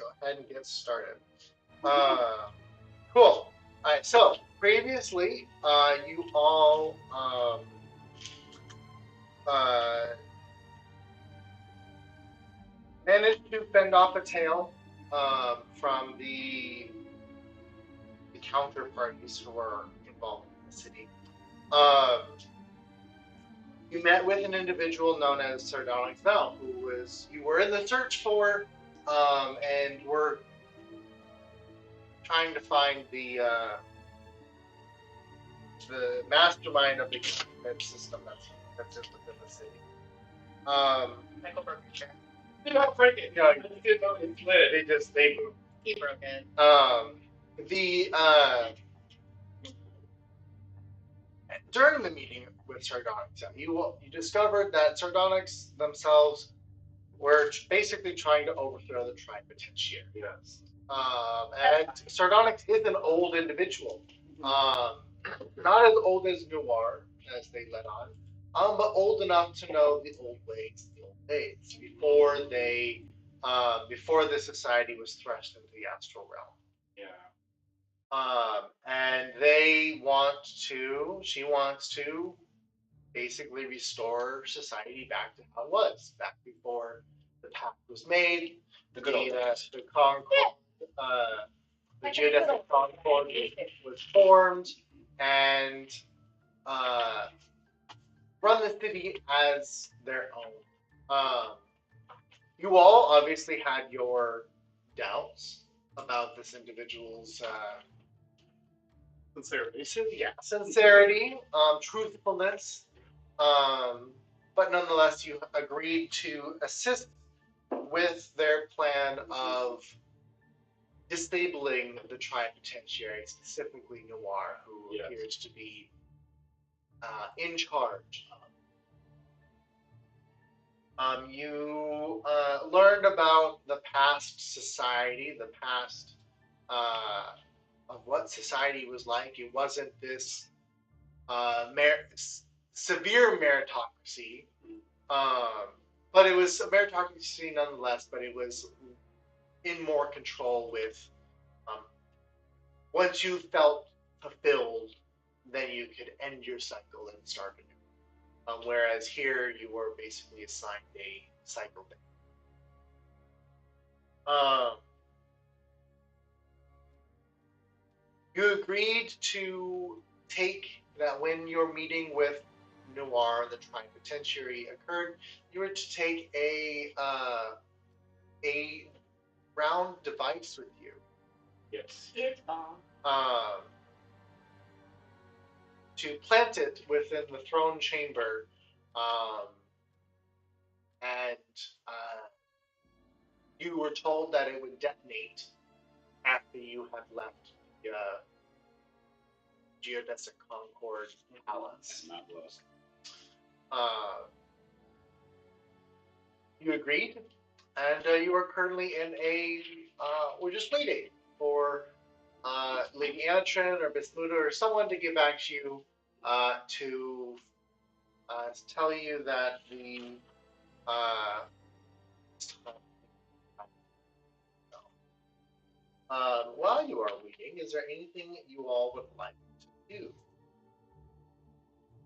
go ahead and get started. Cool. All right. So previously, you all uh, managed to fend off a tail from the counterparties who were involved in the city. Um, you met with an individual known as Sardonyx Val, who was you were in the search for, and were trying to find the mastermind of the government system that's within the city. Michael broke your chair. You don't break it. No, you didn't know it's lit. They moved. He broke it. The during the meeting with Sardonyx, you discovered that Sardonyx themselves were basically trying to overthrow the Tripotentiary. Yes. And Sardonyx is an old individual. Not as old as Noir, as they let on, but old enough to know the old ways, the old days, before the society was thrust into the astral realm. Yeah. And she wants to basically restore society back to how it was, back before the pact was made, the Concord, the geodesic Concord was formed, and run the city as their own. You all obviously had your doubts about this individual's sincerity, truthfulness, but nonetheless, you agreed to assist with their plan of disabling the Tripotentiary, specifically Noir, who appears to be in charge. You learned about the past society, the past of what society was like. It wasn't this severe meritocracy, but it was a meritocracy nonetheless. But it was in more control with once you felt fulfilled, then you could end your cycle and start anew. Whereas here you were basically assigned a cycle thing. You agreed to take that when your meeting with Noir, the Tripotentiary, occurred, you were to take a round device with you. Yes. It's bomb. To plant it within the throne chamber, and you were told that it would detonate after you had left the Geodesic Concord Palace. Not lost. You agreed, and you are currently in we're just waiting for Lady Antrin or Bismuda or someone to get back to you to tell you that the while you are waiting, is there anything you all would like to do?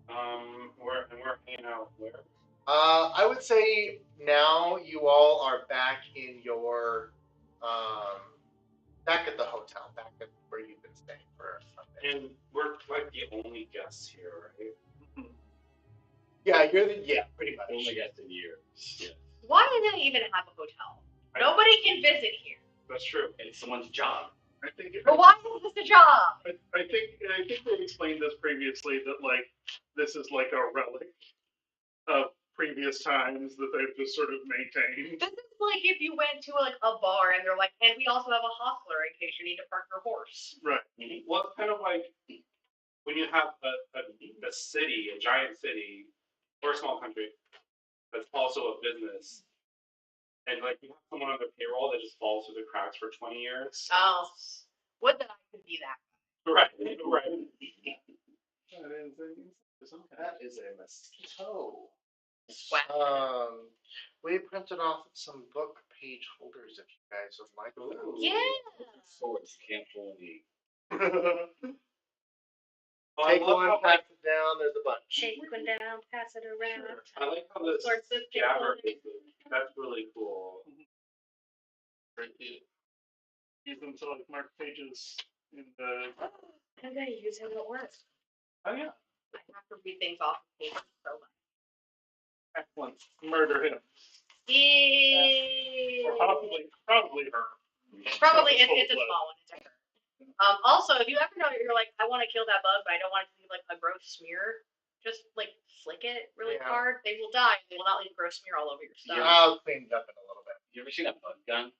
We're hanging out where? I would say now you all are back in your back at the hotel, back at where you've been staying for Sunday. And we're like the only guests here, right? Yeah, pretty much. Only guests in years. Yeah. Why do they even have a hotel? Nobody can visit here. That's true. It's someone's job. I think. But why is this a job? I think they explained this previously that like this is like a relic of previous times that they've just sort of maintained. This is like if you went to like a bar and they're like, and we also have a hostler in case you need to park your horse. Right. Mm-hmm. Well, it's kind of like when you have a city, a giant city, or a small country that's also a business, and like you have someone on the payroll that just falls through the cracks for 20 years. Oh, would that I could be that. Right. That is a mosquito. Wow. We printed off some book page holders if you guys would like them. Ooh. Yeah. Swords you can't pull any. Well, I Take love one, how, pass it down. There's a bunch. Take one down, pass it around. sure. I like how this Sword sister scabbard clothing. is. That's really cool. Very cute. Use them to like mark pages in the. I'm gonna use him at work. Oh yeah. I have to read things off of paper so much. Excellent. Murder him. Yeah. Or probably her. Probably it's a Cold-blooded. small one. It's a her. Also, if you ever know you're like, I want to kill that bug, but I don't want it to leave like a gross smear, just like flick it really Yeah. hard. They will die. They will not leave a gross smear all over your stuff. I'll clean it up in a little bit. You ever seen a bug gun?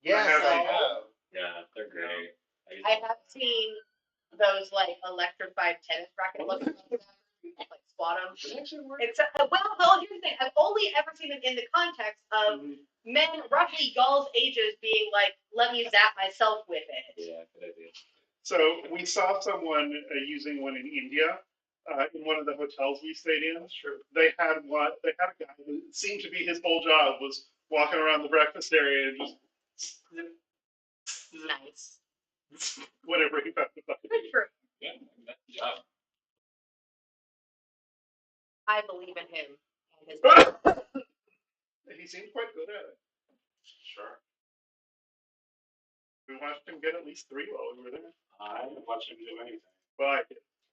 Yes, have I seen- have. Yeah, they're great. use I them. have seen those like electrified tennis racket looking ones, like squat them. Does it actually work? It's well, here's the thing. I've only ever seen it in the context of men roughly y'all's ages being like, "Let me zap myself with it." Yeah, good idea. So we saw someone using one in India, in one of the hotels we stayed in. That's true. They had a guy who seemed to be his whole job was walking around the breakfast area and just Nice. whatever he found. Good for. Yeah, that's the job. I believe in him and his. He seemed quite good at it. Sure. We watched him get at least 3 while we were there. I haven't watched him do anything. But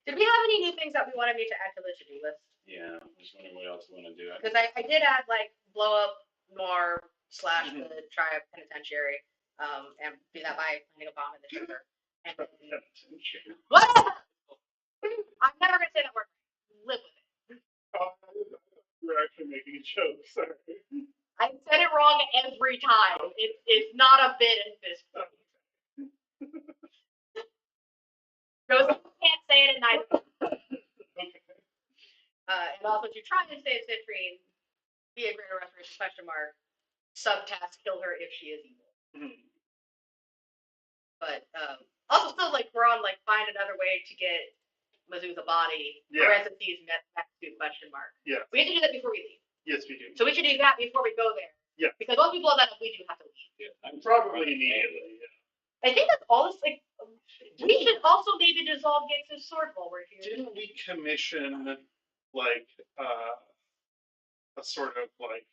Did we have any new things that we wanted me to add to the to-do list? Yeah, I'm just wondering what else we want to do. Because I did add like blow up Noir / the Tribe Penitentiary, and do that by planting a bomb in the sugar. And then, what? I'm never gonna say that word. Live with it. We're actually making a joke. Sorry. I said it wrong every time. It's not a bit at this point. Josie can't say it at night. And also to try and save Citrine, be a greater restoration question mark. Subtask kill her if she is evil. Mhm. But also still like we're on like find another way to get Mizzou's body. Yeah. Parentheses next to question mark. Yeah. We have to do that before we leave. Yes, we do. So we should do that before we go there. Yeah. Because once we blow that up, we do have to leave. Yeah, I'm Probably running immediately. Yeah. I think that's all. This like we should also maybe dissolve Gix's sword while we're here. Didn't we commission like a sort of like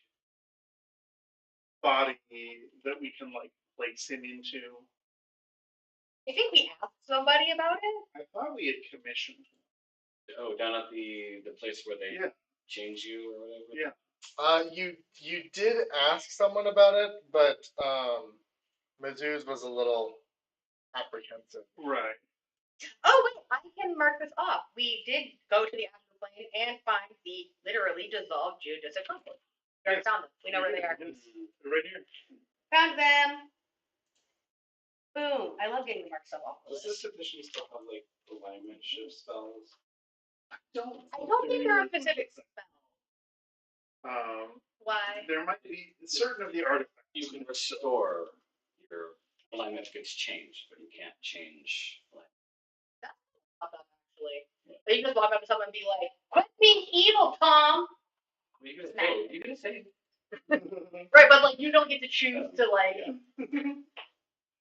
body that we can like place him into? I think we asked somebody about it. I thought we had commissioned. Oh, down at the place where they Yeah. change you or whatever. Yeah. You did ask someone about it, but Mizzou's was a little apprehensive. Right. Oh wait, I can mark this off. We did go to the astral plane and find the literally dissolved geodesic conflict. We already found them. We know where they are. Yes. They're right here. Found them. Boom. I love getting the mark stuff off the Does list. this edition still have like alignment shift spells? I don't think they're a specific spell. Why? There might be certain of the artifacts. You can restore your alignment if it's changed, but you can't change. Pop up, actually. Or you can just walk up to someone and be like, "Quit being evil, Tom." What are you gonna say? What are you gonna say? Right, but like you don't get to choose to like.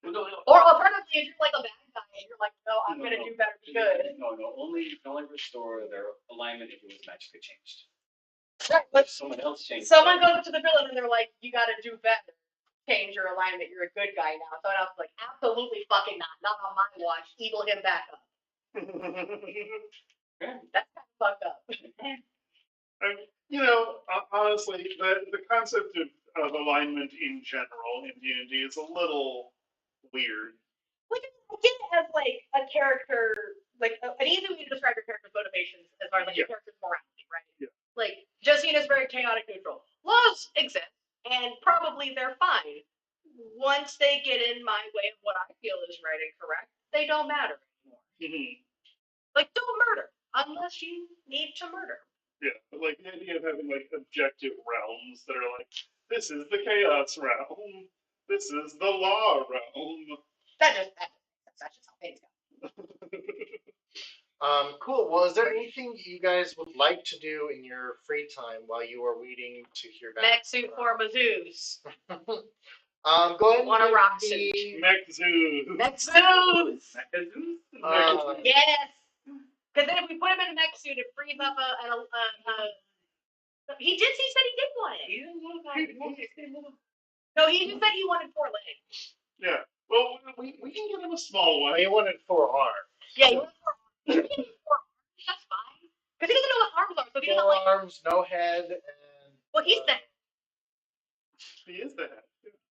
Well, no, Or alternatively, if you're like a bad guy and you're like, "No, I'm gonna do better, be good." No, you can only restore their alignment if it was magically changed. Right, but If someone else changed. someone goes up to the villain and they're like, "You got to do better. Change your alignment. You're a good guy now." Someone else is like, "Absolutely fucking not. Not on my watch. Evil him back up." That's kind of fucked up. You know, honestly, the concept of alignment in general in D&D is a little weird. Like, I get it as like a character, like an easy way to describe your character's motivations as far as like your character's morality, right? Yeah. Like, Justine is very chaotic neutral. Laws exist, and probably they're fine. Once they get in my way of what I feel is right and correct, they don't matter anymore. Mhm. Like, don't murder unless you need to murder. Yeah, but like the idea of having like objective realms that are like, this is the chaos realm, this is the law realm. That's just how things go. Cool. Well, is there anything you guys would like to do in your free time while you are waiting to hear back? Mech suit for Mazoos. Go ahead and Want a give rock me- Mech Zoo. Mech Zoos! Uh, Yes! Because then if we put him in a mech suit, it frees up he said he did want it. He didn't want that. No, he just said he wanted 4 legs. Yeah. Well, we can get him a small one. I wanted 4 arms. Yeah, he wanted 4 arms. That's fine. Because he doesn't know what arms are, so he doesn't 4 like. arms, no head, and. Well, he's the. He is the head.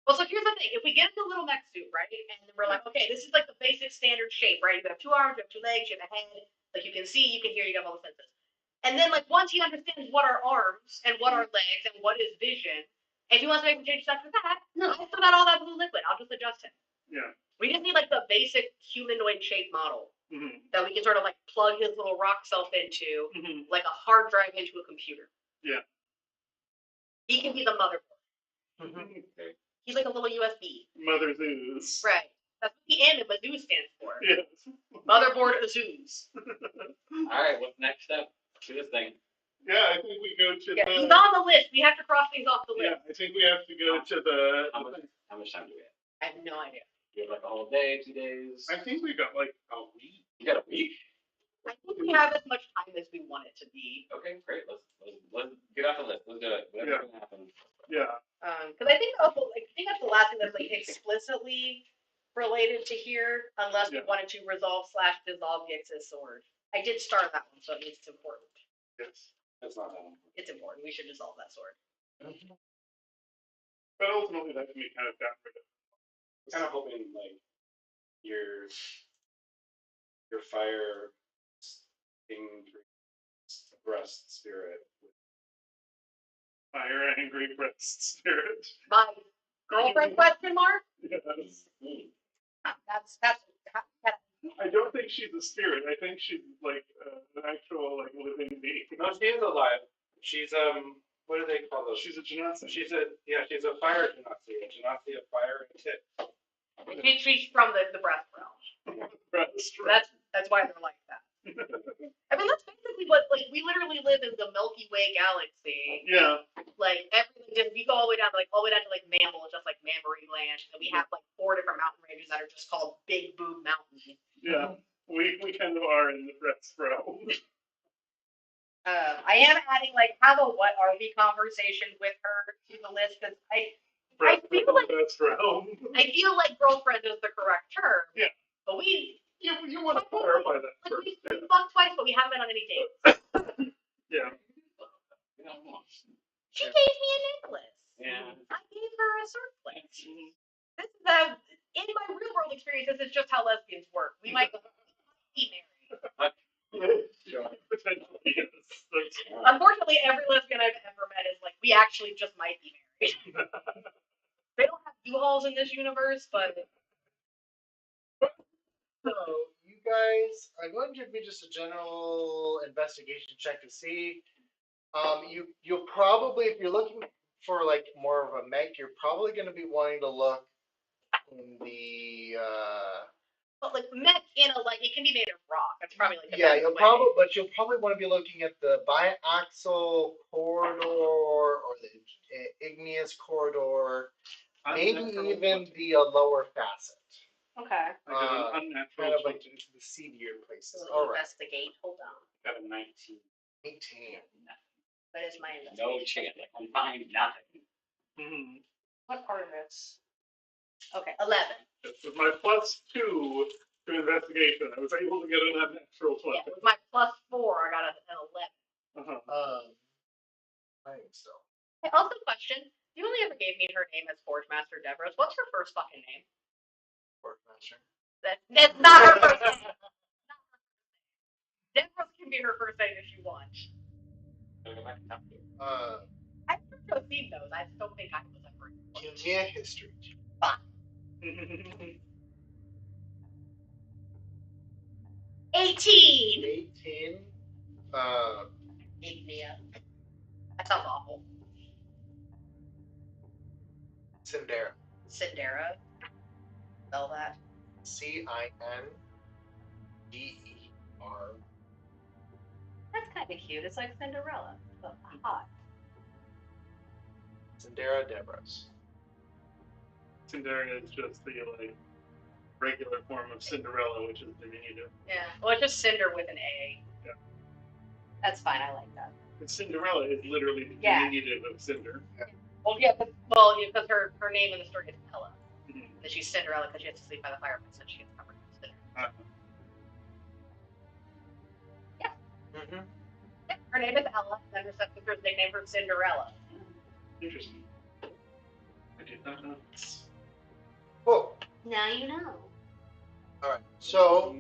Well, so here's the thing. If we get him the little mech suit, right, and we're like, okay, this is like the basic standard shape, right? You have 2 arms, you have 2 legs, you have a head. Like you can see, you can hear, you have all the senses. And then, like, once he understands what are arms and what are legs and what is vision, if he wants to make some changes after that, I still got all that blue liquid. I'll just adjust him. Yeah. We just need like the basic humanoid shape model Mm-hmm. that we can sort of like plug his little rock self into, Mm-hmm. like a hard drive into a computer. Yeah. He can be the motherboard. Okay. He's like a little USB. Mother Zeus. Right. That's what the N of Azoo stands for. Yes. Motherboard Azoos. All right, what's the next step? Do this thing. Yeah, I think we go to Yeah, the. he's on the list. We have to cross these off the Yeah, list. I think we have to go to the. How much time do we have? I have no idea. You have like a whole day, 2 days? I think we got like a week. You got a week? I think we have as much time as we want it to be. Okay, great. Let's get off the list. Let's do it. Whatever can happen. Yeah. Because I think also, like, I think that's the last thing that's like explicitly related to here, unless we Yeah. wanted to resolve/dissolve Gix's sword. I did start that one, so it means it's important. Yes. That's not that one. It's important. We should dissolve that sword. But ultimately, that can be kind of got rid of. I'm kind of hoping like your fire breast spirit. Fire angry breast spirit. My girlfriend question mark? Yes. That's I don't think she's a spirit. I think she's like an actual like living being. No, she is alive. She's what do they call those? She's a genasi. She's a fire genasi, a genasi of fire and tit. she's from the breath realm. Breast, right. That's why they're like that. I mean, that's basically what, like, we literally live in the Milky Way galaxy. Yeah. Like, everything, just, you go all the way down to, like, mammal, just, like, mammary gland. And we have, like, 4 different mountain ranges that are just called Big Boob Mountains. Yeah. We kind of are in the breast realm. I am adding, like, have a what are we conversation with her to the list, because I feel like breast realm. I feel like girlfriend is the correct term. Yeah. But You want to clarify that like, first. we fucked twice, but we haven't been on any dates. Yeah. You know, come on. She gave me a necklace. Yeah. I gave her a circlet. This is in my real world experience, this is just how lesbians work. We might be married. Potentially, yes. That's Unfortunately, every lesbian I've ever met is like, we actually just might be married. They don't have U-Hauls in this universe, but So, you guys, I'm going to give me just a general investigation check to see. You'll probably, if you're looking for like more of a mech, you're probably going to be wanting to look in the. but like mech in a like it can be made of rock. That's probably like the Yeah, best way. you'll probably want to be looking at the biaxial corridor or the igneous corridor, maybe even the lower facet. Okay. like an unnatural. Kind of like the seedier places. So All right. investigate. Hold on. Got a 19. 18. That is my No investigation. chance. Like, I'm finding nothing. Mm-hmm. What part of this? Okay, 11. With my +2 to investigation, I was able to get an unnatural 20. Yeah, with my +4, I got an 11. Uh-huh. I think so. Hey, also question. You only ever gave me her name as Forge Master Devros. What's her first fucking name? Workmaster. That's not her first name. Devros can be her first name if you want. I'm sure Josephine knows. I just don't think I was ever. Give me a history. 18. 18. Ignia. That sounds awful. Cindera. Cindera. Spell that. Cindera. might be cute. It's like Cinderella, but hot. Sindera Debras. Cinderella is just the regular form of Cinderella, which is diminutive. Yeah. Well, it's just Cinder with an A. Yeah. That's fine. I like that. And Cinderella is literally the Yeah. diminutive of Cinder. Well, yeah, because her name in the story is Ella. Mm-hmm. And she's Cinderella because she has to sleep by the fireplace, so she gets covered in cinder. Mm-hmm. Yeah, her name is Ella, and then her stepsister's nicknamed her Cinderella. Interesting. I did not know this. Cool. Now you know. All right. So,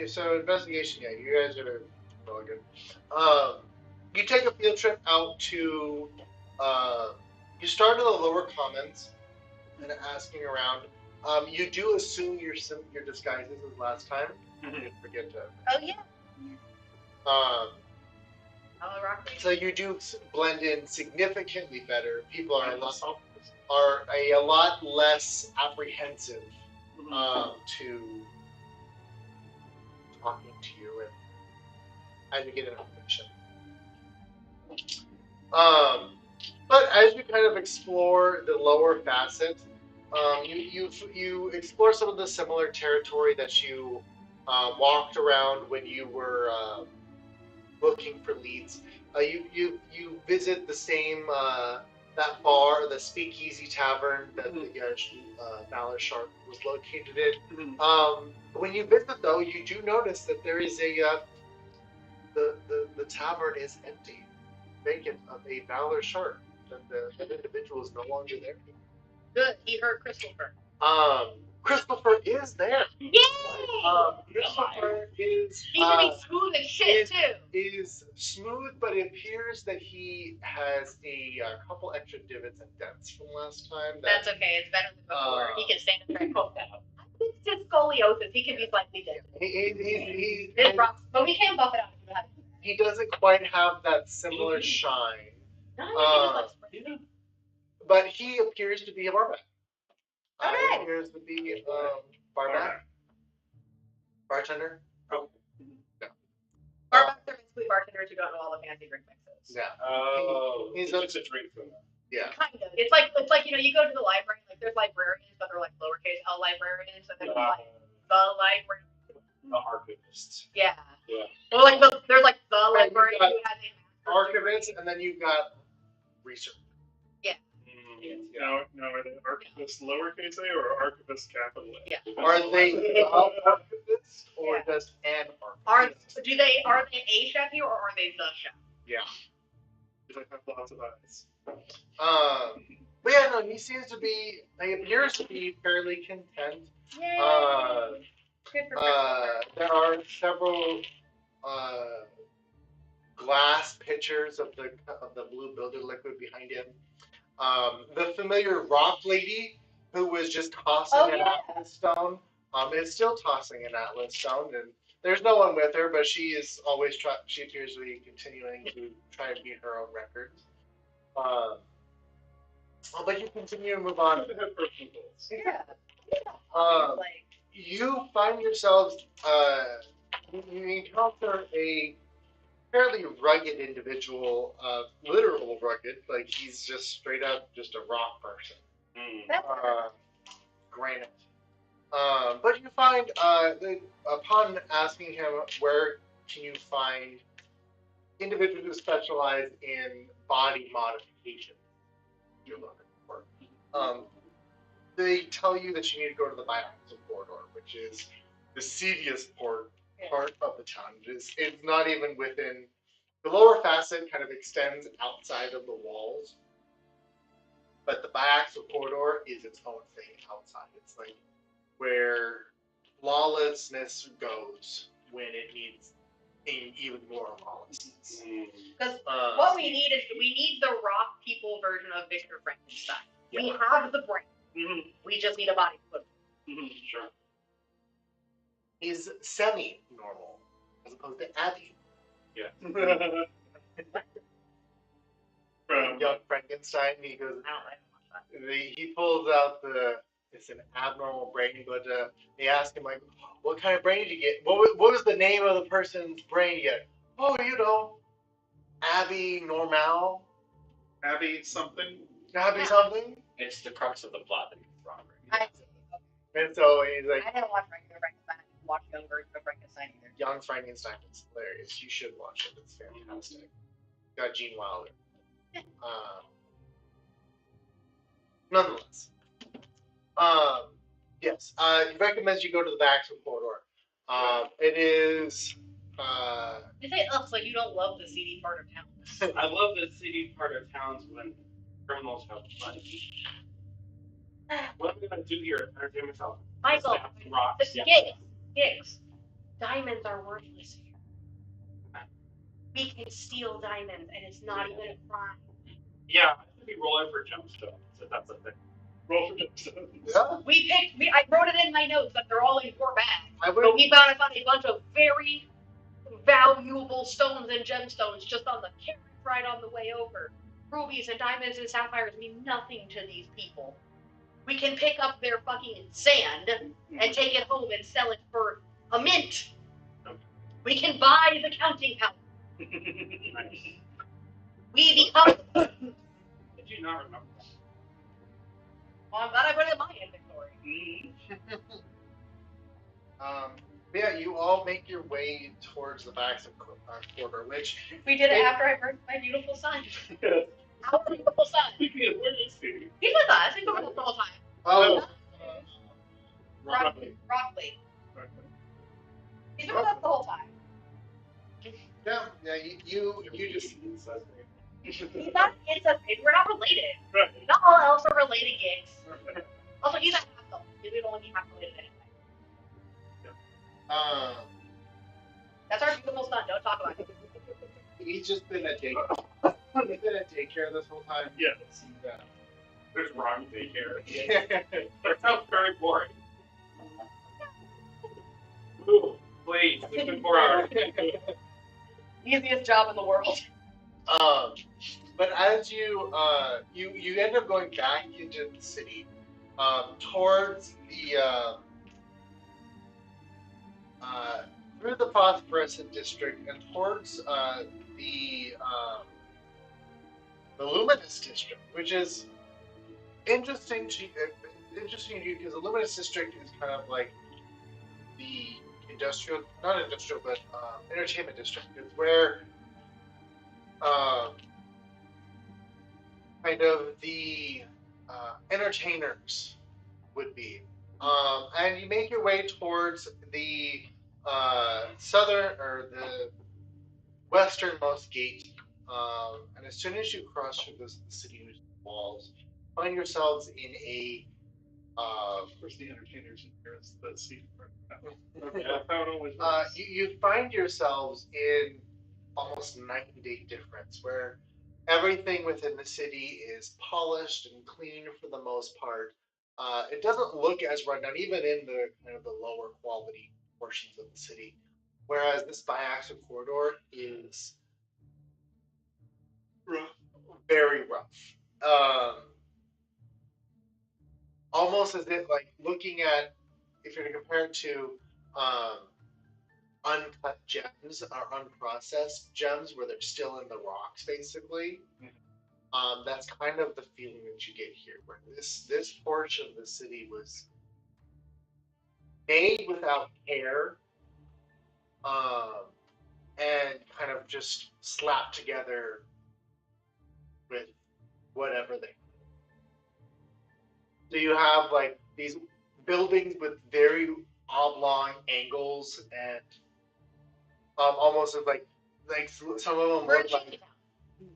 so investigation. Yeah, you guys are really good. You take a field trip out to. You start in the lower commons and asking around. You do assume your disguises as last time. You didn't forget to. Oh yeah. Um, Oh, rock. so you do blend in significantly better. People are a lot less apprehensive to talking to you and as you get information. But as you kind of explore the lower facet, you explore some of the similar territory that you walked around when you were looking for leads. You visit the same that bar, the Speakeasy Tavern that the Valor Shark was located in. When you visit, though, you do notice that there is the tavern is empty, vacant of a Valor Shark. That individual is no longer there. Good. He heard Christopher. Christopher is there. Yay! Christopher is. He should be smooth as shit too. Is smooth, but it appears that he has a couple extra divots and dents from last time. That's okay. It's better than before. He can stand up and poke that out. It's just scoliosis. He can be slightly dented. But we can buff it out if you have it. He doesn't quite have that similar shine. But he appears to be a barback. He appears to be barback. Bartender. Oh. Yeah. Barbacks are basically bartenders who don't know all the fancy drink mixes. Yeah. Oh, he's just a drink from them. Yeah. Kind of. It's like you go to the library. Like there's librarians, but they're like lowercase L librarians, and then like the librarian. The archivist. Yeah. Yeah. Well, like there's like the librarian who has a archivist, and then you've got research. Yeah. Now are they archivist lowercase a or archivist capital A? Yeah. Are they archivists or just an archivist? Are they a chef here or are they the chef? Yeah. Because I have lots of eyes. But yeah, no, he appears to be fairly content. Yay. Good for there are several glass pitchers of the blue builder liquid behind him. The familiar rock lady who was just tossing an atlas stone is still tossing an atlas stone, and there's no one with her, but she is always she appears to be continuing to try and beat her own records. But you continue to move on. Yeah. You find yourselves, you encounter a fairly rugged individual, literal rugged, like he's just straight up just a rock person. Granite. But you find, upon asking him where can you find individuals who specialize in body modification you're looking for, they tell you that you need to go to the biaxial corridor, which is the seediest part of the town. It's not even within. The lower facet kind of extends outside of the walls, but the biaxial corridor is its own thing outside. It's like where lawlessness goes when it needs even more lawlessness. Because what we need the rock people version of Victor Frankenstein. Yeah. We have the brain. Mm-hmm. We just need a body to put it. Mm-hmm. Sure. Is semi-normal as opposed to Abby. Yeah. From Young Frankenstein, he goes. I don't watch that. He pulls out it's an abnormal brain, but they ask him like, what kind of brain did you get? What was the name of the person's brain you get? Oh, Abby Normal, Abby something. Abby something. It's the crux of the plot that he's wrong. I And so he's like, didn't watch regular Frankenstein. I didn't watch Young Version of Frankenstein either. Young Frankenstein is hilarious. You should watch it. It's fantastic. Got Gene Wilder. Nonetheless, yes, he recommends you go to the Baxter corridor. It is. You say ugh like you don't love the seedy part of town. I love the city part of towns when criminals have fun. What am I gonna do here to entertain myself? Michael, Snap rocks. the gigs. Diamonds are worthless here. We can steal diamonds, and it's not even a crime. Yeah, I should be rolling for gemstones if that's a thing. Roll for gemstones. Yeah. I wrote it in my notes that they're all in your bag. I But we found a bunch of very valuable stones and gemstones just on the carriage ride on the way over. Rubies and diamonds and sapphires mean nothing to these people. We can pick up their fucking sand and take it home and sell it for a mint. We can buy the counting house. Nice. We become. Did you not remember that? Well, I'm glad I put it in my inventory. Yeah, you all make your way towards the Baxter quarter, which We did it after I burned my beautiful son. Yes. Our beautiful son. Speaking of, where is he? He's with us. He's with us the whole time. oh, Broccoli. He's been with us the whole time. yeah, you just He's not. We're not related. Right. Not all elves are related gigs. Right. Also, he's a half elf. He would only be half related anyway. That's our beautiful son. Don't talk about him. he's just been at daycare. He's been at daycare this whole time. Yes. There's wrong daycare. Yeah. That sounds very boring. Ooh, please, it's been 4 hours. Easiest job in the world. But as you end up going back into the city, towards the through the phosphorescent district and towards the luminous district, which is interesting to you because the luminous district is kind of like the not industrial, but entertainment district. It's where kind of the entertainers would be. And you make your way towards the southern or the westernmost gate. And as soon as you cross through the city walls, find yourselves in a. Of course, the entertainers in here is the seat part. That's how it always Uh, works. you find yourselves in almost night and day difference, where everything within the city is polished and clean for the most part. It doesn't look as run down, even in the kind of the lower quality portions of the city. Whereas this biaxial corridor is very rough. Almost as if, like, looking at, if you're to compare it to uncut gems or unprocessed gems where they're still in the rocks, basically. That's kind of the feeling that you get here, where this portion of the city was made without care, and kind of just slapped together with whatever they. So you have like these buildings with very oblong angles and almost like some of them We're look in like Chinatown.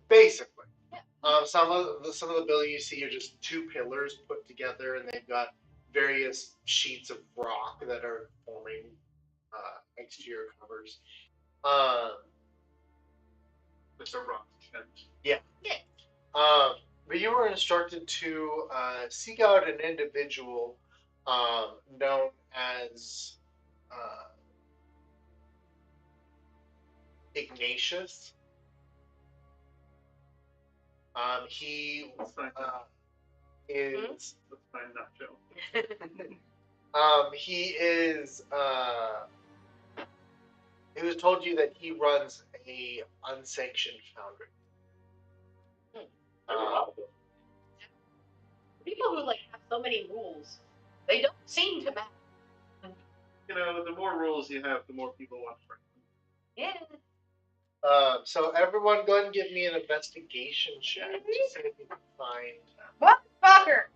basically. Yeah. Some of the buildings you see are just two pillars put together, and they've got various sheets of rock that are forming exterior covers. It's a rock tent. Yeah. But you were instructed to seek out an individual known as Ignatius. He That's fine. is That's fine, not Joe. He is. It was told you that he runs a unsanctioned foundry. People who like have so many rules, they don't seem to matter. You know, the more rules you have, the more people want to break them. Yeah. So everyone, go ahead and give me an investigation check to see if you can find. Motherfucker!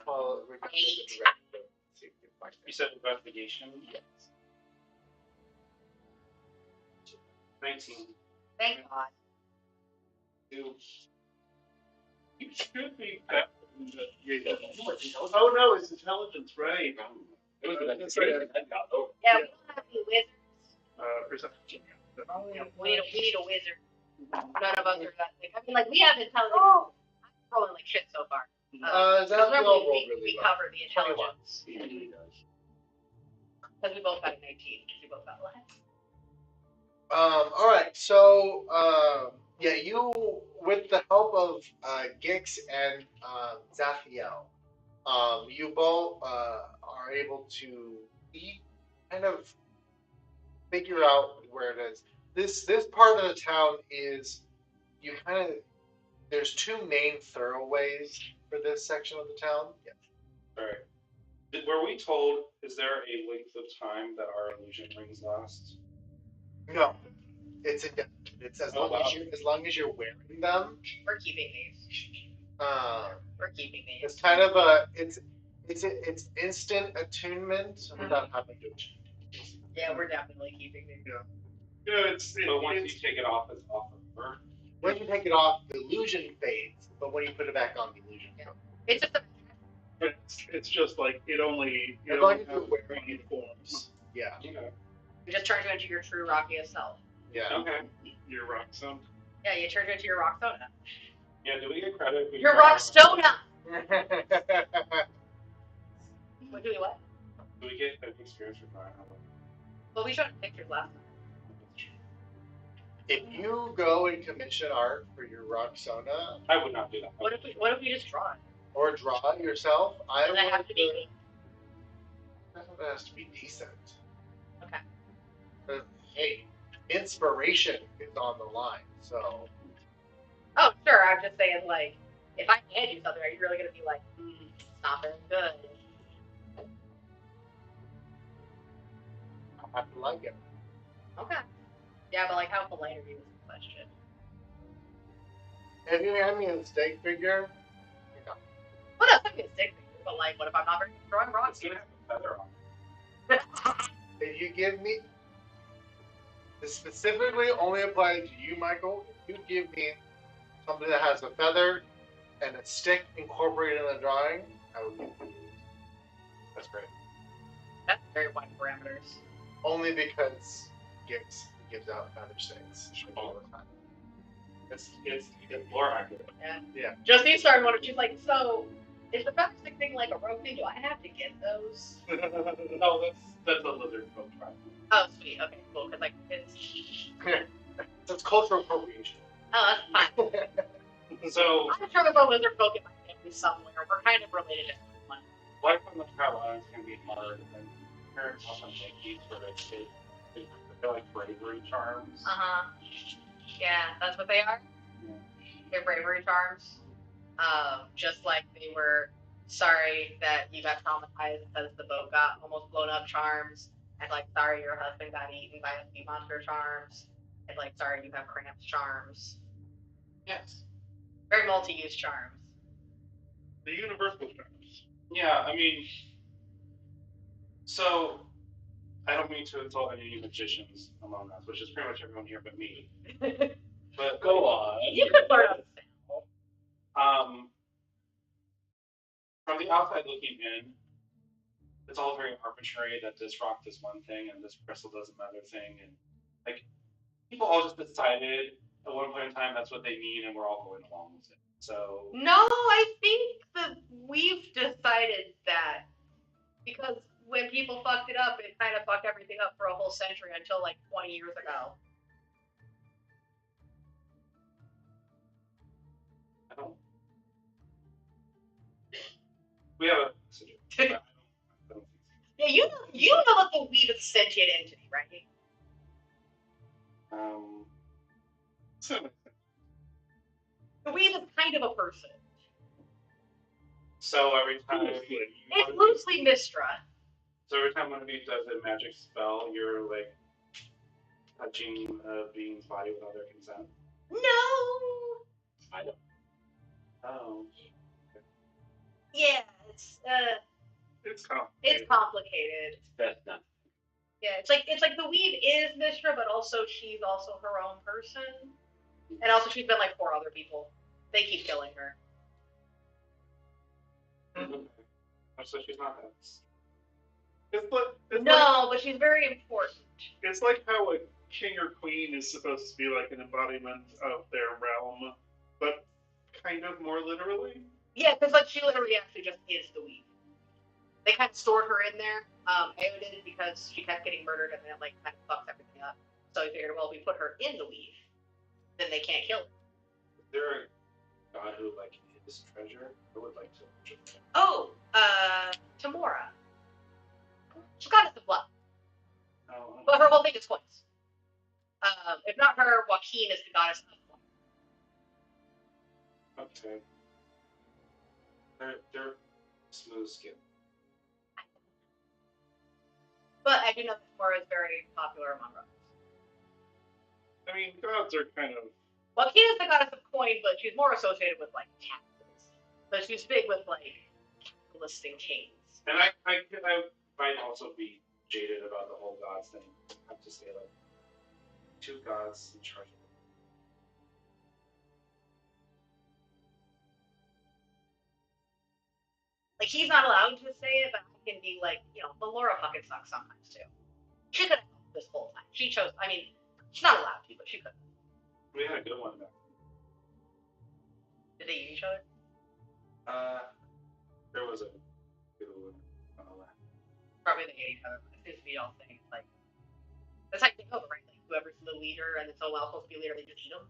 Follow the directive. See if you can find You said investigation. Yes. 19. Thank God. You should be better than investigation. Oh no, it's intelligence, right? It was I the was gonna say, that got over. Yeah, we don't have any wizards. Perception. We need a wizard. None of us are that thing. I mean, like, we have intelligence. I'm rolling like shit so far. That Normally rolled we really well. cover the intelligence. He usually does. Because we both got an 18. Because we both got less. All right. So, yeah, you, with the help of Gix and Zaphiel, you both are able to kind of figure out where it is. This part of the town is you kind of there's two main thoroughways for this section of the town. Yeah. All right. Were we told, is there a length of time that our illusion rings last? No, it's indefinite. It's as long wow. as you're wearing them. We're keeping these. We're keeping these. It's kind of a it's instant attunement without having to. Yeah, we're definitely keeping these. Yeah. You know, But once you take it off, it's off forever. When you take it off, the illusion fades, but when you put it back on, the illusion comes. It's just a it's just like it only As long as have you're wearing one uniforms. Yeah. Okay. it just turns you into your true rockiest self. Yeah. Okay. Your rock zone. Yeah, you turn into your Roxona. Yeah, do we get credit? Your Roxona! What do we what? Do we get an experience for that? Well, we showed pictures last time. If you go and commission art for your Roxona I would not do that. What if we just draw it? or draw it yourself, I Does it have would. to be? It has to be decent. Okay. Hey, inspiration is on the line, so. Oh, sure. I'm just saying, like, if I hand you something, are you really gonna be like, it's not very good? I have to like it. Okay. Yeah, but like, how polite are you? Is the question. If you hand me a steak figure, Well, no, it's not gonna be a stick figure, but like, what if I'm not very good drawing It's rocks? gonna have a feather on if you give me, this specifically only applies to you, Michael. If you give me something that has a feather and a stick incorporated in the drawing, I would give you. That's great. That's very wide parameters. Only because Gix gives out feather sticks all the time. It's more accurate. Yeah. Justine started wondering, she's like, so, is the feather stick thing like a rogue thing? Do I have to get those? No, that's a lizard folk tribe. Oh, sweet. Okay, cool. Because, like, it's... That's cultural appropriation. Oh, that's fine. So, I'm sure there's a lizard folk in my family somewhere. We're kind of related to everyone. life on the travel islands can be hard, and parents often make these for their kids. They're like bravery charms. Uh-huh. Yeah, that's what they are. Yeah. They're bravery charms. Just like they were sorry that you got traumatized because the boat got almost blown up charms, and like sorry your husband got eaten by a sea monster charms, and like sorry you have cramps charms. Yes. Very multi-use charms. The universal terms. Yeah, I mean, so I don't mean to insult any magicians among us, which is pretty much everyone here but me. But Go on. You could learn a spell. From the outside looking in, it's all very arbitrary that this rock does one thing and this crystal does another thing, and like people all just decided at one point in time that's what they mean, and we're all going along with it. So No, I think that we've decided that because when people fucked it up, it kind of fucked everything up for a whole century until like 20 years ago. I don't. We have a messenger. I don't think so. Yeah, you know that the weave is a sentient entity, right? So, The weave is kind of a person. So every time It's loosely Mistra. So every time one of you does a magic spell, you're like touching a being's body without their consent. No. I don't. Oh. Yeah, it's it's complicated. complicated. That's not. Yeah, it's like the weave is Mistra, but also she's also her own person, and also she's been like 4 other people. They keep killing her. So she's not that. But she's very important. It's like how a king or queen is supposed to be like an embodiment of their realm, but kind of more literally. Yeah, because like she literally actually just is the weave. They kind of stored her in there. Ao did because she kept getting murdered, and then it like kind of fucks everything up. So he figured, well, if we put her in the weave, then they can't kill her. Is there a god who like is treasure? I would like to worship him. Oh, Tamora. She's goddess of blood, Oh, but her whole thing is coins. If not her, Joaquin is the goddess of blood. okay. They're smooth skin. But I do know that Tamora is very popular among brothers. I mean, gods are kind of. Joaquin is the goddess of coin, but she's more associated with like taxes. So she's big with like listing kings. And I might also be jaded about the whole gods thing. I have to say like 2 gods in charge of it. Like he's not allowed to say it, but I can be like, Laura fucking sucks sometimes too. She could have helped this whole time. She chose. I mean, she's not allowed to, but she could. We had a good one back. Did they use each other? There was a good one. Probably they hate each other. But it seems to be all things like that's how you take over, right? Like whoever's the leader and then someone else supposed to be leader, they just eat them.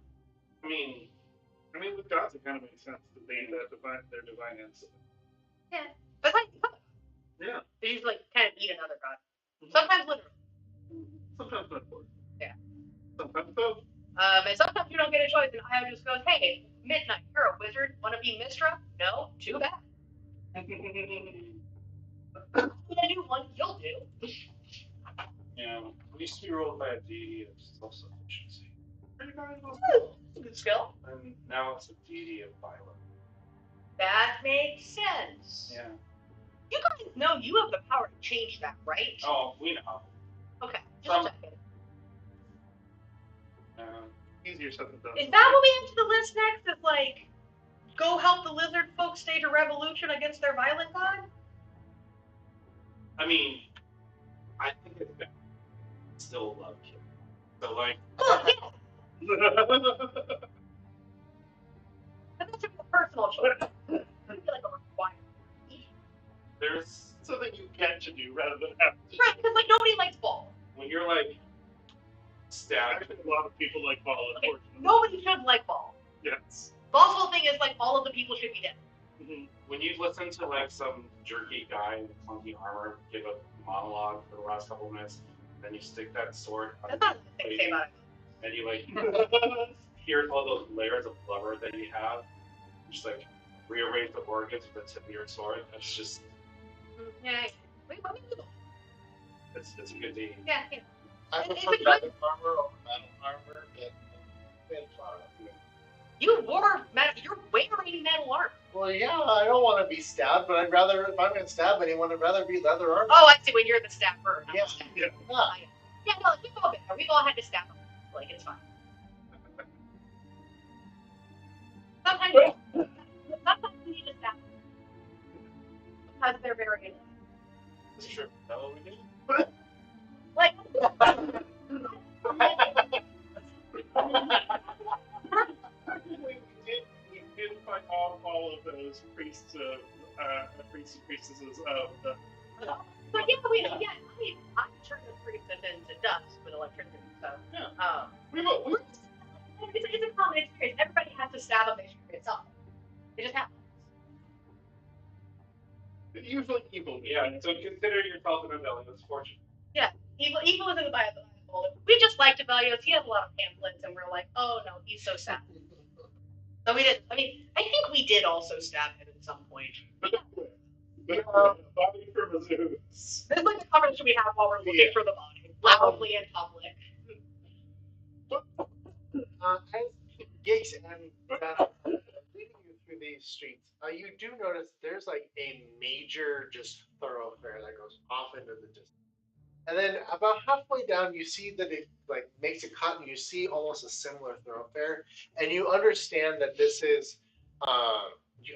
I mean, with gods, it kind of makes sense that they their divine instinct. Yeah, but like, Yeah. they usually like kind of eat another god. Sometimes literally. Sometimes metaphor. Yeah. Sometimes both. And sometimes you don't get a choice, and Io just goes, "Hey, Midnight, you're a wizard. Want to be Mistra? No, too bad. A new one, you'll do." Yeah, we used to be ruled by a deity of self-sufficiency. Good skill. And now it's a deity of violence. That makes sense. Yeah. You guys know you have the power to change that, right? Oh, we know. Okay, just checking. Easier said than done. Is that what we add to the list next? Is like, go help the lizard folks stage a revolution against their violent god? I mean, I think it's bad. Still love killing. So like. Oh yeah. But that should be a personal choice. I feel like a requirement. There's something you get to do rather than have to. Right, because like nobody likes ball. When you're like stabbed. Actually, a lot of people like ball, unfortunately. Nobody should like ball. Yes. Ball's whole thing is like all of the people should be dead. Mm-hmm. When you listen to like some jerky guy in clunky armor give a monologue for the last couple of minutes, then you stick that sword on That's not the thing to say about it. and you like hear all those layers of blubber that you have, just like rearrange the organs with the tip of your sword. That's just Yeah. Wait, what do you do? it's a good deed. Yeah. I prefer dragon armor over metal armor in Mayflower. You wore metal. You're wearing metal armor. Well, yeah, I don't want to be stabbed, but I'd rather, if I'm going to stab anyone, I'd rather be leather armor. Oh, I see. When you're the stabber. Yeah. Yeah. Yeah, no, we've all been there. We've all had to stab them. Like, it's fine. Sometimes you need to stab them. Because they're very annoying. It's true. That's what we do. Like, we did fight off all of those priests and priestesses of the. but yeah, I turned the priestess into dust with electricity, so. Yeah. It's a common experience. Everybody has to stab a mission for itself. It just happens. Usually evil. Yeah, so consider yourself an Abelius fortune. Yeah, evil isn't the Bible. We just liked Abelios. He has a lot of pamphlets, and we're like, oh no, he's so sad. So we did. I mean, I think we did also stab him at some point. Body from a Zeus. This is like the conversation we have while we're looking for the body, loudly in public. As Gates and leading you through these streets, you do notice there's like a major just thoroughfare that goes off into the distance. And then about halfway down, you see that it like makes a cut, and you see almost a similar thoroughfare, and you understand that this is you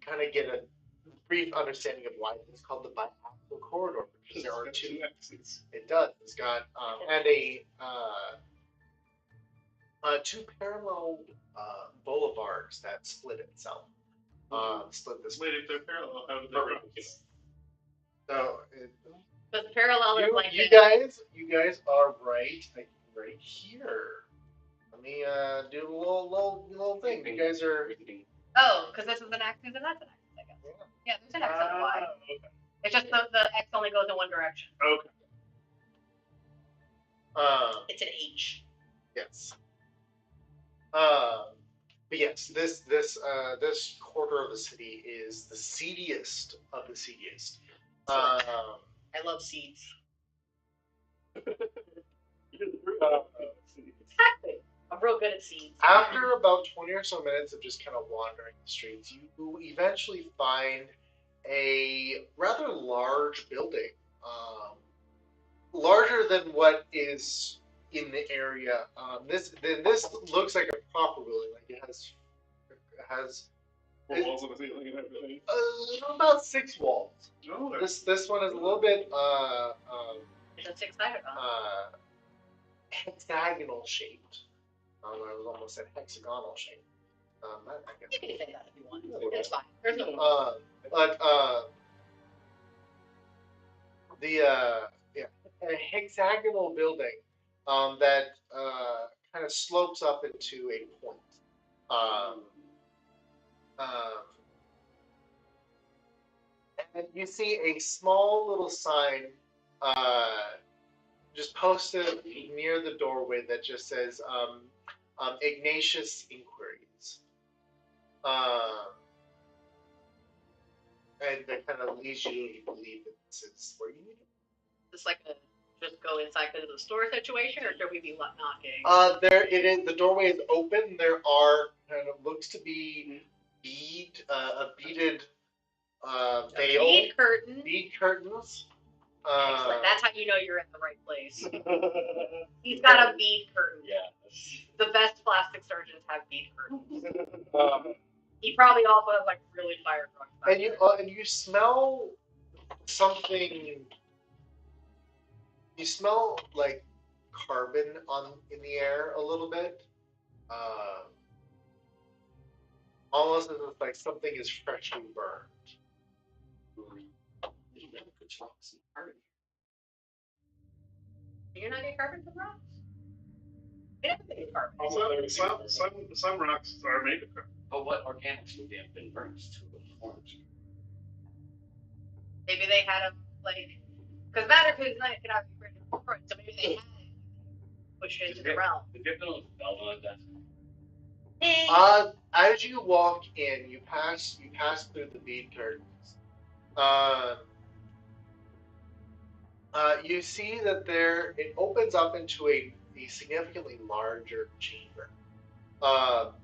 kind of get a brief understanding of why it's called the biaxial corridor, because there are two axes. It does. It's got and two parallel boulevards that split itself. Split this. Wait, if they're parallel, how do they cross? So But the parallel is like you guys are right here. Let me do a little thing. You guys are. Oh, because this is an axis and that's an axis, I guess. Yeah, there's an X and a Y. Okay. It's just the X only goes in one direction. Okay. It's an H. Yes. But yes, this quarter of the city is the seediest of the seediest. I love seeds. Exactly. I'm real good at seeds. After about 20 or so minutes of just kind of wandering the streets, you eventually find a rather large building, larger than what is in the area. This looks like a proper building. Like it has Walls on the ceiling and everything. about 6 walls. Oh, This one is a little bit It's a six-sided one. hexagonal shaped. I was almost said hexagonal shaped. I guess. You can say that if you want. It's fine. There's no But a hexagonal building that kind of slopes up into a point. And you see a small little sign just posted near the doorway that just says Ignatius Inquiries. And that kind of leads you to believe that this is where you need to be. Is this like a just go inside because of the store situation, or should we be knocking? There it is. The doorway is open. There are kind of looks to be a beaded veil, bead curtains. That's how you know you're in the right place. He's got a bead curtain. Yeah. The best plastic surgeons have bead curtains. He probably also has like really fire drawings. And you smell something. You smell like carbon in the air a little bit. Almost as if like something is freshly burned. Do you not get carbon from rocks? Everything is carbon. Some rocks are made of carbon. But what organics would have been burned to the forms? Maybe they had them like, because matter could not be burned before it, so maybe they had it pushed into the realm. Did you have to Velma at that time? As you walk in, you pass through the bead curtains. You see that it opens up into a significantly larger chamber.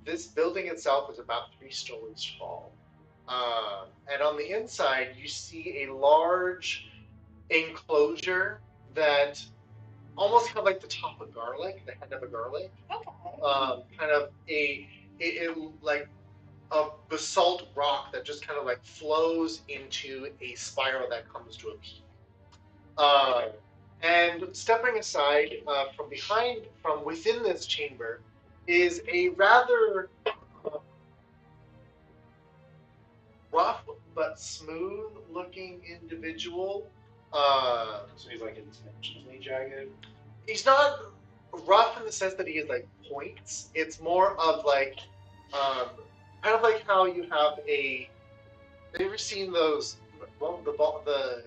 This building itself is about 3 stories tall. And on the inside, you see a large enclosure that almost kind of like the top of garlic, the head of a garlic. Okay. Kind of like a basalt rock that just kind of like flows into a spiral that comes to a peak. And stepping aside from within this chamber, is a rather rough but smooth-looking individual. So he's like intentionally jagged. He's not rough in the sense that he has like points. It's more of like, kind of like how you have a. Have you ever seen those the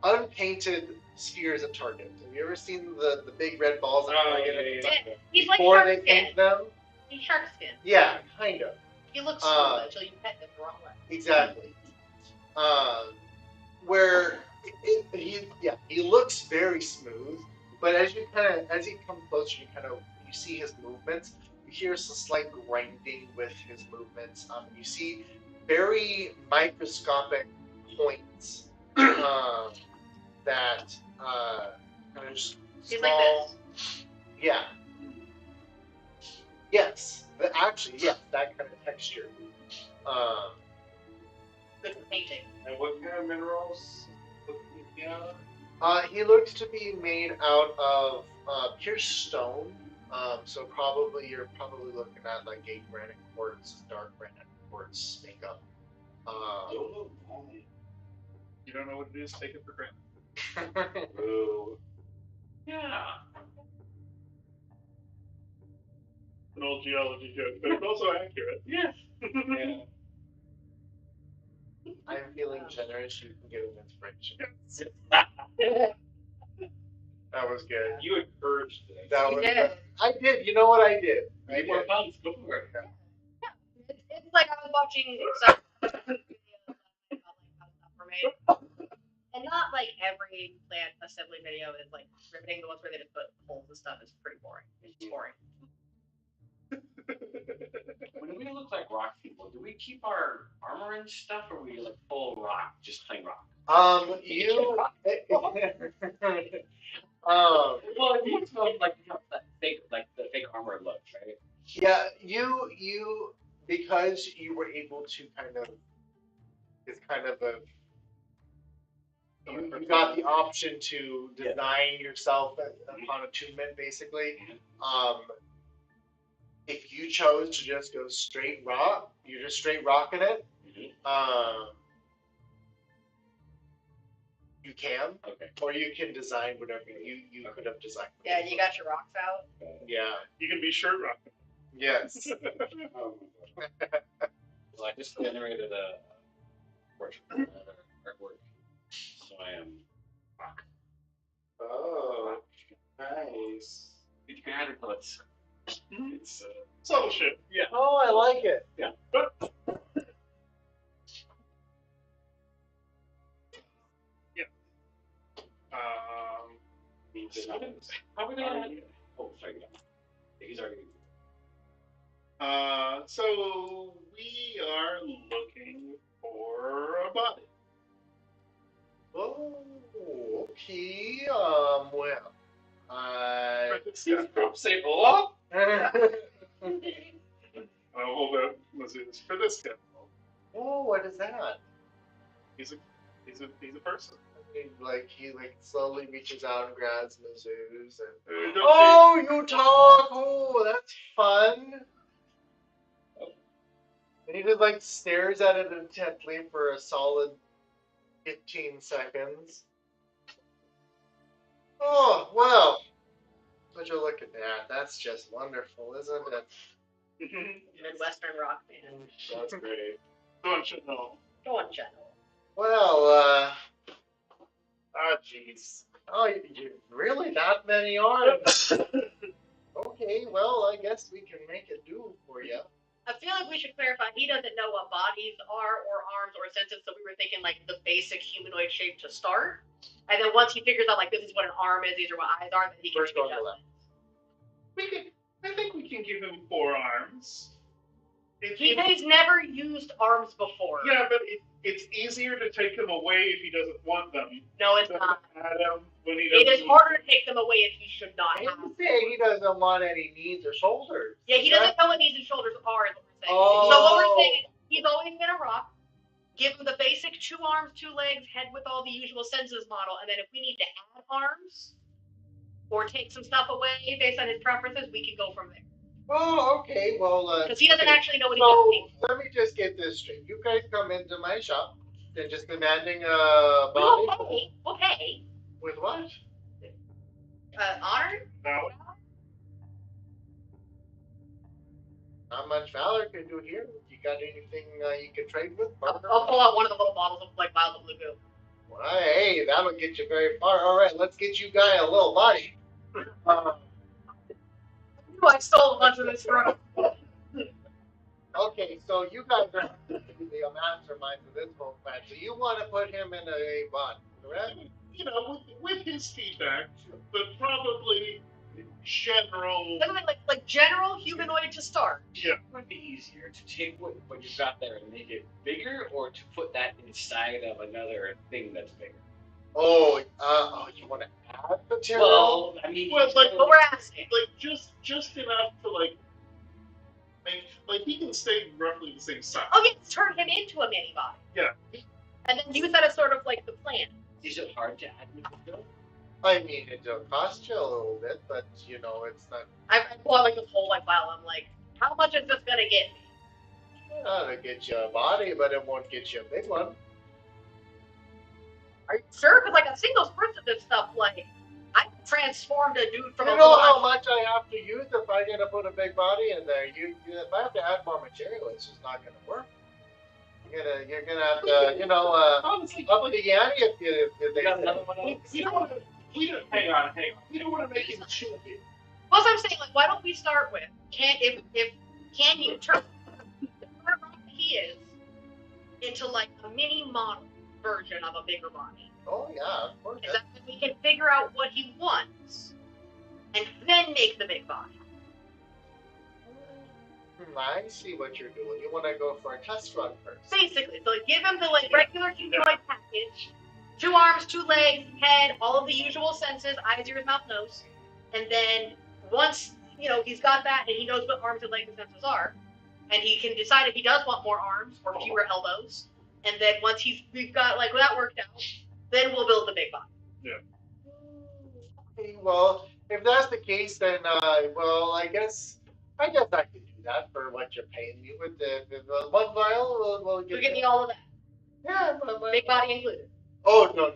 unpainted spheres at Target. Have you ever seen the big red balls at Oh, Target? yeah. He's like Before shark they skin. paint them? He's shark skin. Yeah, kind of. He looks smooth until you pet him the wrong way. Exactly. Where he looks very smooth, but as you come closer, you see his movements. You hear some slight grinding with his movements. You see very microscopic points that kind of just He's like small. this. Yeah. Yes. Actually, yes, that kind of texture. Good for painting. And what kind of minerals? Yeah. He looks to be made out of pure stone. So you're probably looking at like a granite quartz, dark granite quartz makeup. You don't know what it is, take it for granted. Ooh. Yeah. An old geology joke, but it's also accurate. Yes. Yeah. I'm feeling generous. You can get an inspiration. That was good. You encouraged this. That You was. did. I did. You know what I did? I Need more did. puns. Go for it. It's like I was watching some videos about like how stuff were made. And not like every plant assembly video is like riveting. The ones where they just put holes and stuff is pretty boring. It's just boring. When we look like rock people, do we keep our armor and stuff, or we like full rock, just plain rock? You. Well, it smells like that fake, like the fake armor looks, right? Yeah, you because you were able to it's kind of a you got the option to design yourself upon attunement, basically. If you chose to just go straight rock, you're just straight rocking it. You can, Okay. or you can design whatever you could have designed. Yeah, you got your rocks out. Yeah. You can be shirt rocking. Yes. Oh my God. Well, I just generated a portrait, artwork, so I am rock. Oh, nice. You can add it till it's Subtle shit. yeah. Oh, I like it. Yeah. How are we gonna? Oh, sorry. He's already. So we are looking for a body. Oh, okay. Well, I. Say hello? I'll hold out Mizzou's for this guy. Oh, what is that? He's a person. He slowly reaches out and grabs Mizzou's and. Don't Oh, you talk! Oh, that's fun. And he just stares at it intently for a solid 15 seconds. Oh, well. Would you look at that? That's just wonderful, isn't it? Midwestern rock band. That's great. Don't you know? Go on, general. Well, Jeez. oh, you really that many arms? Okay, well, I guess we can make it do for you. I feel like we should clarify. He doesn't know what bodies are, or arms, or senses. So we were thinking like the basic humanoid shape to start, and then once he figures out like this is what an arm is, these are what eyes are, then he can First make on the left. I think we can give him 4 arms. He said he's never used arms before. Yeah, but it's easier to take them away if he doesn't want them. No, it's than not. to add them when he It doesn't is need harder them. to take them away if he should not I have didn't them. say he doesn't want any knees or shoulders. Yeah, he doesn't know what knees and shoulders are, is what we're saying. Oh. So what we're saying is he's always been a rock. Give him the basic 2 arms, 2 legs, head with all the usual senses model, and then if we need to add arms or take some stuff away based on his preferences, we can go from there. Oh, okay. Well, Because he doesn't actually know what he's so asking. let me just get this straight. You guys come into my shop and just demanding a body. We'll pay. With what? Honor? No. Not much valor can do here. You got anything you can trade with? I'll pull out one of the little bottles of like vials of blue goo. Well, hey, that'll get you very far. All right, let's get you guy a little body. I stole a bunch of this from. Okay, so you guys are the masterminds of this whole plan. So you want to put him in a body, correct? You know, with his feedback, but probably general. Like general humanoid to start. Yeah. Would it be easier to take what you've got there and make it bigger, or to put that inside of another thing that's bigger? You want to add material? Well, I mean, Well, like, But we're asking. like just enough to like make like he can stay roughly the same size. Okay, turn him into a mini body. Yeah. And then use that as sort of like the plan. is it hard to add material? I mean, it'll cost you a little bit, but you know, it's not. I pull out like this whole like file. I'm like, how much is this gonna get me? It'll get you a body, but it won't get you a big one. Are you sure? Because like I've seen those parts of this stuff. Like I transformed a dude from You a know little how much I have to use if I get to put a big body in there. If I have to add more material, it's just not going to work. You're gonna have to, Honestly, up the ante if they got another one else? we don't want to. Hang on. We don't want to make him too big. Plus, I'm saying, like, why don't we start with can you turn the current rock that he is into like a mini model version of a bigger body? Oh yeah, of course. Is that we can figure out what he wants and then make the big body? I see what you're doing. You want to go for a test run first. Basically, so like, give him the like regular humanoid package: 2 arms, 2 legs, head, all of the usual senses, eyes, ears, mouth, nose, and then once he's got that and he knows what arms and legs and senses are, and he can decide if he does want more arms or fewer elbows, and then once we've got like that worked out, then we'll build the big body. Okay, well, if that's the case, then I guess I can do that for what you're paying me with the one vial. We'll You get give me all of that, Yeah, big body included. Oh no.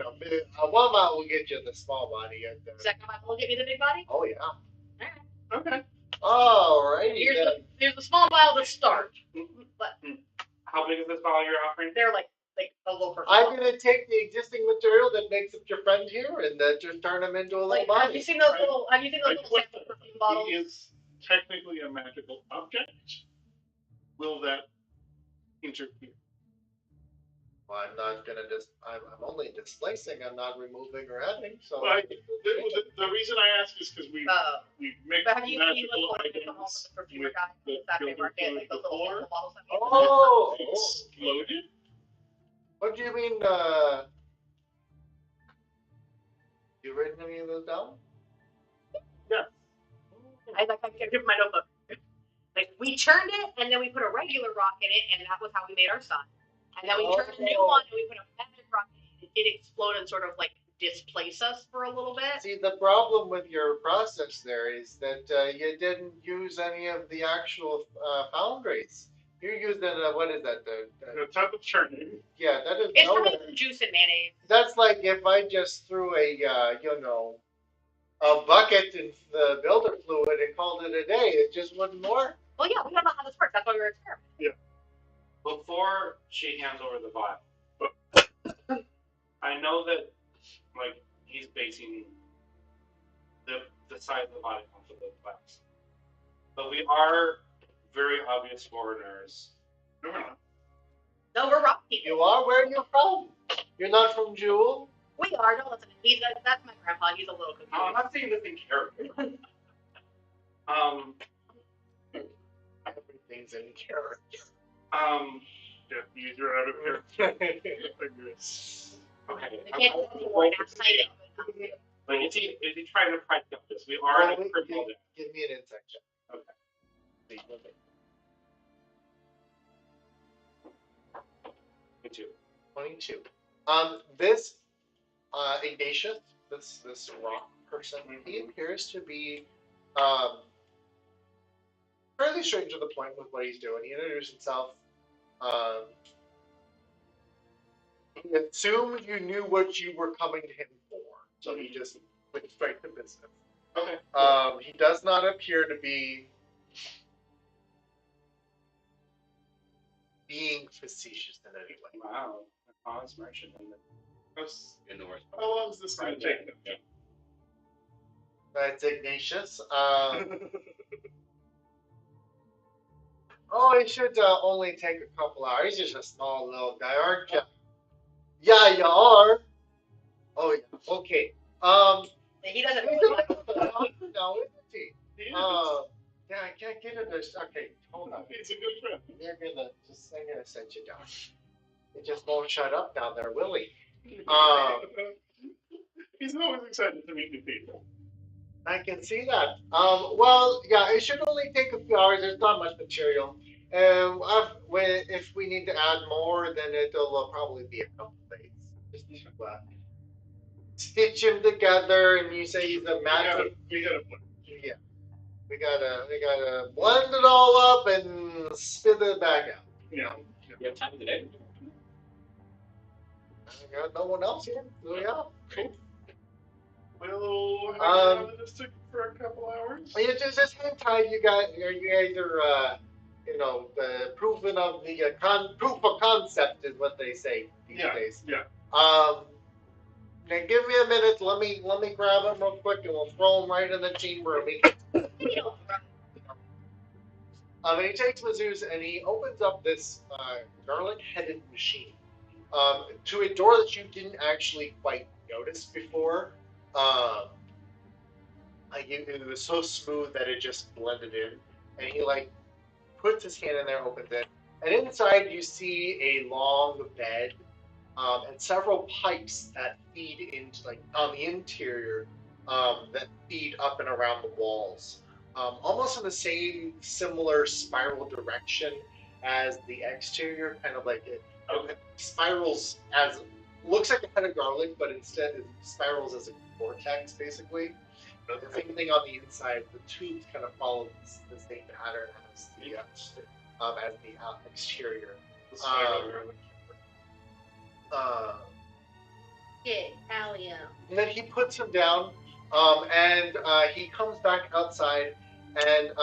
One vial will get you the small body. Second vial will get me the big body. Oh yeah. All right. Okay. Alrighty. Here's the small vial to start. But How big is this vial you're offering? they're like a little person. I'm gonna take the existing material that makes up your friend here and just turn him into a little Like, body. have you seen those little Like sample perfume bottles? He is technically a magical object. Will that interfere? Well, I'm not gonna I'm only displacing. I'm not removing or adding. So. Well, the reason I ask is because we mixed But have you seen magical what's going on items with the perfumer with guy the in the Saturday builder market? fluid Like those little before. sample bottles. Oh. Exploded. What do you mean? You written any of those down? Yeah. I give my notebook. Like we turned it, and then we put a regular rock in it, and that was how we made our sun. And then we turned a new one, and we put a magic rock in it. It did explode and sort of like displace us for a little bit. See, the problem with your process there is that you didn't use any of the actual foundries. You used what is that? The type of churning. Yeah, that is. It's for making juice and mayonnaise. That's like if I just threw a bucket in the builder fluid and called it a day. It just wouldn't work. Well, yeah, we don't know how this works. That's why we were experimenting. Yeah. Before she hands over the vial, I know that like he's basing the size of the body onto the glass, but we are very obvious foreigners. No, we're not. No, we're rock people. You are? Where are you from? You're not from Jewel? We are. No, listen. That's my grandpa. He's a little confused. I'm not saying this in character. Everything's in character. Yeah, use your out of here. Okay. We can't do anything outside of it. Like, is he trying to price up this? We are in a criminal debt. Give me an insight check. Okay. Okay. Me too. 22. This Ignatius, this rock person, he appears to be fairly straight to the point with what he's doing. He introduced himself. He assumed you knew what you were coming to him for, so he just went straight to business. Okay. He does not appear to be being facetious in any way. Wow. An honest merchant. in the worst. How long is this going to take them? Yeah. That's Ignatius. Oh, it should only take a couple hours. He's just a small little guy, aren't you? Yeah, you are. Oh, yeah. Okay. He doesn't He's know a what little bit older now, isn't he? He is. Yeah, I can't get into this. Okay, hold on. He's a good friend. I'm gonna set you down. It just won't shut up down there, will he? He's always excited to meet new people. I can see that. Well, yeah, it should only take a few hours. There's not much material. If we need to add more, then it'll probably be a couple days. Just to stitch him together, and you say he's a magic. We gotta play. Yeah, we gotta blend it all up and spit it back out. Yeah. You have time today? I got no one else here. So yeah, cool. We'll hang around in this ticket for a couple hours. Well, just hang tight. You guys are, the proofing of the proof of concept is what they say these days. Yeah. Now give me a minute. Let me grab him real quick, and we'll throw him right in the chamber. And he takes Mizzou's and he opens up this garlic-headed machine to a door that you didn't actually quite notice before. It was so smooth that it just blended in, and he puts his hand in there, opens it, and inside you see a long bed and several pipes that feed into on the interior that feed up and around the walls, almost in the same similar spiral direction as the exterior, kind of it spirals as looks like a head of garlic, but instead it spirals as a vortex, basically. The same thing on the inside. The tubes kind of follow the same pattern as the exterior. Allium. And then he puts him down, and he comes back outside, and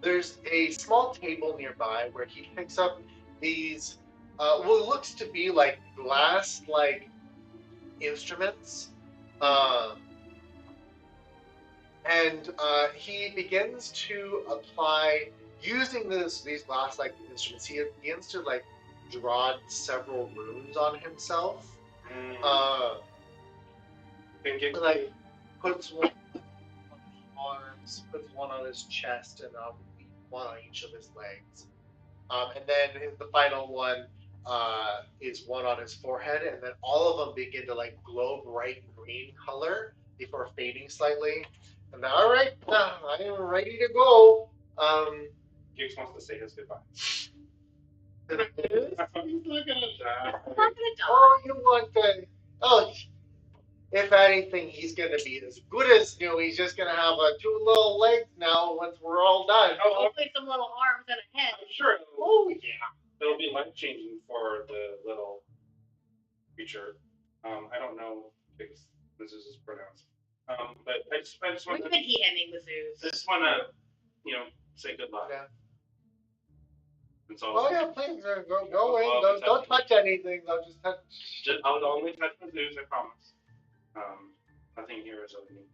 there's a small table nearby where he picks up these, what looks to be glass, instruments, and he begins to apply using these glass instruments. He begins to draw several runes on himself. Puts one on his arms, puts one on his chest, and one on each of his legs. And then the final one is one on his forehead, and then all of them begin to glow bright green color before fading slightly. And then, all right, I am ready to go. Giggs wants to say his goodbye. He's not gonna die. I'm not gonna die. Oh, you want to? Oh, if anything, he's gonna be as good as new. He's just gonna have two little legs now once we're all done. Hopefully some little arms and a head. I'm sure. Oh yeah. It'll be life changing for the little creature. I don't know if this is pronounced. But I just want We've been heat-ending the zoos. I just want to, say good luck. Yeah. And so, Oh yeah, please go in. Don't touch anything. Don't just touch. I'll only touch the zoos, I promise. Nothing here is over me.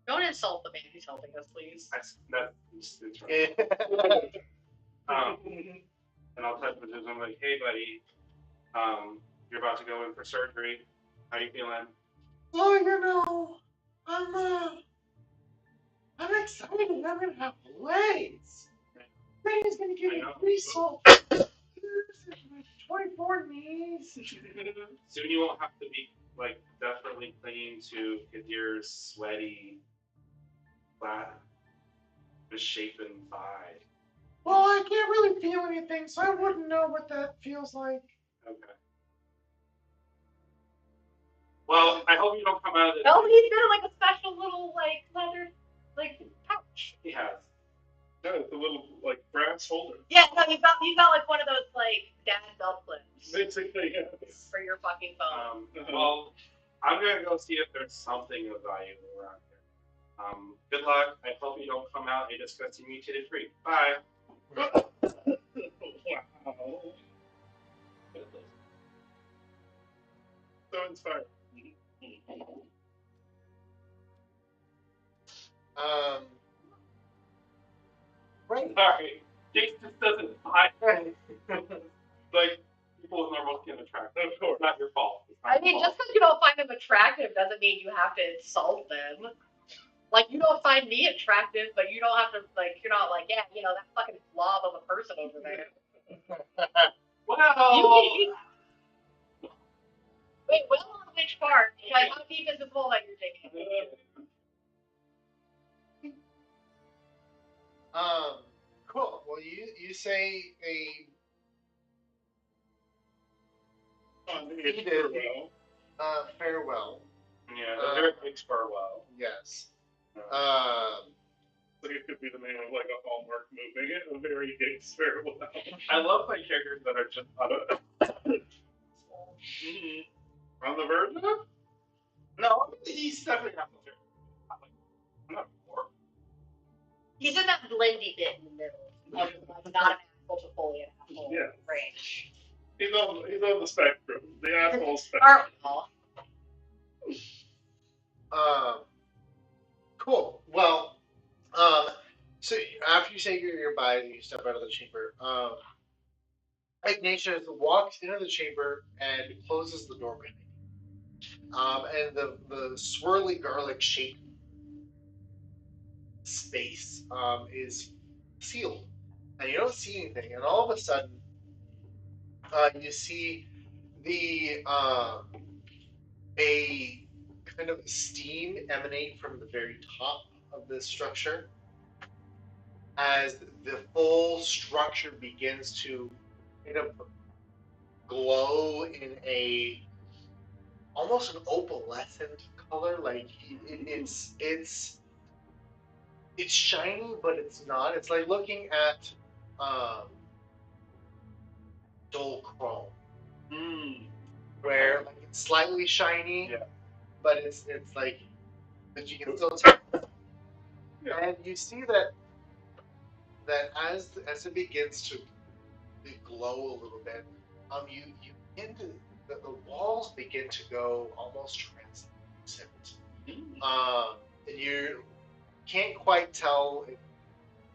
Don't insult the man who's helping us, please. That's right. And I'll touch the zoos. I'm like, hey, buddy, you're about to go in for surgery. How you feeling? Oh, I'm excited. I'm gonna have legs. He's gonna give me 3 soul. 24 knees. Soon you won't have to be desperately clinging to Kadir's sweaty, flat, misshapen thigh. Well, I can't really feel anything, so I wouldn't know what that feels like. Okay. Well, I hope you don't come out of this. No, he's got a special little leather pouch. He has. Yeah, the little brass holder. Yeah, no, you've got one of those dad belt clips Basically, yes. for your fucking phone. Well, I'm gonna go see if there's something of value around here. Good luck. I hope you don't come out a disgusting mutated freak. Bye. Wow. inspired. Right. Sorry, Jace just doesn't find like people with normal skin attractive. Of course. Not your fault. It's not I your mean, fault. just because you don't find them attractive doesn't mean you have to insult them. Like, you don't find me attractive, but you don't have to, like, you're not like, yeah, you know, that fucking blob of a person over there. Well, Wait, well on which part? Like, how deep is the pull that you're taking? Cool. Well, you say a It's farewell. farewell. yeah, a very big farewell. Yes. Like it could be the name of like a Hallmark movie. A very big farewell. I love my characters that are just On the verge of it? No, he's definitely not the I'm not poor. He's in that blendy bit in the middle. Of, like, not an asshole to fully an asshole Yeah. range. He's on the spectrum. The asshole spectrum. Aren't we all? Cool. Well, so after you say your goodbyes and you step out of the chamber, Ignatius walks into the chamber and closes the door behind you. And the swirly garlic shaped space is sealed, and you don't see anything. And all of a sudden, you see the a kind of steam emanate from the very top of this structure as the full structure begins to kind of glow in a almost an opalescent color. Like it's shiny, but it's not. It's like looking at dull chrome, where like it's slightly shiny, Yeah. but it's like that you can still tell. And you see that as it begins to glow a little bit, you begin to the walls begin to go almost translucent, and you can't quite tell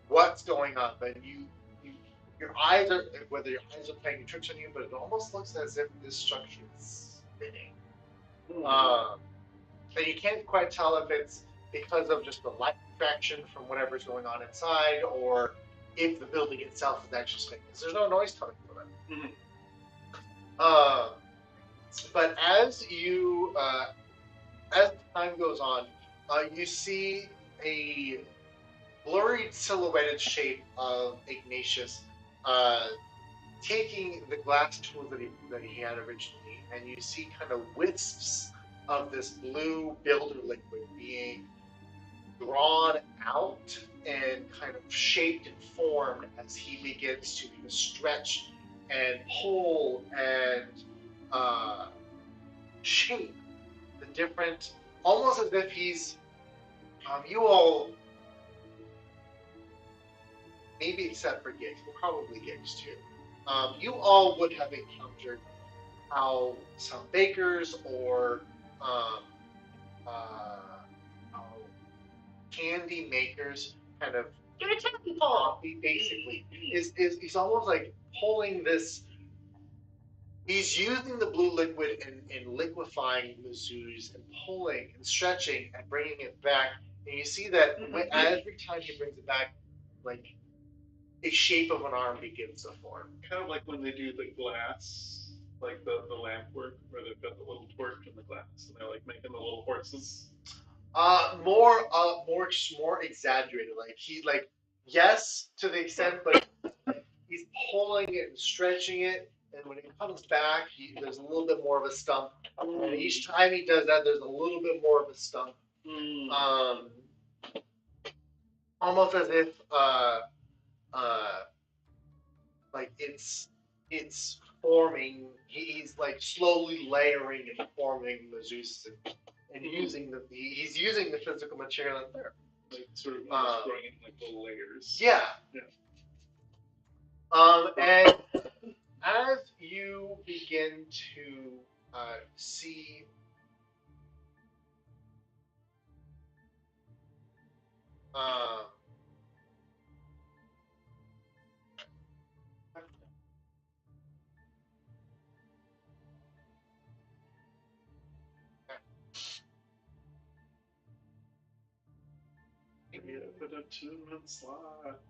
what's going on, but you your eyes are whether your eyes are playing tricks on you, but it almost looks as if this structure is spinning. And you can't quite tell if it's because of just the light refraction from whatever's going on inside, or if the building itself is actually spinning. Because there's no noise coming from it. But as time goes on, you see a blurred silhouetted shape of Ignatius taking the glass tools that he had originally, and you see kind of wisps of this blue builder liquid being drawn out and kind of shaped and formed as he begins to kind of stretch and pull and shape the different, almost as if he's, you all, maybe except for gigs, but probably gigs too. You all would have encountered how some bakers or how candy makers kind of coffee basically is he's almost like pulling this. He's using the blue liquid and liquefying the Mizus and pulling and stretching and bringing it back. And you see that every time he brings it back, like a shape of an arm begins to form. Kind of like when they do the glass, like the lamp work, where they've got the little torch in the glass, and they're like making the little horses. More exaggerated. Like yes, to the extent, but he's pulling it and stretching it, and when it comes back, there's a little bit more of a stump. And each time he does that, there's a little bit more of a stump. Almost as if like it's forming. He's like slowly layering and forming the Zeus and using he's using the physical material in there. Like sort of growing in like little layers. Yeah. And as you begin to see. Uh, Maybe put a 2-month slot.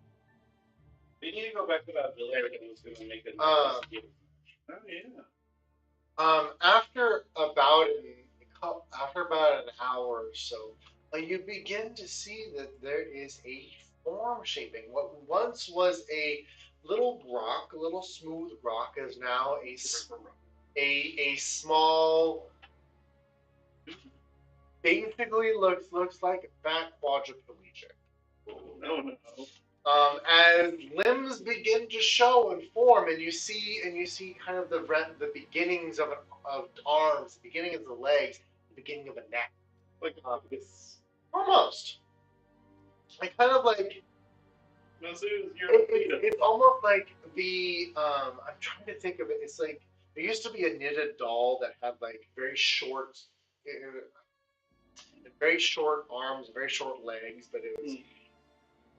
We need to go back to that village and was going to make it. Oh yeah. After about an hour or so, you begin to see that there is a form shaping. What once was a little rock, a little smooth rock, is now a small. Basically, looks like a fat quadriplegic. No. As limbs begin to show and form, and you see kind of the beginnings of arms, the beginning of the legs, the beginning of a neck, Like this. almost. Like kind of like it's almost like the I'm trying to think of it. It's like there used to be a knitted doll that had like very short arms, very short legs, but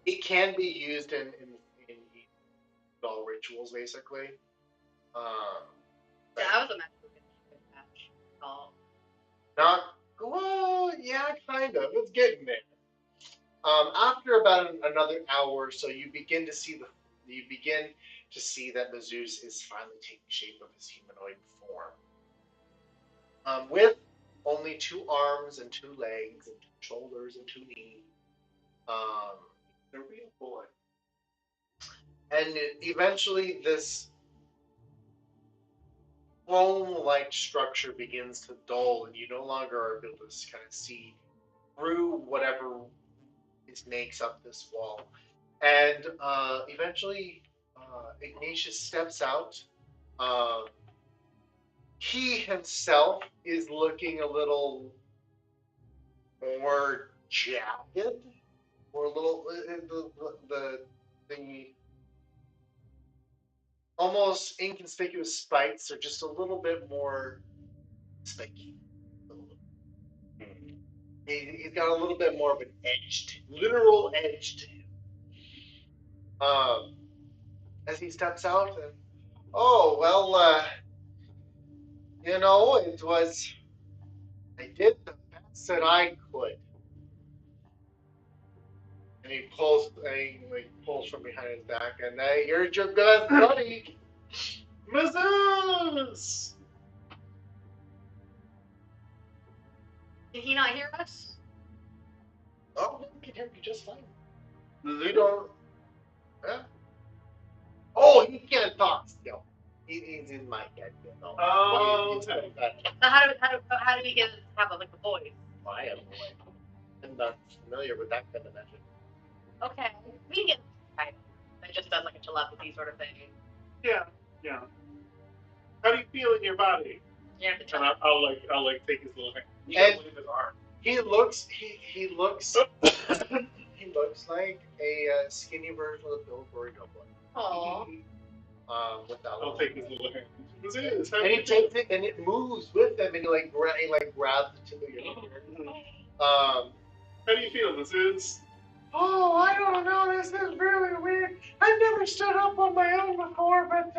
it can be used in doll rituals basically. Yeah, I was imagining a match doll. Not well, yeah, kind of. It's getting there. After about another hour or so, you begin to see that Mazouz is finally taking shape of his humanoid form, with only 2 arms and 2 legs and 2 shoulders and 2 knees. A real boy. And eventually, this clone-like structure begins to dull, and you no longer are able to kind of see through whatever makes up this wall. And eventually, Ignatius steps out. He himself is looking a little more jagged, or a little the almost inconspicuous spikes are just a little bit more spiky. He's got a little bit more of an literal edge to him. As he steps out, and oh well, it was. I did the best that I could. And he pulls from behind his back, and hey, you're your best buddy, Mazouz. Can he not hear us? Oh, no, he can hear you just fine. You don't. Huh? Oh, he can't talk still. He's in my head, Oh, So how do we get have a voice? I am boy. I'm not familiar with that kind of magic. Okay, we can get right. It just does like a telepathy sort of thing. Yeah. How do you feel in your body? You have to tell. And I'll take his little hand. And he looks he looks he looks like a skinny version of the Pillsbury Doughboy. Aww. I'll take his little hand. And he takes it and it moves with him, and he grabs the tip of your finger. How do you feel, Mazouz? Oh, I don't know. This is really weird. I've never stood up on my own before, but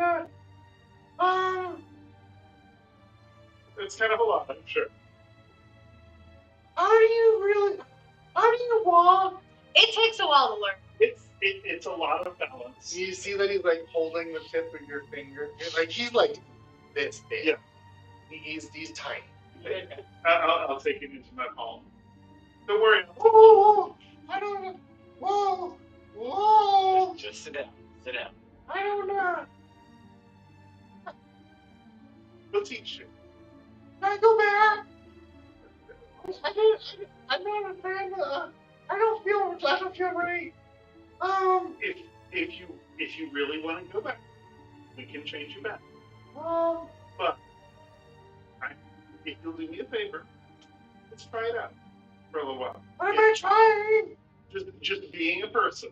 it's kind of a lot, I'm sure. How do you walk? It takes a while to learn. It's a lot of balance. You see that he's holding the tip of your finger, he's this big. Yeah. He's tiny. I'll take it into my palm. Don't worry. Whoa! I don't know. Whoa! Just sit down. I don't know. We'll teach you. Can I go back? I'm not a fan. I don't feel right. If you really want to go back, we can change you back. But if you'll do me a favor, let's try it out for a little while. What am I trying? Just being a person.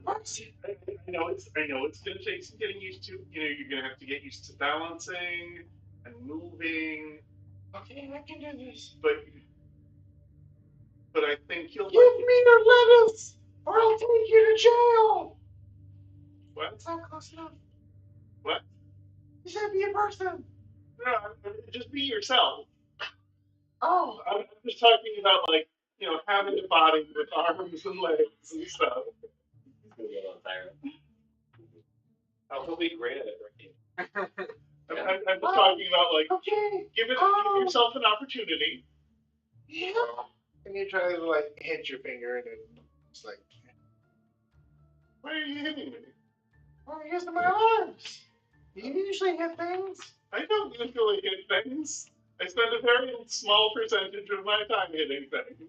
person. I know it's gonna take some getting used to. You know, you're gonna have to get used to balancing and moving. Okay, I can do this. But I think you'll Give me your lettuce, or I'll take you to jail. What? Is that close enough? What? You said be a person. No, just be yourself. Oh, I'm just talking about like having a body with arms and legs and stuff. He's gonna get a little tired. Oh, he'll be great at it, Ricky. I'm just talking about like okay. give yourself an opportunity. Yeah. And you try to like hit your finger, and it's like, Why are you hitting me? oh, here's my arms. You usually hit things. I don't usually hit things. I spend a very small percentage of my time hitting things. You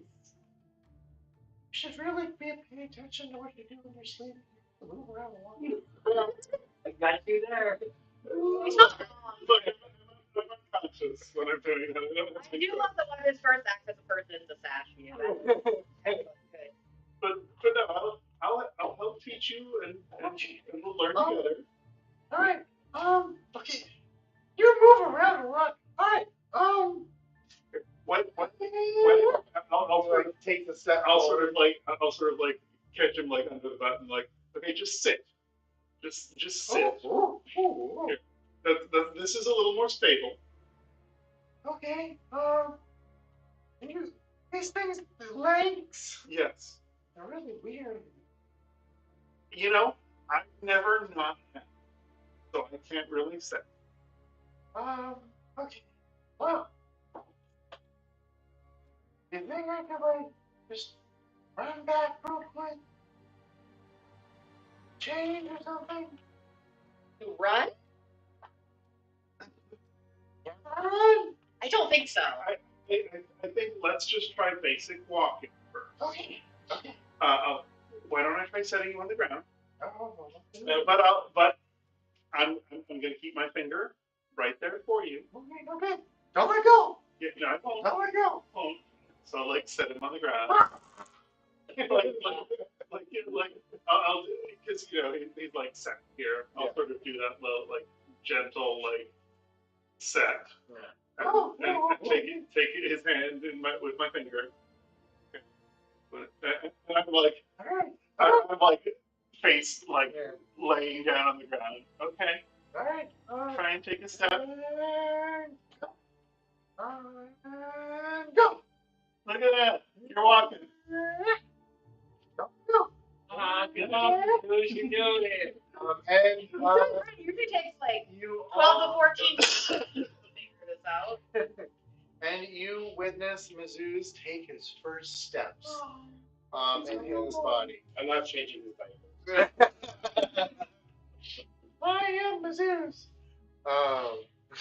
should really be paying attention to what you do when you're sleeping. Move around a lot. I got you there. Look, I'm unconscious when I'm doing that. I do love that one of his first acts as a person is to sash me. That's good. But no, I'll help teach you and we'll learn together. All right. Okay. You move around a lot. All right. What? I'll sort of take the step. I'll sort of like catch him like under the button, like, okay, just sit. Just sit. Here. This is a little more stable. Okay. These things, the legs. Yes. They're really weird. You know, I've never not had, so I can't really say. Okay. Well, you think I could like just run back real quick? Change or something? To run? Run? I don't think so. I think let's just try basic walking first. Okay. Okay. Why don't I try setting you on the ground? Oh. But I'm gonna keep my finger right there for you. Okay. Don't let go. Yeah, no, I won't. Don't let go. Won't. So like set him on the ground. I'll because he's like set here. I'll sort of do that little like gentle like set. And take his hand with my finger. And I'm like, I'm like face like laying down on the ground. Okay. All right. Try and take a step. Go. Look at that. You're walking. Go. Good on you. You can do it. And It usually takes like 12 to 14 minutes to figure this out. and you witness Mizzou's take his first steps in his body. I'm not changing his diaper. I am Mizzou's.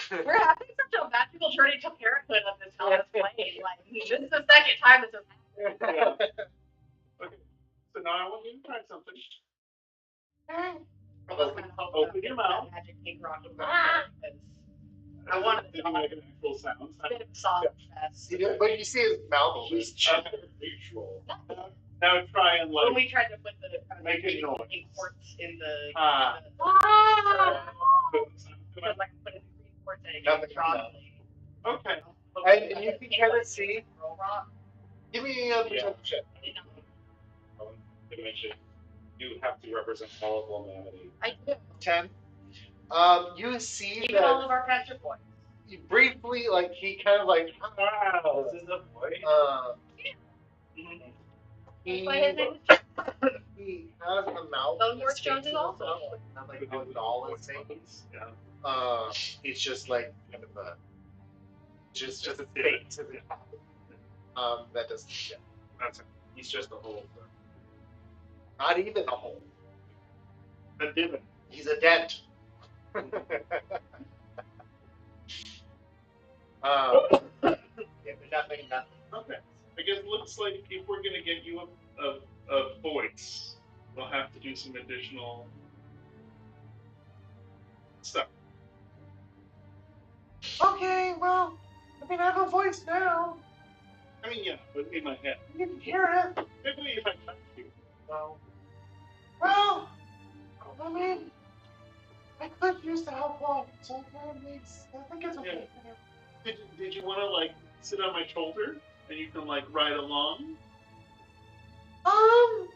We're having such a magical journey to parenthood on this Hellas plane. Like, this is the second time this has happened. Okay. So now I want you to try something. Open your mouth. Magic pink rock because I wanted to make an actual sound. a bit of soft fest. But you see his mouth. He's Visual. Now try and When like we tried to put the make a noise. pink quartz in the because like put in the green quartz and it Nothing gets comes rock. Okay. And you can kind of see. Give me a perception check. Dimension. You have to represent all of humanity. I do. 10. You see Even all that of our pasture boys. you briefly, like, he kind of like, Wow, this is a boy. That's why his name is Joe. he has a mouth. Bone Wars Jones is also a mouth, boy. not like a doll and things. Yeah. It's just like kind of a, just a fate to the that doesn't. Yeah. That's it. He's just a hole. Not even a hole. A divot. He's a dent. Nothing. Okay. I guess it looks like if we're gonna get you a voice, we'll have to do some additional stuff. Okay, well, I mean, I have a voice now. I mean, yeah, but in my head. You can hear it. Maybe if I touch you. Well, used to have one, so I think it's okay. Did you want to like sit on my shoulder and you can like ride along Um,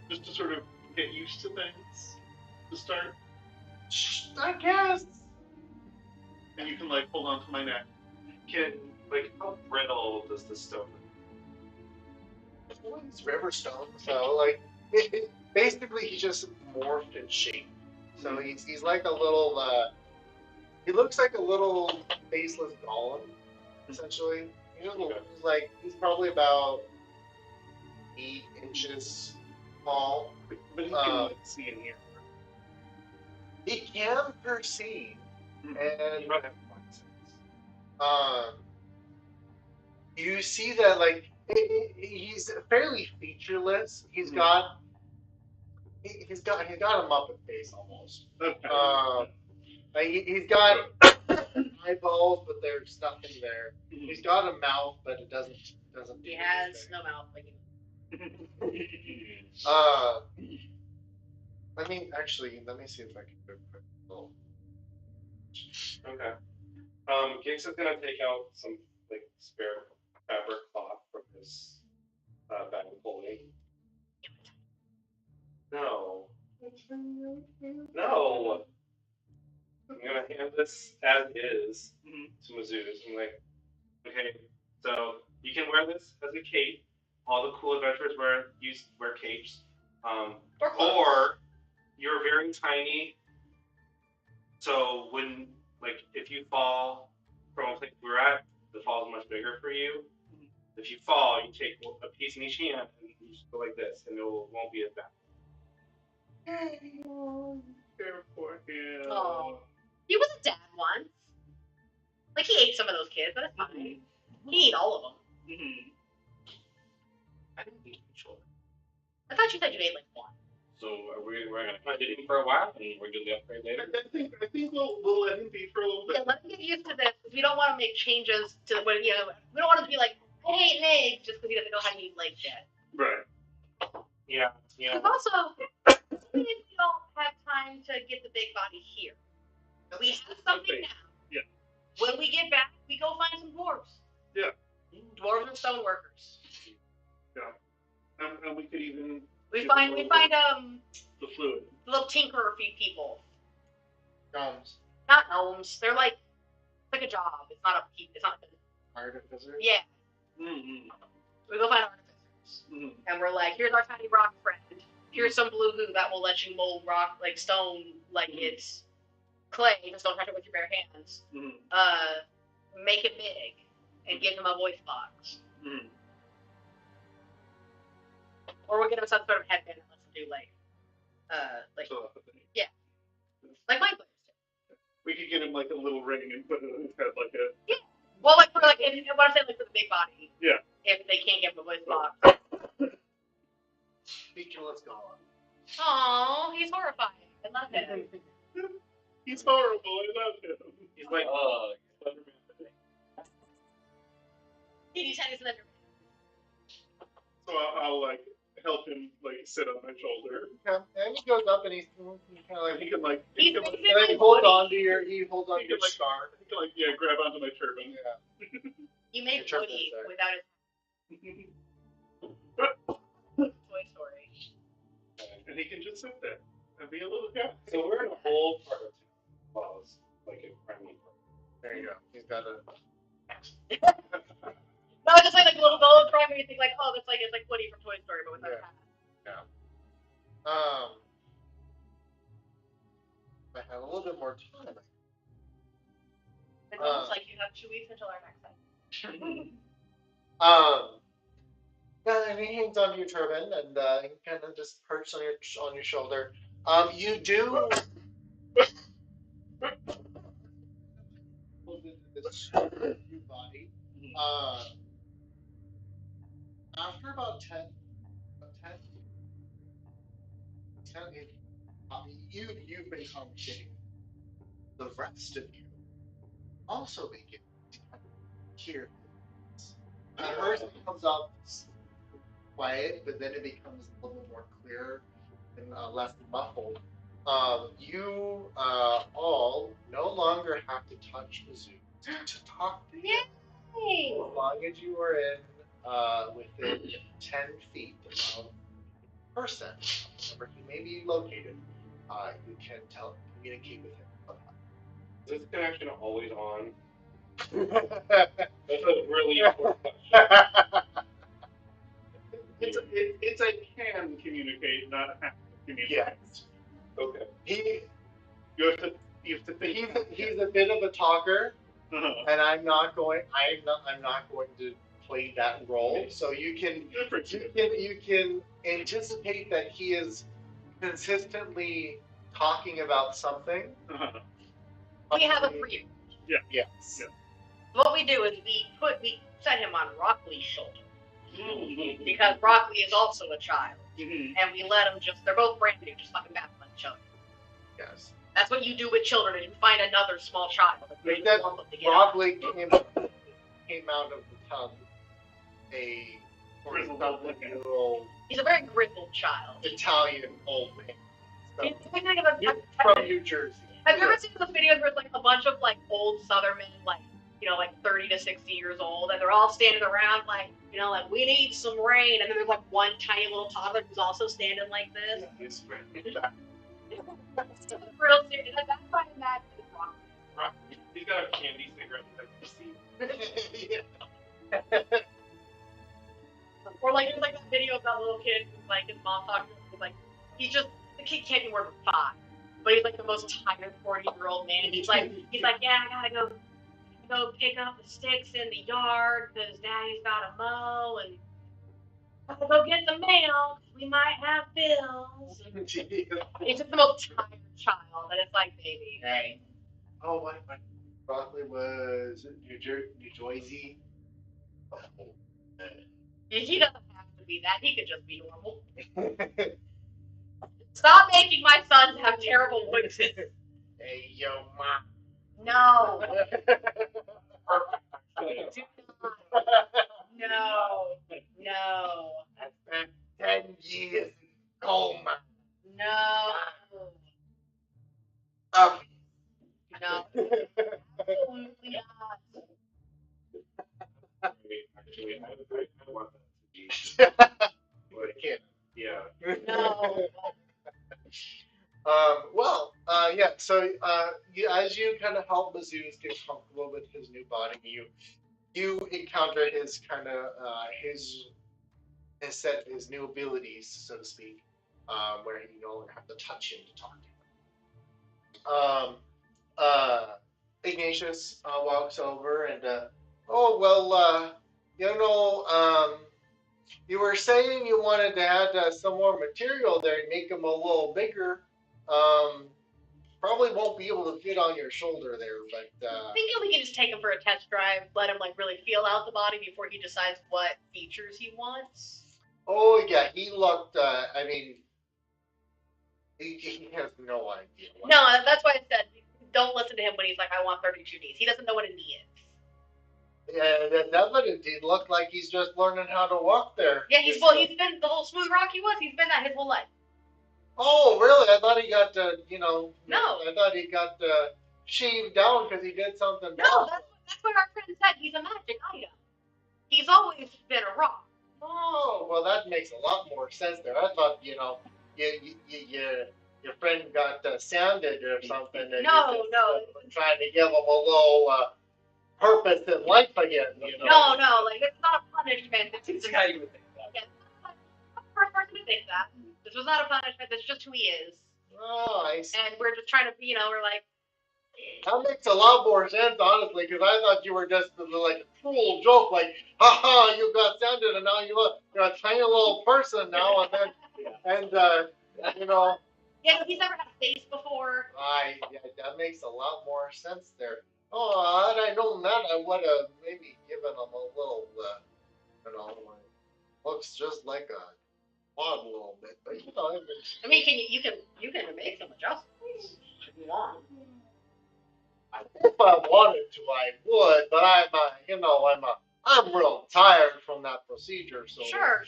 just to sort of get used to things to start, I guess. and you can like hold on to my neck. Can like how brittle does the stone? Well, it's Riverstone, so like basically he just morphed in shape. So he's like a little he looks like a little faceless golem, essentially. He's probably about 8 inches tall. But he can like see in here. He can perceive, You and might have fun sense. you see that like he's fairly featureless. He's got he's got a Muppet face almost. Okay. Like he's got eyeballs, but there's nothing there. He's got a mouth, but it doesn't. He has no mouth like you. Let me see if I can do a quick little. Okay. Gix is gonna take out some like spare fabric cloth from his bag of clothing. No. No. I'm gonna hand this as is to Mizzou. I'm like, okay, so you can wear this as a cape. All the cool adventurers wear capes. Or you're very tiny. So when if you fall from a place we're at, the fall is much bigger for you. If you fall, you take a piece in each hand and you just go like this, and it won't be as bad. Care for him. Oh, he was a dad once. Like he ate some of those kids, but it's fine. He ate all of them. I didn't eat children. I thought you said you ate like one. So we're gonna keep eating for a while, and we're gonna upgrade later. I think we'll let him be for a little bit. Yeah, let him get used to this. We don't want to make changes to what we don't want him to be like, I hate legs just because he doesn't know how to eat legs yet. Right. Yeah. Because also, we don't have time to get the big body here. We have something now. Yeah. When we get back, we go find some dwarves. Yeah. Dwarves and stone workers. Yeah. And we could even we find the fluid. Little tinkerer people. Gnomes. Not gnomes. They're like a job. It's not a peep. It's not Artificers? Yeah. Mm-hmm. We go find artificers. Mm-hmm. And we're like, here's our tiny rock friend. Here's some blue goo that will let you mold rock like stone like it's clay. Just don't touch it with your bare hands. Mm-hmm. Make it big and give him a voice box. Mm-hmm. Or we get him some sort of headband that lets him do yeah, like my players do. We could get him like a little ring and put it on his head like a. Yeah. Well, like for what I'm saying, like for the big body. Yeah. If they can't give him a voice box. Featureless golem. Aww, he's horrifying. I love him. He's horrible. I love him. He's like, He's had his leather. So I'll like help him like sit on my shoulder. Okay. And he goes up and he's kind of like He can like He's and he holds on to your scarf. He can like grab onto my turban. Yeah. You made Your Woody turban, without his Toy Story. And he can just sit there and be a little guy. so we're in a whole part of town. Well, it's like a friendly part. There you go. He's got a. No, just like a little drawing where you think like, oh, it's like Woody from Toy Story, but without a hat. Yeah. I have a little bit more time. It's almost like you have 2 weeks until our next time. Yeah, and he hangs onto your turban and he kind of just perches on your shoulder. You do. This new body. After about 10, you've been commentating. The rest of you also begin to hear things. At first, it comes up quiet, but then it becomes a little more clear and less muffled. You all no longer have to touch Mizzou to talk to him. Yay! As long as you are in within 10 feet of the person, wherever he may be located, you can communicate with him. Is this connection always on? Somehow. That's a really important question. It's a can communicate, not have to communicate. Yes. Okay. You have to think. He's a bit of a talker, Uh-huh. and I'm not going to play that role. So you can anticipate that he is consistently talking about something. Uh-huh. We have a 3. Yes. Yeah. What we do is we set him on Rockley's shoulder because Rockley is also a child, and we let him they're both brand new, just fucking battle each other. Yes. That's what you do with children, is you find another small child. Like that Rockley came out of the tub a 47-year-old. He's a very grizzled child. Italian old man. So, from New Jersey. Have you ever seen those videos where it's like a bunch of like old Southern men, like 30 to 60 years old, and they're all standing around like we need some rain, and then there's like one tiny little toddler who's also standing like this. It's Real serious. That's why I imagine it's wrong. Right. He's got a candy cigarette that he's Or like there's like that video of that little kid who's like his mom talking to him, he's like the kid can't be more than 5. But he's like the most tired 40-year-old man. He's like, yeah, I gotta go pick up the sticks in the yard because Daddy's gotta mow, and I gotta go get the mail because we might have bills. He's just the most tired child, and it's like, baby. Right. Oh, what Broccoli was New Jersey. Oh, He doesn't have to be that. He could just be normal. Stop making my sons have terrible voices. Hey, yo, mom. No. Do not. No. I spent 10 years in coma. No. Okay. No. Absolutely not. Actually, I want that to be. Yeah. No. Yeah. So, as you kind of help Mazouz get comfortable with his new body, you encounter his kind of his new abilities, so to speak, where you no longer have to touch him to talk to him. Ignatius walks over and, you were saying you wanted to add some more material there and make him a little bigger. Probably won't be able to fit on your shoulder there, but I think we can just take him for a test drive, let him like really feel out the body before he decides what features he wants. Oh yeah, he looked. He has no idea. No, that's why I said don't listen to him when he's like, I want 32 knees. He doesn't know what a knee is. Yeah, that definitely looked like he's just learning how to walk there. Yeah, he's been the whole smooth rock he was. He's been that his whole life. Oh, really? I thought he got No. I thought he got shaved down because he did something. No, that's what our friend said. He's a magic item. He's always been a rock. Oh, well, that makes a lot more sense there. I thought your friend got sanded or something. And No. Trying to give him a little purpose in life again. No, like it's not a punishment. It's how you would think that. Yeah, I'm the first person to think that. This was not a punishment. That's just who he is. Oh, I see. And we're just trying to, we're like. That makes a lot more sense, honestly, because I thought you were just like a cruel joke, like, haha, you got sanded and now you're a tiny little person now, Yeah, he's never had a face before. That makes a lot more sense there. Oh, had I known that, I would have maybe given him a little, looks just like a quad a little bit, but I mean, you can make some adjustments if you want. If I wanted to, I would, but I'm real tired from that procedure, so Sure.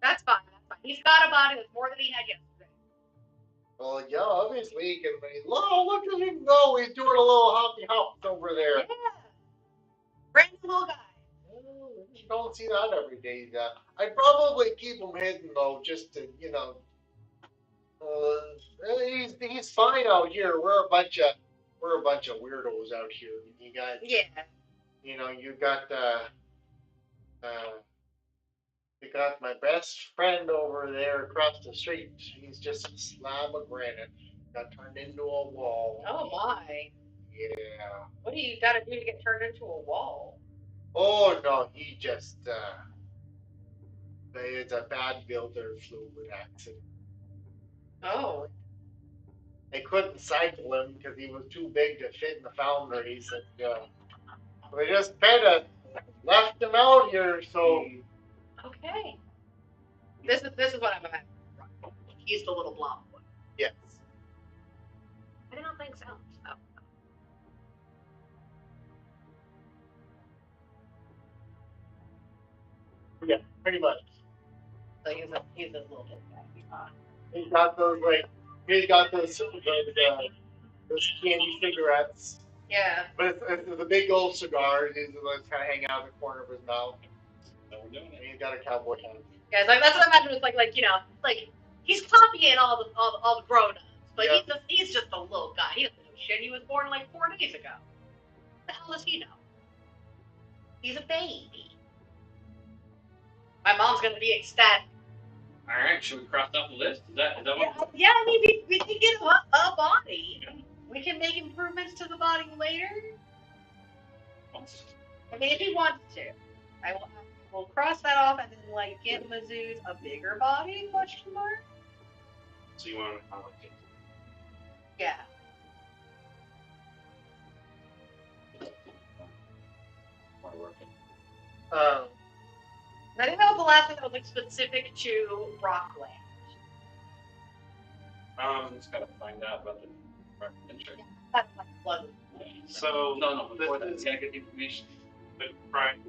That's That's fine. He's got a body that's more than he had yesterday. Well, yeah, obviously he can. Look at him go! He's doing a little hoppy hops over there. Yeah. Brand new little guy. You don't see that every day. I'd probably keep him hidden though, just to he's fine out here. We're a bunch of weirdos out here. Yeah. You got uh, you got my best friend over there across the street. He's just a slab of granite. Got turned into a wall. Oh my. Yeah. What do you got to do to get turned into a wall? Oh no, he just it's a bad builder fluid accident. Oh. They couldn't cycle him because he was too big to fit in the foundries, and we just kind of left him out here. So Okay. This is what I'm imagining. He's the little blob one. yes, I do not think so. Oh. yeah, pretty much. So he's this little guy. He's got those candy cigarettes. Yeah. But it's the big old cigar. He's kind of hanging out in the corner of his mouth. So we're doing And it. he's got a cowboy hat. Yeah, that's what I imagine. It's like he's copying all the grown ups, but Yeah. he's just a little guy. He doesn't know shit. He was born like 4 days ago. What the hell does he know? He's a baby. My mom's gonna be ecstatic. All right, should we cross off the list? Is that what? Yeah, I mean, we can get him a body. We can make improvements to the body later. I mean, if he wants to, I will cross that off and then get Mizzou's a bigger body? Question mark. So you want to allocate? Yeah. We're working. I think that was the last thing that was specific to Rockland. Just gotta find out about the entry. That's like blood. So No, before that, this we gotta get the information. the crime.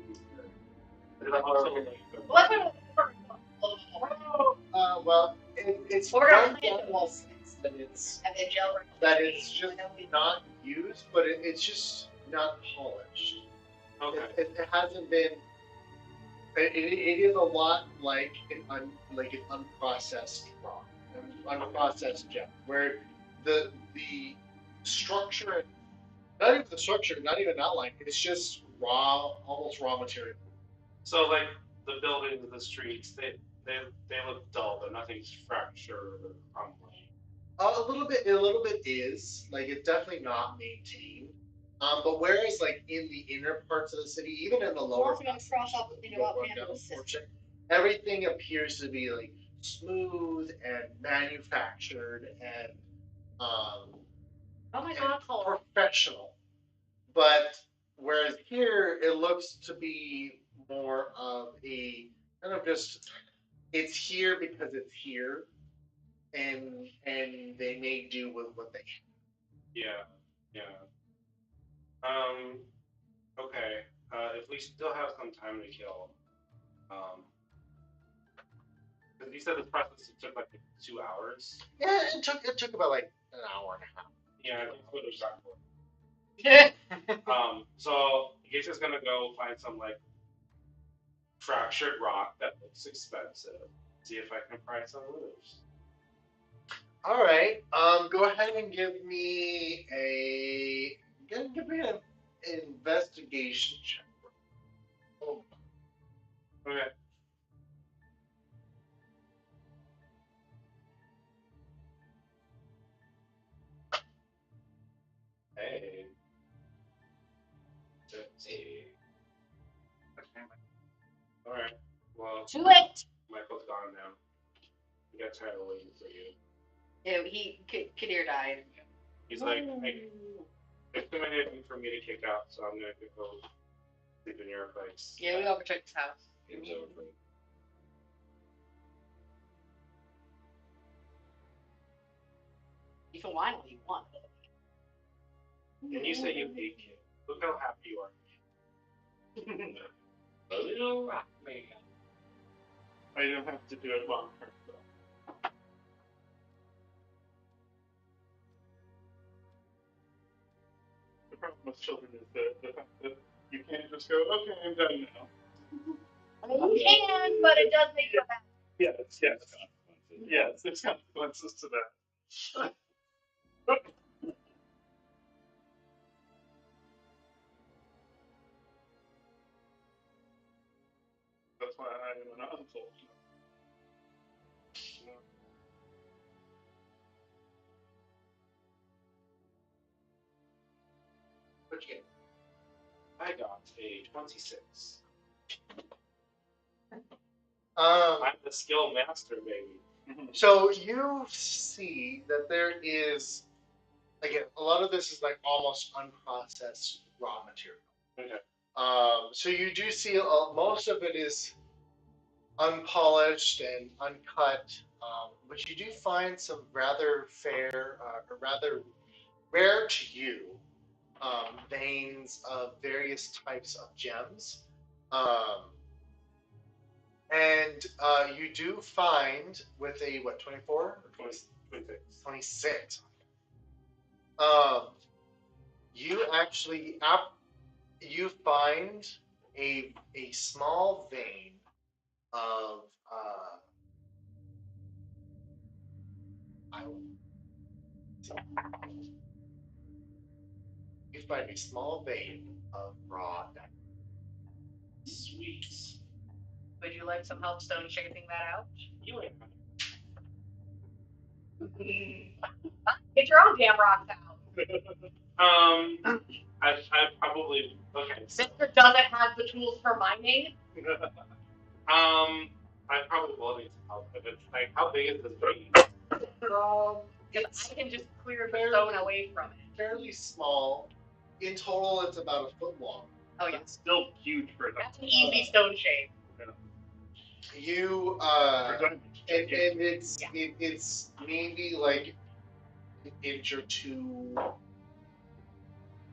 Also, Well, that's what Well, it's We're gonna fun plan that it. And then it's just not used, but it's just not polished. okay. It hasn't been. It is a lot like an unprocessed rock, an unprocessed gem, where the structure, not even the structure, not even outline, it's just raw, almost raw material. So like the buildings, the streets, they look dull. They're nothing's fractured or crumbling. A little bit is like it's definitely not maintained. But whereas like in the inner parts of the city, even in the lower We're gonna cross off the thing about handle portion, everything appears to be like smooth and manufactured and Oh my and god, Cole. professional. But whereas here it looks to be more of a kind of just it's here because it's here, and they may do with what they have. Yeah, yeah. Okay. If we still have some time to kill, because you said the process took like 2 hours. Yeah, it took about like an hour and a half. Yeah, that's what it was shot for. Yeah. So Gates gonna go find some like fractured rock that looks expensive. See if I can pry some loose. All right. Go ahead and give me an investigation check. Oh, Okay. Hey. Let's see. All right. Well, Too late. Michael's gone now. He got tired of waiting for you. Yeah, Kadir died. He's like, hey, there's too many of you for me to kick out, so I'm gonna go sleep in your place. Yeah, we overtook his house. Game's over. You can whine all you want. And you say you hate kids. Look how happy you are. A little rock man. I don't have to do it long term though. most children is the fact that you can't just go, okay, I'm done now. I mean, you can, but it does make you happy. Yes, there's consequences to that. That's why I am an uncle. What'd you get? I got a 26. I'm the skill master, baby. So you see that there is, again, a lot of this is like almost unprocessed raw material. Okay. So you do see most of it is unpolished and uncut, but you do find some rather fair, or rather rare to you, veins of various types of gems. Um, and you do find with a, what, 24? Or 26. 26. You actually, you find a small vein of, I will, you find a small vein of raw diamond. Sweet. Would you like some help stone shaping that out? You ain't. Get your own damn rocks out. I probably okay. So, Mr. doesn't have the tools for mining. I probably will need some help. If it's like, how big is this vein? Because I can just clear the stone away from it. Fairly small. In total, it's about a foot long. Oh yeah, It's still huge for a that's an easy stone shape. You diamond. and it's it's maybe like an inch or two.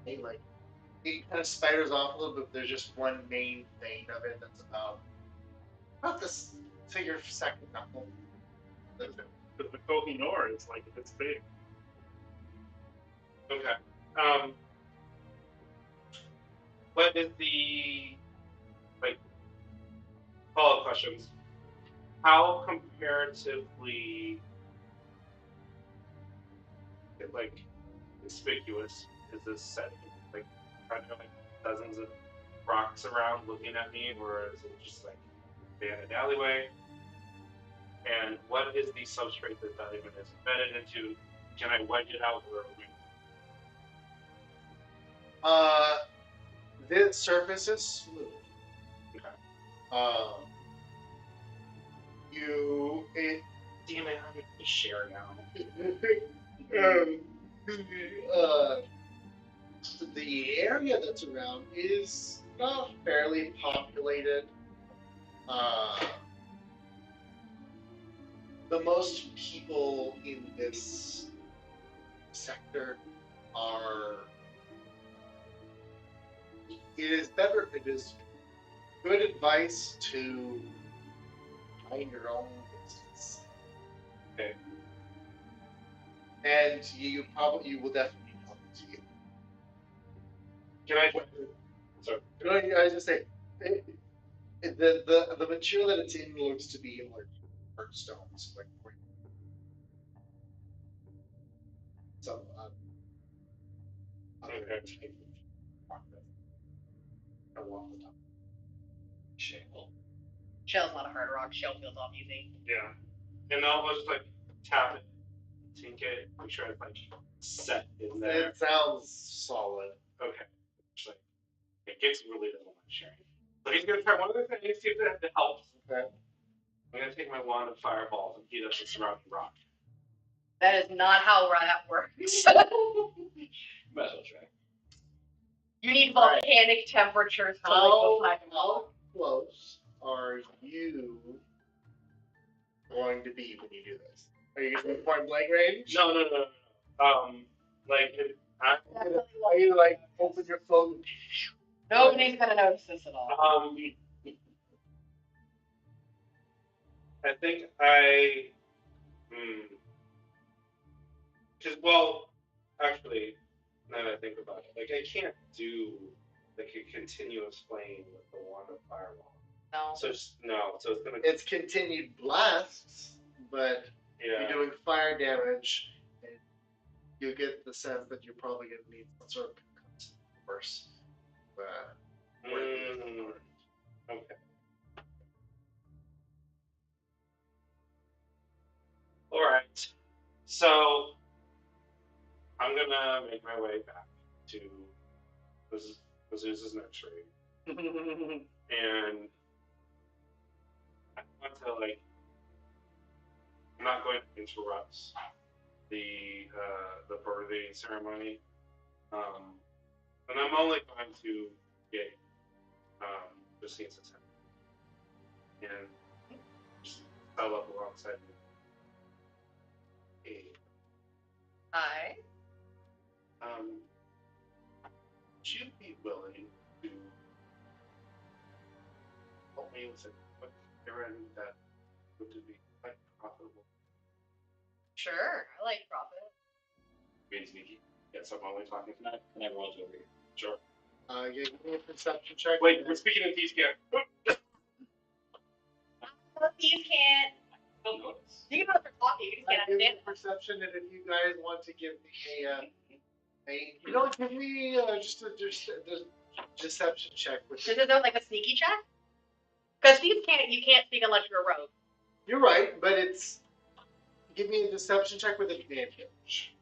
Like it kind of spiders off a little bit. But there's just one main vein of it that's about this figure second knuckle. Because the Kohinoor is like this big. Okay. What is the like follow-up questions? How comparatively like conspicuous is this setting? Like, are there like dozens of rocks around looking at me, or is it just like abandoned alleyway? And what is the substrate that diamond is embedded into? Can I wedge it out or The surface is smooth. okay. It Damn it, I'm gonna share now. the area that's around is fairly populated. The most people in this sector are. It is good advice to find your own business. Okay. And you will definitely need help to you. Can I? Sorry. I was just say, the material that it's in looks to be like hard stones, like some other type of rock that go off the top. Shale. Shell's not a hard rock. Shell feels off easy. Yeah. And I'll just like tap it, tink it, make sure it's like set in there. It sounds solid. Okay. Just like it gets really doesn't want sharing. So he's gonna try one of the things, see if that helps. Okay. I'm gonna take my wand of fireballs and heat up the surrounding rock. That is not how that works. Might as well try. You need volcanic temperatures to liquefy them How all. close are you going to be when you do this? Are you going to point blank range? No. Like Are you like open your phone? Nobody's gonna notice this at all. I think because well, actually, Now that I think about it, like I can't do like a continuous flame with the wand of fireball. No. So no, so it's gonna. It's continued blasts, but Yeah. you're doing fire damage, and you get the sense that you're probably going to need some sort of concussive force. Okay. All right. So I'm gonna make my way back to Zeus's nursery, and I want to like. I'm not going to interrupt the birthday ceremony, and I'm only going to get Justine's attention and just settle up alongside me. Hey, Hi. would you be willing to help me with a quick errand that would be quite profitable? Sure. I like profit. Being sneaky. Yes, I'm only talking. Can I roll to over here? Sure. Give me a perception check. Wait, we're speaking in T-Scan. You can't. Still notice. You can know if they're talking. You just can't Give me understand. perception, and if you guys want to give me give me just a deception check with Is it like a sneaky check? Because you can't speak unless you're a rogue. You're right, but it's give me a deception check with advantage.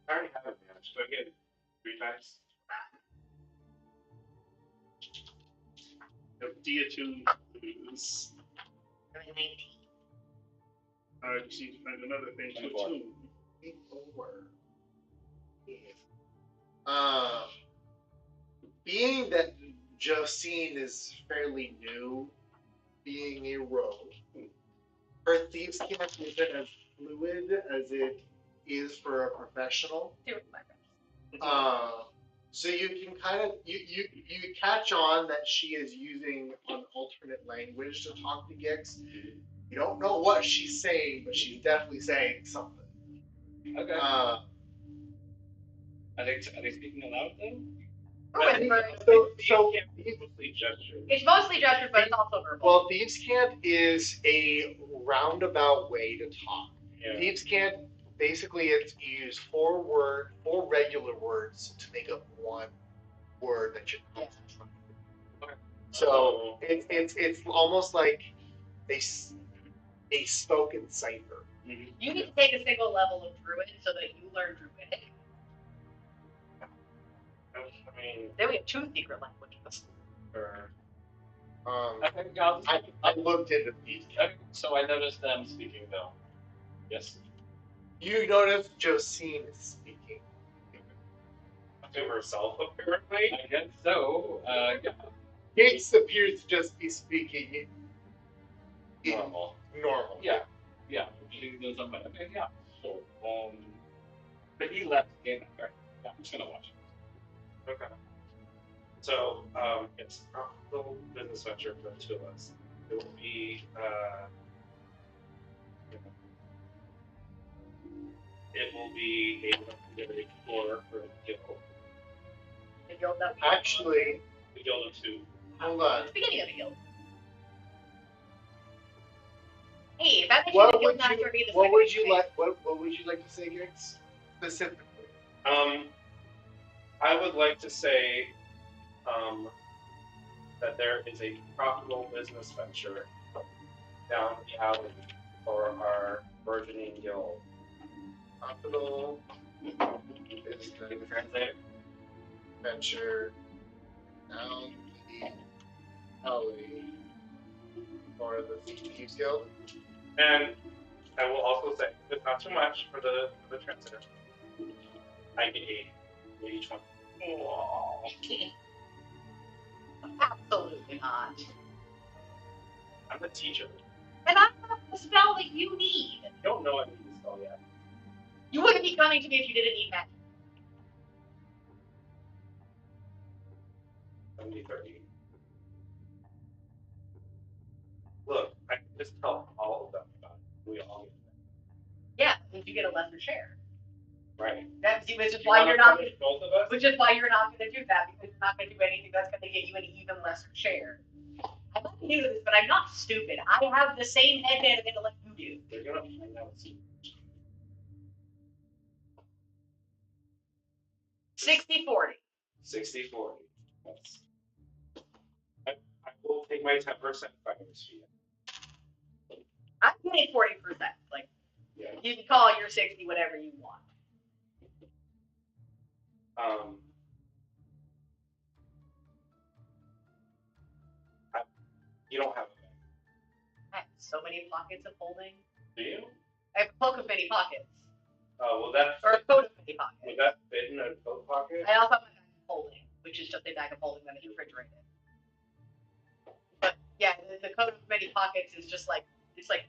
I already have advantage. Do I get it 3 times? Deatune is. I mean, 19. I just need to find another thing to 24. attune. Being that Josine is fairly new, being a rogue, her thieves camp isn't as fluid as it is for a professional. So you can kind of you catch on that she is using an alternate language to talk to Gix. You don't know what she's saying, but she's definitely saying something. Okay. Are they speaking aloud then? Or whispering. So It's mostly gestures. It's mostly gestures, but it's also verbal. well, Thieves' Cant is a roundabout way to talk. Yeah. Thieves' Cant basically it's you use four regular words to make up one word that you're Yeah. So it's almost like a spoken cipher. Mm-hmm. You need to take a single level of Druid so that you learn Druidic. I mean, Then we have 2 secret languages. or I looked into Thieves' Cant. Okay, so I noticed them speaking though. Yes. You notice Josine is speaking. to herself, apparently. I guess so. Yeah. Gates appears to just be speaking in Normal. normal. Yeah. Yeah. She goes on, but okay, yeah. So, but he left the game. Right. Yeah, I'm just gonna watch it. Okay. So, it's a little business venture for the 2 of us. It will be, it will be a legendary explorer for the guild. The guild that we Actually, The guild of 2. hold on. the beginning of the guild. Hey, if that makes What you the guild would master, be you the what second would you thing. like what would you like to say, Gix? Specifically. I would like to say, that there is a profitable business venture down the alley for our burgeoning guild. Profitable business venture down the alley for the Thieves Guild. And I will also say, if it's not too much for the transitor, I get 80 for each one. Absolutely not. I'm the teacher. And I have the spell that you need. You don't know I need this spell yet. You wouldn't be coming to me if you didn't need magic. 70-30. Look, I can just tell all of them about it. We all get that. Yeah, if you get a lesser share. Right. Which is You why wanna you're not. punish both of us? Which is why you're not going to do that, because you're not going to do anything that's going to get you an even lesser share. I might be new to this, but I'm not stupid. I have the same headband intellect you do. They're gonna find out soon. 60-40. 60-40. That's. I will take my 10% finder's fee. I'm getting 40%. Like, Yeah. you can call your 60 whatever you want. You don't have a bag. I have so many pockets of holding. Do you? I have a cloak of many pockets. Oh, will that Or a coat of many pockets. would that fit in a coat pocket? I also have a bag of holding, which is just a bag of holding that is refrigerated. But yeah, the coat of many pockets is just like, it's like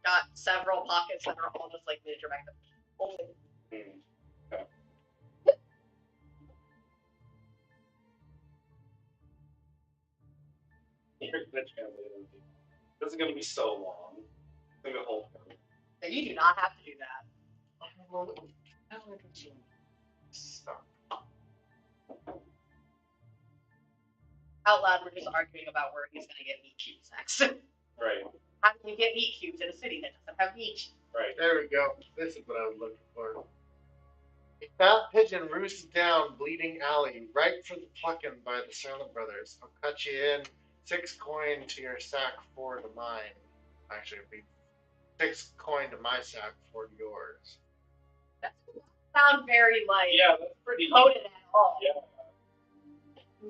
got several pockets that are all just like miniature bags of holding. Okay. This is gonna be so long. It's gonna be a whole. And you do not have to do that. Stop. Out loud, we're just arguing about where he's gonna get meat cubes next. Right. How do you get meat cubes in a city that doesn't have meat? Right. There we go. This is what I was looking for. A fat pigeon roosts down Bleeding Alley, ripe for the plucking by the Silent Brothers. I'll cut you in 6 coin to your sack, 4 to mine. Actually, it'd be 6 coin to my sack, 4 to yours. That doesn't sound very like Yeah, that's pretty. coded at all. Yeah.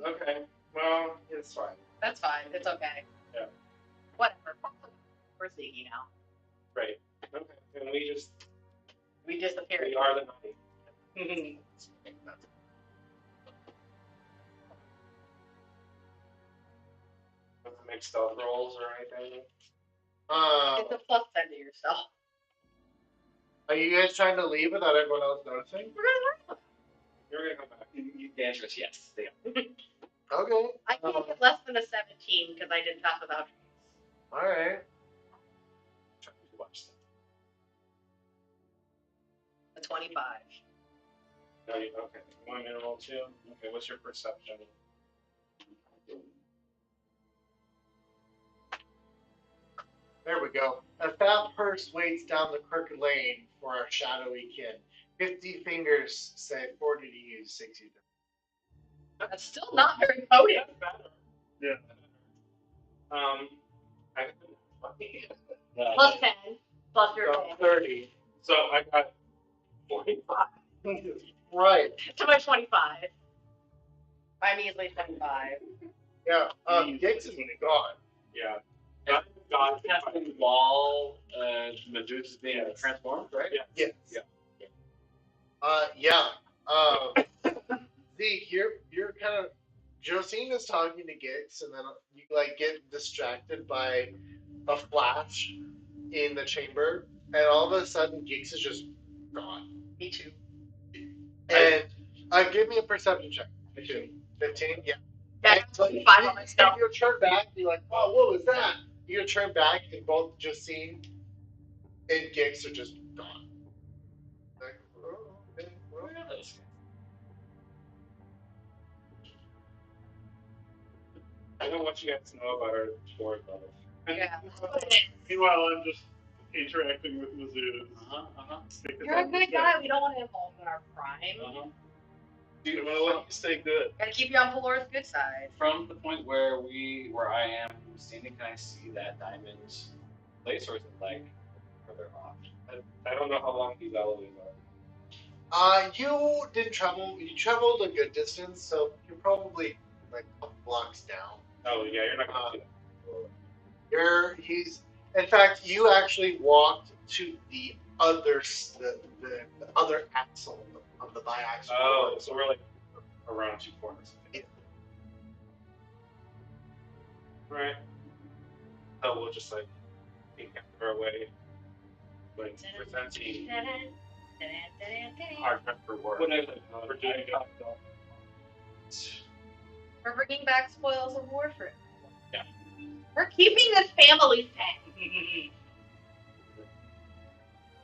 Okay. Well, it's fine. That's fine. It's okay. Yeah. Whatever. We're sneaky now. Right. Okay. And we disappear. we are the night. Doesn't make stealth rolls or anything. It's a plus 10 to yourself. Are you guys trying to leave without everyone else noticing? We're gonna learn. You're gonna come back. The answer is yes. Yeah. Okay. I can't get less than a 17 because I didn't pass without trace. All right. Trying to watch that. A 25. No, okay. You want me to roll too? Okay. What's your perception? There we go. A fat purse waits down the crooked lane for our shadowy kin. 50 fingers say 40 to use, 60 to. That's still not very coded. That's better. Yeah. I Plus 10. Plus your So 10. 30. So I got 45. Right. To my 25. I'm easily 25. Yeah. Gix is gone. Yeah. God Casting wall, Medusa's being transformed, right? Yeah. Yes. Yeah. Yeah. Zeke, you're kind of. Josine is talking to Gix, and then you get distracted by a flash in the chamber, and all of a sudden Gix is just gone. Me too. And give me a perception check. 15. Yeah. Yeah, And, I'm 25 on myself. and you turn back, and you're like, "Oh, what was that?" You turn back, and both Josine and Gix are just gone. Like, oh, okay, well. Where are those? I know what you guys know about our board levels. Yeah. Meanwhile, I'm just interacting with Mizzou. You're a good guy. We don't want to involve in our crime. I'm gonna let you stay good. Gotta keep you on Pelor's good side. From the point where I am standing, can I see that diamond place, or is it like further off? I don't know how long these alleyways are. You didn't travel. You traveled a good distance, so you're probably like a couple blocks down. Oh yeah, you're not gonna see that. In fact, you actually walked to the other axle of the biaxle. Oh, so we're like around 2 corners. Yeah. Right. So we'll just take our way, presenting our reward. We're doing it. We're bringing back spoils of war for it. Yeah. We're keeping this family pet.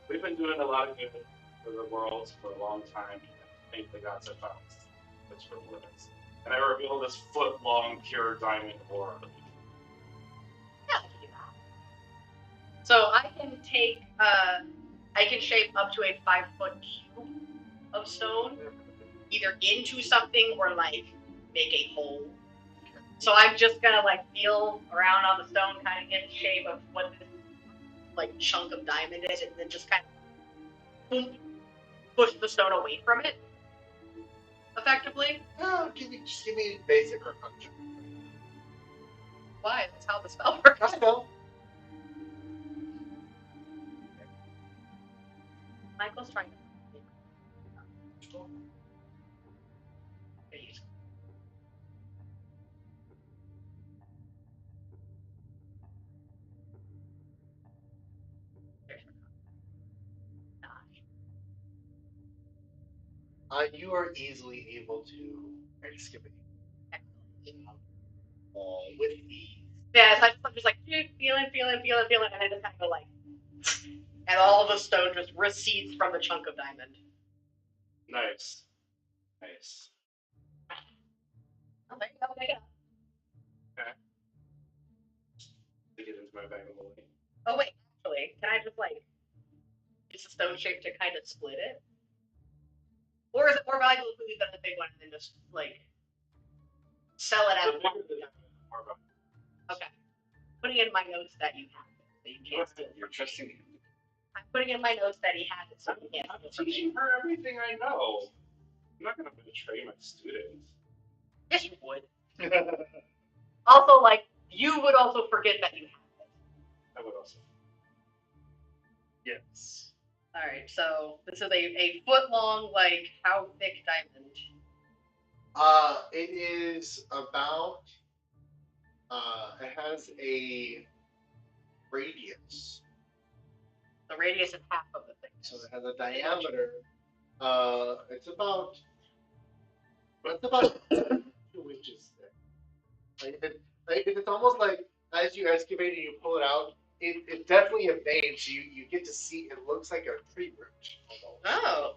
We've been doing a lot of good for the world for a long time. I think the gods have found its rewards. And I reveal this foot-long pure diamond ore. Yeah, I can do that. So I can take, I can shape up to a 5-foot cube of stone, either into something or like make a hole. So I'm just gonna like feel around on the stone, kind of get the shape of what this like chunk of diamond is, and then just kind of boom, push the stone away from it, effectively. No, just give me basic arcana. Why? That's how the spell works. I know. Michael's trying to. You are easily able to excavate with ease. Yeah, so I'm just like feeling, and I just kind of go like, and all of the stone just recedes from the chunk of diamond. Nice. Nice. Oh, there you go, make it up. To get into my bag of holding. Oh wait, actually, can I just like use the stone shape to kind of split it? Or is it more valuable if we leave that the big one and then just like sell it as one? Okay. Putting in my notes that you have it, so you can't steal. You're trusting him. I'm putting in my notes that he has it, so you can't I'm steal from teaching me. her everything I know. I'm not going to betray my students. Yes, you would. Also, like you would also forget that you have it. I would also. Yes. All right, so this is a foot long, like how thick diamond? It is about. It has a radius, The radius is half of the thing. so it has a diameter. It's about. It's about 2 inches thick. It's almost like as you excavate and you pull it out, it's definitely a vein. So you get to see. It looks like a tree root. Almost. Oh.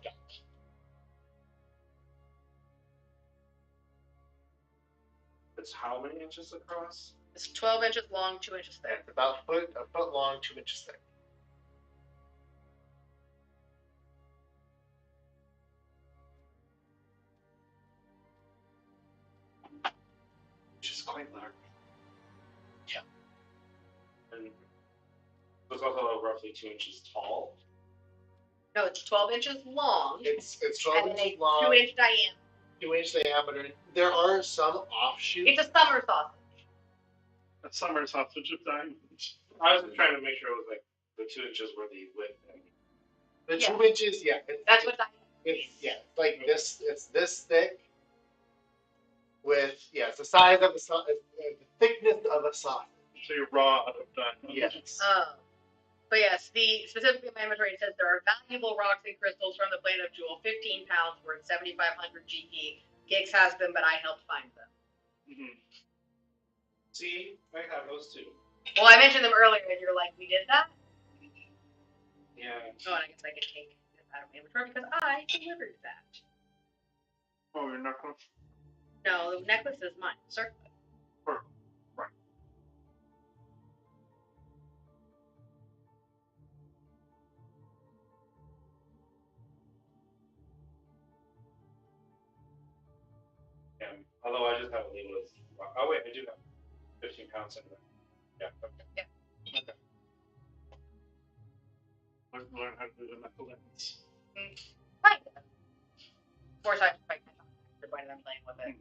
It's how many inches across? It's 12 inches long, 2 inches thick. It's about a foot long, 2 inches thick. Which is quite large. Yeah. And it's also roughly 2 inches tall. No, it's 12 inches long. It's 12 and inches a long, 2-inch diameter. 2-inch diameter. There are some offshoots. It's a summer sausage. A summer sausage of diamonds. I was just trying to make sure it was like the 2 inches were the width. The Yeah. 2 inches, yeah. That's what diamond It's is. yeah, like this. It's this thick. With it's the size of the thickness of a sausage. So you're raw out of diamond. Yes. But yes, specifically in my inventory it says there are valuable rocks and crystals from the planet of Jewel, 15 pounds worth 7,500 GP. Giggs has them, but I helped find them. Mm-hmm. See, I have those too. Well, I mentioned them earlier, and you're like, we did that? Yeah. Oh, and I guess I could take this out of my inventory because I delivered that. Oh, you're not going to. No, the necklace is mine. Circlet. Right. Yeah. Although I just have a label as. Oh wait, I do have 15 pounds in there. Yeah. Okay. Yeah. Okay. Learn how to do the knuckle dance. Kind of. Of course, I fight when I'm playing with it.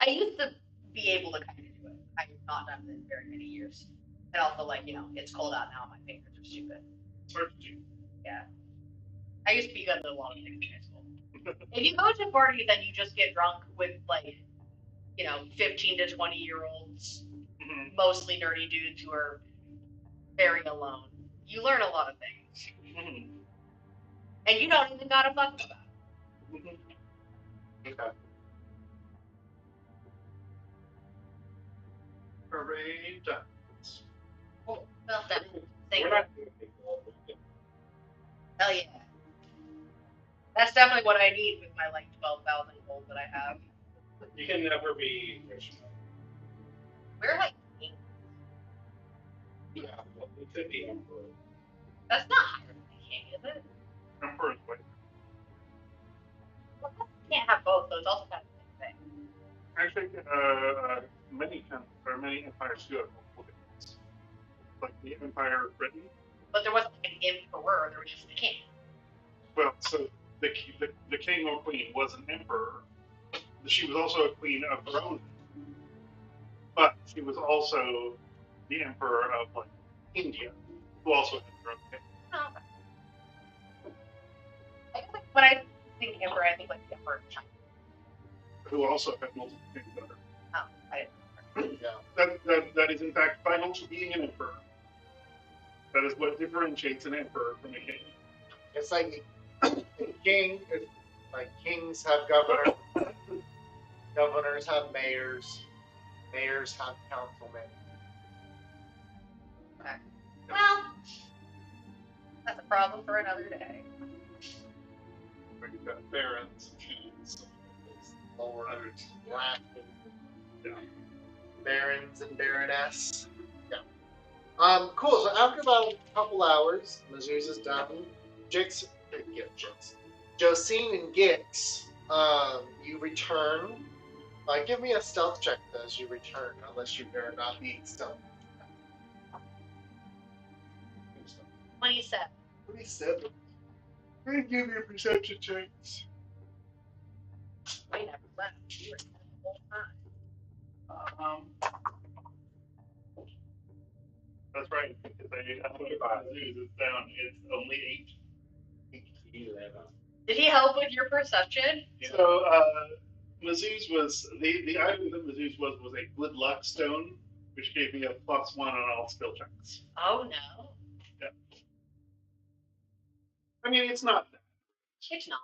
I used to be able to kind of do it. I've not done it in very many years. And also, like, it's cold out now. My fingers are stupid. It's hard to do. Yeah. I used to be good at a lot of things in high school. If you go to parties and you just get drunk with, like, 15 to 20-year-olds, mostly nerdy dudes who are very alone, you learn a lot of things. And you don't even gotta fuck about it. Okay. Hooray, done. Well, that Thank We're you. not doing it gold. Hell yeah. That's definitely what I need with my like 12,000 gold that I have. You can never be rich. We're like, Yeah, well, it could be emperor. that's not higher than a king, is it? Emperor's way. Well, you can't have both, so it's also kind of the same thing. Actually, many empires do have multiple kings. Like the Empire of Britain. But there wasn't like an emperor, there was just a king. Well, so the king or queen was an emperor. She was also a queen of her own, but she was also the emperor of like India, who also had their own king. Oh, okay. I guess like, when I think emperor, I think like the emperor of China. Who also had multiple kings under. Oh, I didn't know. Yeah. That is in fact vital to being an emperor. That is what differentiates an emperor from a king. It's like a king is like kings have governors, governors have mayors, mayors have councilmen. Okay. Well, that's a problem for another day. Where you've got barons, kings, Lords, black, yeah. barons and baroness. Yeah. Cool. So after about a couple hours, Mazuz is done. Jix, Josine and Gix, you return. Give me a stealth check as you return, unless you are not being stealth. 27. 27. I'm gonna give you a perception checks. We never left. You were there the whole time. That's right. Because I look at Zeus, it's down. It's only 8. Did he help with your perception? So Mazuz was the item that Mazuz was a good luck stone, which gave me a +1 on all skill checks. Oh no. Yeah. I mean, it's not that. It's not.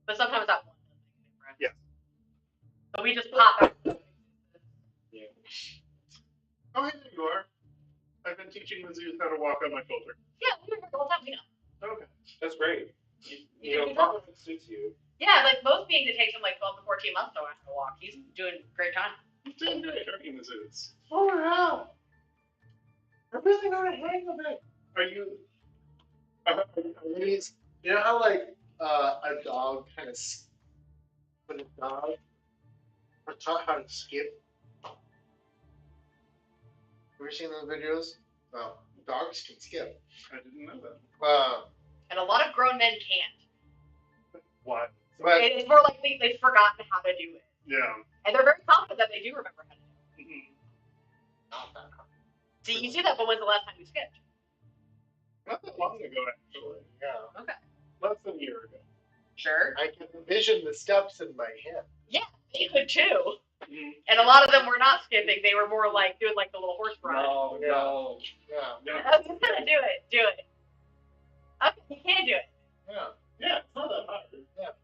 But sometimes that one does make a difference. Yeah. So we just pop back. Yeah. Oh, hey, there you are. I've been teaching Mazuz how to walk on my shoulder. Yeah, we were here the whole time. We know. Okay. That's great. You You know, think probably suits you. Yeah, like most beings, it takes him like 12 to 14 months to learn how to walk. He's doing a great time. You're doing great, aren't you, Mazuz? Oh wow! I really got a hang of it. Are you? You know how like a dog kind of when a dog are taught how to skip. Have you ever seen those videos? No, dogs can skip. I didn't know that. And a lot of grown men can't. What? But It's more like they've forgotten how to do it. Yeah. And they're very confident that they do remember how to do it. Mm-hmm. not that hard. See, you do that, but when's the last time you skipped? Not that long ago, actually. Yeah, Okay. Less than a year ago. Sure. I can envision the steps in my head. Yeah, they could too. Mm-hmm. And a lot of them were not skipping. They were more like doing like the little horse run. No, no. Yeah, Yeah. Oh, you gotta do it. Do it. Okay, you can do it. yeah. Yeah, it's not that hard.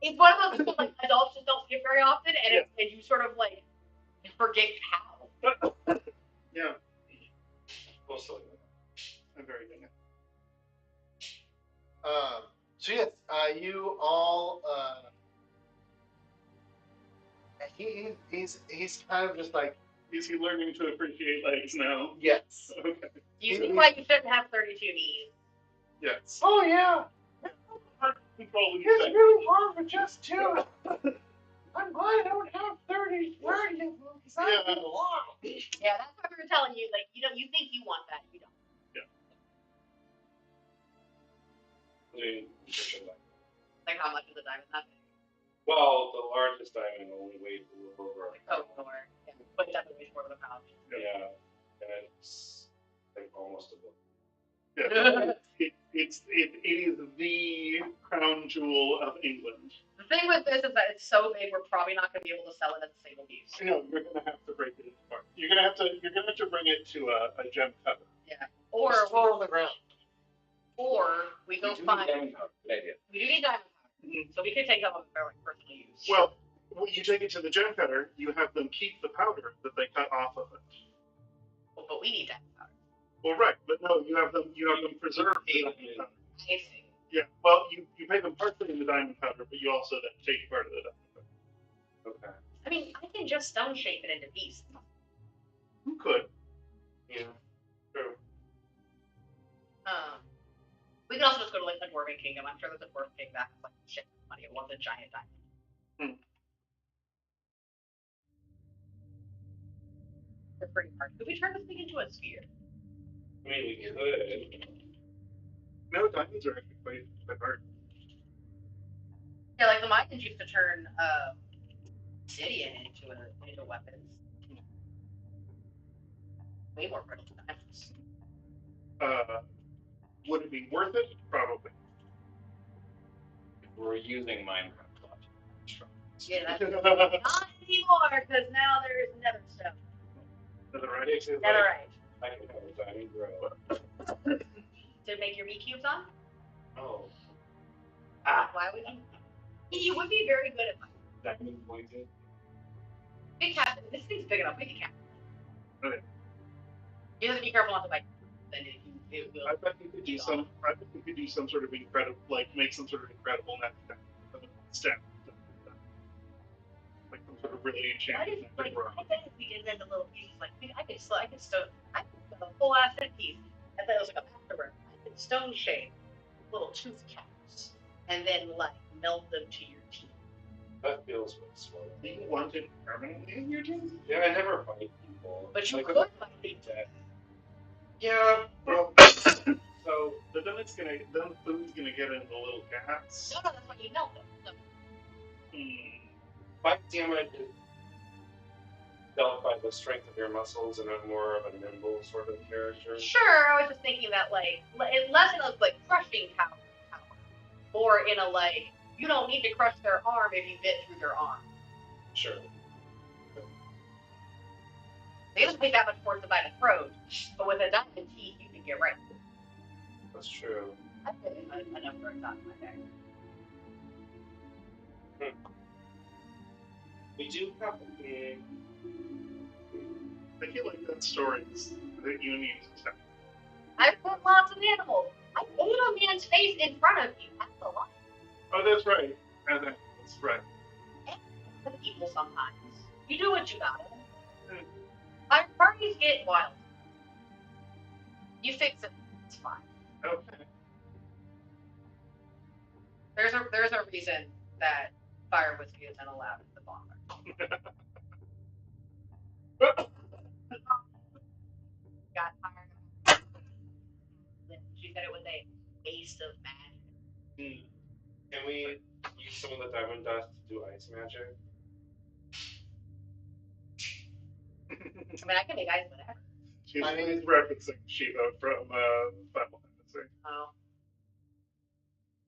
It's one of those things like adults just don't skip very often, and and you sort of like forget how. Yeah, Also, I'm very good. So yes, you all. He's kind of just like Is he learning to appreciate legs now? yes. Okay. You see why you shouldn't have 32 knees. Yes. Oh yeah, Hard to control these it's things. really hard with just 2. I'm glad I don't have 30 learning because I Yeah. need a lot. Yeah, that's what we were telling you. Like, you think you want that, you don't. doing nutrition like Like, how much is a diamond that big? well, the largest diamond only weighs a little over. Oh, nowhere. Yeah, but it definitely weighs more than a pound. Yeah, and it's like almost a book. Yeah. It is the crown jewel of England. The thing with this is that it's so big, we're probably not going to be able to sell it as a single piece. No, you're gonna have to break it apart. You're gonna have to bring it to a gem cutter. Or Roll on the ground. we go We do find. need diamond powder. Good idea. We do need diamond powder, so we could take them for like personal use. Well, when you take it to the gem cutter, you have them keep the powder that they cut off of it. But we need diamond powder. Well, right, but No, you have them preserved in the diamond powder. I see. Yeah, well, you pay them partly in the diamond powder, but you also then take part of the diamond powder. Okay. I mean, I can just stone shape it into pieces. You could. Yeah. True. We can also just go to like the Dwarven Kingdom. I'm sure there's a Dwarven Kingdom that has like shit money. It was a giant diamond. They're pretty hard. Could we turn this thing into a sphere? I mean, we could. No, diamonds are actually quite hard. Yeah, like the Mayans used to turn obsidian into weapons. Way more brittle than diamonds. Would it be worth it? Probably. If we're using Minecraft logic. Yeah, that's not anymore because now there's nether stuff. Netherite. Netherite. I can have a diamond grow. To make your meat cubes on? Oh. Why would you? You would be very good at that. Diamond pointed. Big cat. This thing's big enough. We can catch it. Okay. You have to be careful not to bite. Then it will. I bet you could do some. I bet you could do some sort of incredible, like make some sort of incredible net stamp. Like some sort of really enchanted. I bet if we did that in little pieces, like I could stone a whole ass set piece. I thought it was like a afterburn. I could stone shape little tooth caps and then like melt them to your teeth. That feels really slow. Do you want it permanently in your teeth? Yeah, I never fight people. But you Like, could fight people. Yeah, well, So, but then it's gonna, then food's gonna get into the little gaps. No, that's why you melt them. So, fight damage is dealt by the strength of your muscles and I'm more of a nimble sort of character. sure, I was just thinking that like less in a like crushing power, or in a like you don't need to crush their arm if you bit through their arm. Sure. They don't take that much force to bite a throat, but with a diamond teeth, you can get right. That's true. I've been enough for a time in my day. We do have a big... I feel like that story is that you need to tell. I've put lots of animals. I ate a man's face in front of you. That's a lot. Oh, that's right. And that's right. With people sometimes. You do what you gotta. Our parties get wild. You fix it. It's fine. Okay. There's a reason that fire whiskey isn't allowed in the bonfire. Got fired. She said it was a waste of magic. Can we use some of the diamond dust to do ice magic? I mean, I can make ice whatever. She's referencing Shiva from Final Fantasy. Oh.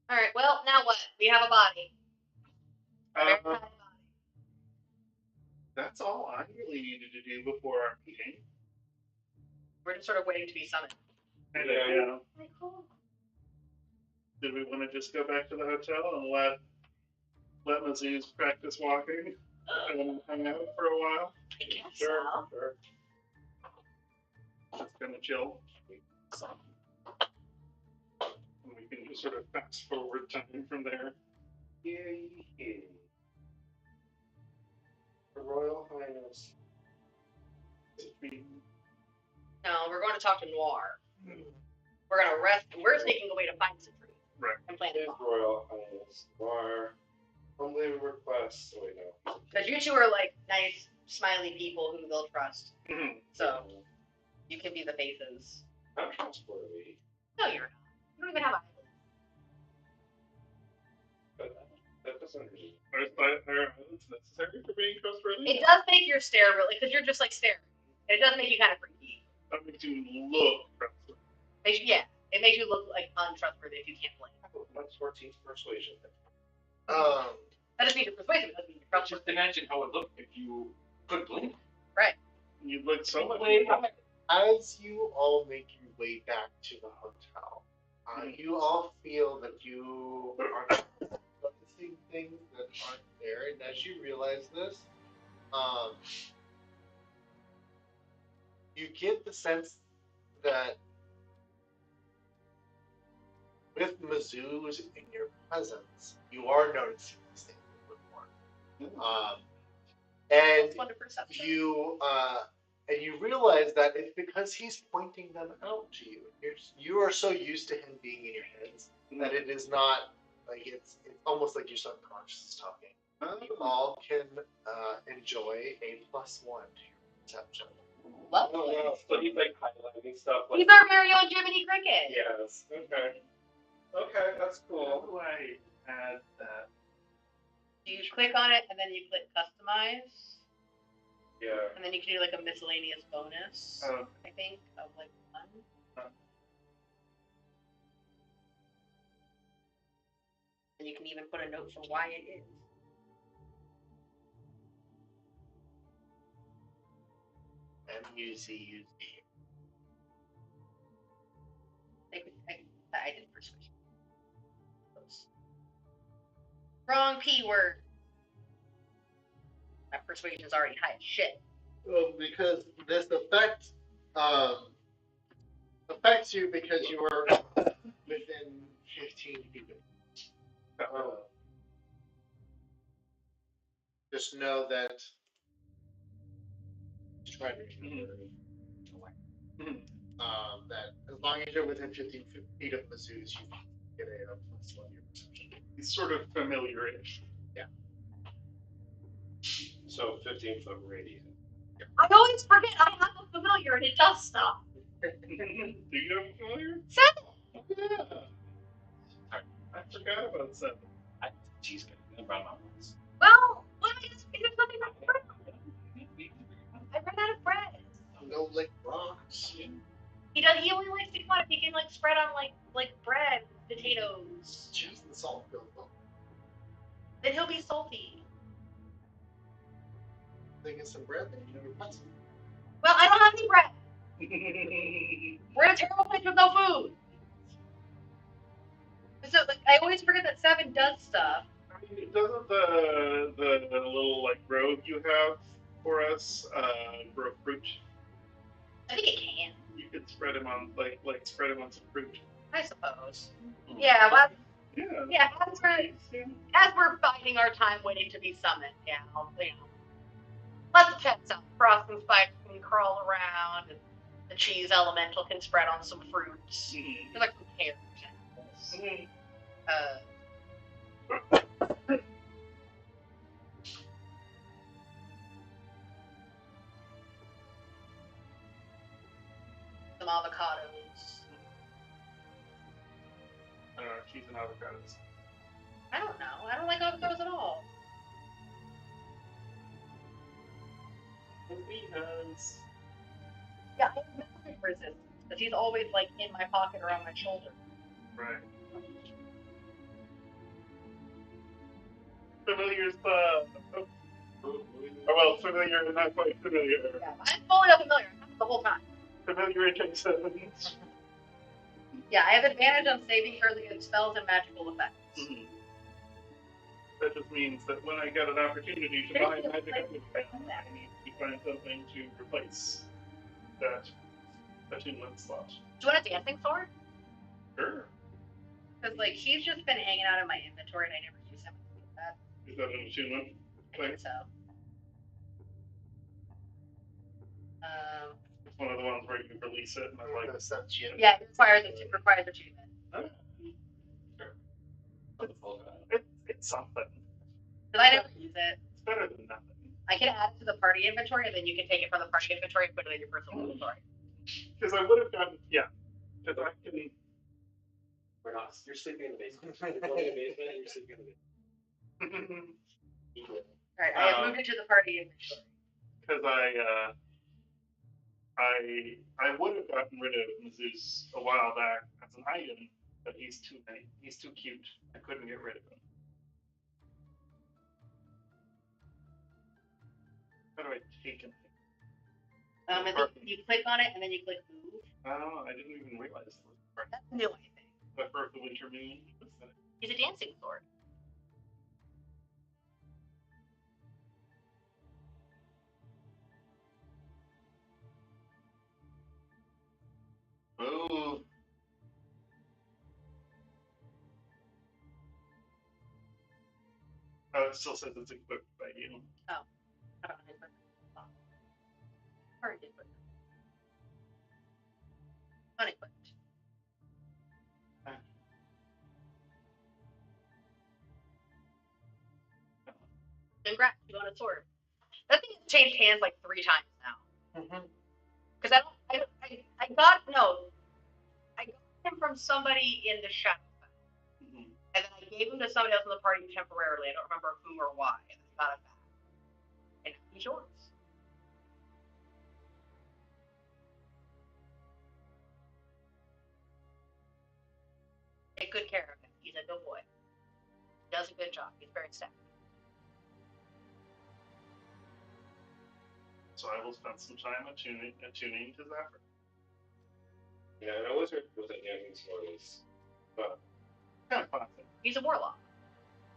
Alright, well, now what? We have a body. A very tiny body. That's all I really needed to do before our meeting. We're just sort of waiting to be summoned. And Yeah. Like, cool. Did we want to just go back to the hotel and let Mazouz practice walking and hang out for a while? I guess Sure. so. Sure. Just kind of chill. And we can just sort of fast forward time from there. Yay. Her Royal Highness. No, we're going to talk to Noir. We're going to rest. We're sneaking away to find Citrine. Right. And plant His the bomb. Royal Highness. Or humbly request. Oh, wait, no. Because you two are like nice, smiley people who they'll trust. Mhm. So you can be the faces. I'm trustworthy. No, you're not. You don't even have eyelids. But that doesn't mean. Are eyelids necessary for being trustworthy? It does make your stare really, because you're just like staring. It does make you kind of freaky. That makes you look trustworthy. It makes you look like untrustworthy if you can't blink. What's 14th persuasion? That doesn't mean you're persuasive. It doesn't mean you're Just trustworthy. imagine how it looked if you could blink. You look so much. As you all make your way back to the hotel, you all feel that you are noticing things that aren't there, and as you realize this, you get the sense that with Mizzou's in your presence, you are noticing these things a little bit more. And Plus 1 to perception. you realize that it's because he's pointing them out to you. You are so used to him being in your heads that it is not like it's almost like your subconscious is talking. You all can enjoy a +1 to your perception. Lovely. So he's like highlighting stuff. Like, He's our very own Jiminy Cricket. yes. Okay. Okay, that's How cool. do I add that? You click on it and then you click customize, Yeah. and then you can do like a miscellaneous bonus. Oh. I think of like 1. And you can even put a note for why it is. MUZUZ. I did persuasion. Wrong P word. My persuasion's already high as shit. Well, because this affects you because you are within 15 feet of it. Just know that. Try to remember. That as long as you're within 15 feet of Mizzou's, you get a +1 to your perception. He's sort of familiar-ish. So 15-foot radius. I always forget I have a familiar and it does stuff. Do you have a familiar? 7. Yeah. I forgot about 7. I cheese around my ones. Well, what am I gonna do? There's nothing like bread. I ran out of bread. No lick rocks. He only likes to come out if he can like spread on like bread, potatoes. Cheese and salt go well. Then he'll be salty. Then get some bread, then you never put some. Well, I don't have any bread. We're in a terrible place with no food. So like, I always forget that 7 does stuff. Doesn't the little like robe you have for us grow fruit? I think it can. You could spread him on like spread him on some fruit. I suppose. Yeah. Well, Yeah. As we're biding our time waiting to be summoned, let the pets out. Frost and Spike can crawl around, and the cheese elemental can spread on some fruits. There's like some pears. Some avocados. I don't know, cheese and avocados. I don't know. I don't like avocados at all. Because Yeah, I have memory resistance, because he's always like in my pocket or on my shoulder. right. Familiar's well, familiar, not quite familiar. Yeah, I'm fully unfamiliar. I have it the whole time. Familiar adjacent. Yeah, I have advantage on saving throws against spells and magical effects. That just means that when I get an opportunity to buy a magic item, I need to find something to replace that attunement slot. Do you want a dancing sword? Sure. Because like he's just been hanging out in my inventory and I never use him. Is that an attunement? I think so. It's one of the ones where you can release it, and I'm like, Yeah, it requires achievement. Sure. It's something. Because I never use it. It's better than nothing. I can add it to the party inventory, and then you can take it from the party inventory and put it in your personal inventory. Because I would have gotten, because I can. We're not. You're sleeping in the basement. You're going in the basement and you're sleeping in the basement. Alright, I have moved it to the party inventory. Because I would have gotten rid of Mizzou's a while back as an item, but he's too cute. I couldn't get rid of him. How do I take him? I think you click on it and then you click move. Oh, I didn't even realize it was That's new, I think. the first of Winter Moon. He's a dancing sword. Move. Oh, it still says it's equipped by you. I don't know. Current equipment. Unequipped. Congrats, you got a sword. That thing has changed hands like 3 times now. Because I got him from somebody in the shadow. And then I gave him to somebody else in the party temporarily. I don't remember who or why. And I got him back. And he's yours. Take good care of him. He's a good boy. He does a good job. He's very staffed. So I will spend some time attuning to Zephyr. Yeah, and a wizard with a yanking sword is fun. Kind of fun. He's a warlock,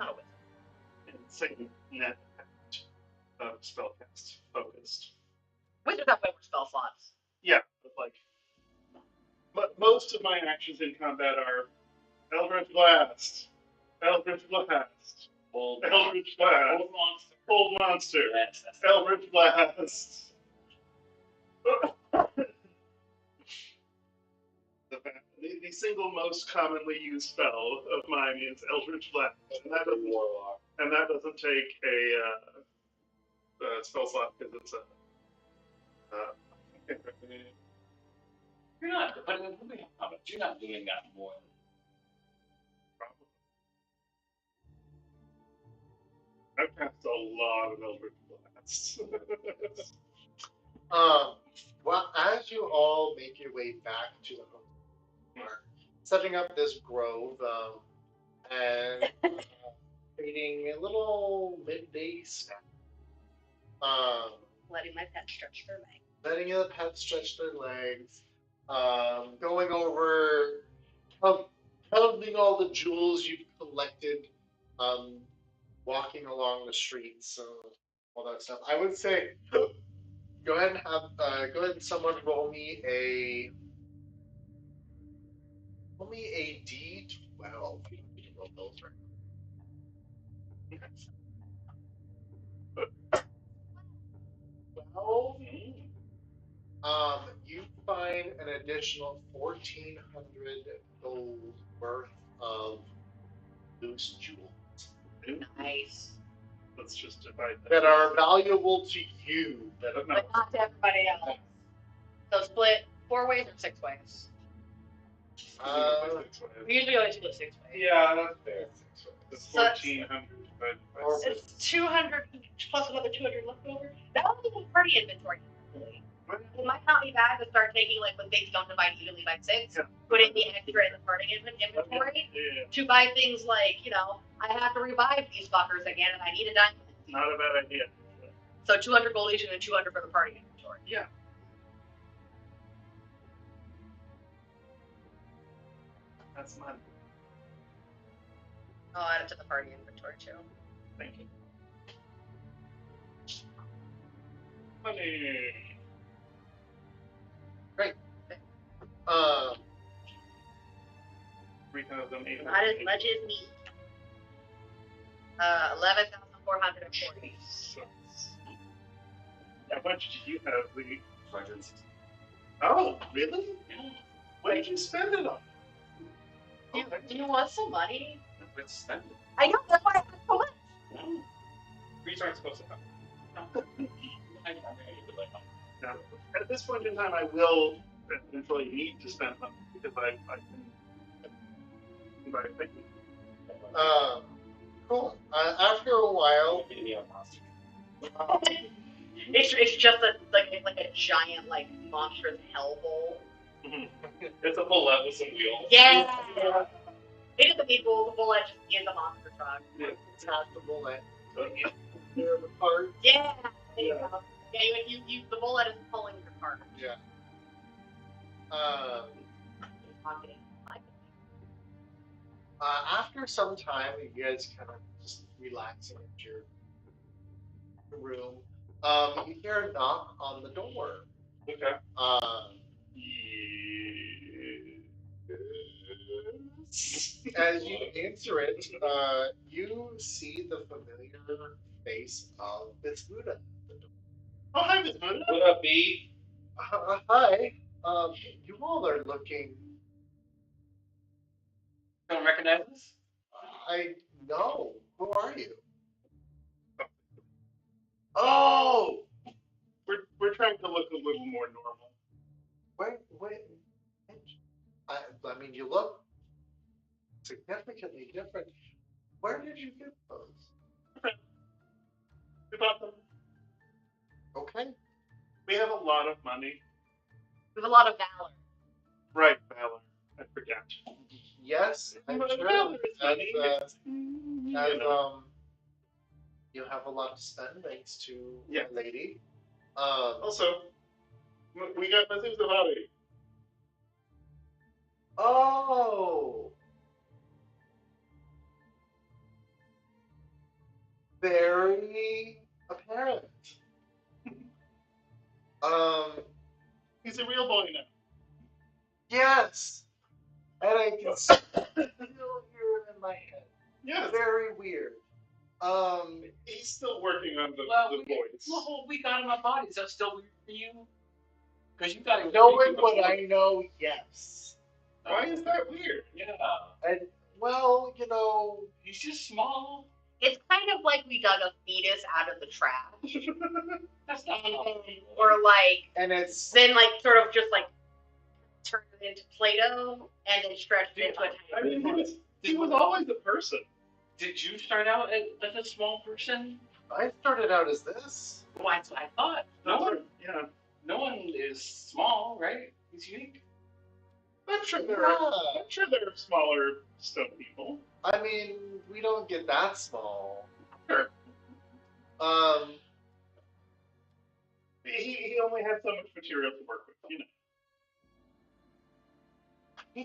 not a wizard. Same net spellcast focused. Wizards have way more spell slots. Yeah, but most of my actions in combat are Eldritch Blast, Eldritch Blast, Eldritch Blast, Old Monster, Yes, Eldritch Blast. The single most commonly used spell of mine is Eldritch Blast, and that doesn't take a spell slot because it's a. You're not, but you're not doing that more. I've cast a lot of Eldritch Blasts. Well, as you all make your way back to the home, are setting up this grove and creating a little midday snack. Letting my pet stretch their legs. Letting the pets stretch their legs. Going over, counting all the jewels you've collected. Walking along the streets and all that stuff. I would say, go ahead and someone roll me a D12. You can roll those right. You find an additional 1,400 gold worth of loose jewels. Nice. Let's just divide that are valuable to you, but not to everybody else. So split 4 ways or 6 ways? We usually always split 6 ways. Yeah, that's fair. It's 1,400. It's 200 plus another 200 left over. That would be party inventory. It might not be bad to start taking, like, when things don't divide evenly by 6, putting the extra in the party inventory to buy things like, I have to revive these fuckers again and I need a diamond. Not a bad idea. So 200 gold each and then 200 for the party inventory. Yeah. That's money. I'll add it to the party inventory too. Thank you. Money. Great. 3,800. Not as much as me. 11,440. How much did you have, Lee? 560. Oh, really? What did you spend it on? Do you want some money? Let's spend it. I know, that's why I have so much. No. These aren't supposed to happen. Now, at this point in time, I will eventually need to spend money because I can buy things. Cool. After a while, it's just like a giant monstrous hellhole. It's a bullet with some wheels. Yeah. It doesn't need the bullet just in the monster truck. it's half the bullet. So you tear it apart. Yeah. There you go. Yeah, you the bullet is pulling your cart. Yeah. After some time, you guys kind of just relaxing at your room. You hear a knock on the door. Okay. As as you answer it, you see the familiar face of Bismuda. Oh, hi, Miss Buddha. What up, B? Hi. You all are looking. Don't recognize us? I know. Who are you? Oh, We're trying to look a little more normal. wait. I mean, you look significantly different. Where did you get those? We bought them. Okay. We have a lot of money. We have a lot of valor. Right, Valor. I forget. Yes, I'm But sure. Valor is money. You have a lot to spend thanks to Yeah. a lady. Also, we got Methuselah Body. Oh, very apparent. Um, He's a real boy now. yes, and I can still hear it in my head. Yes. Very weird. He's still working on the voice. Well, we got him a body. Is that still weird for you? Because you got to knowing what I know, yes. Why is that weird? Yeah. And well, you know, He's just small. It's kind of like we dug a fetus out of the trash. That's not And how then, or like, and it's then like sort of just like turned it into Play-Doh and then stretched it into a I tiny mean, he was always a person. Did you start out as a small person? I started out as this. Well, that's what I thought. No one is small, right? He's unique. I'm sure there Yeah. are smaller stone people. I mean, we don't get that small. Sure. He He only had so much material to work with, you know.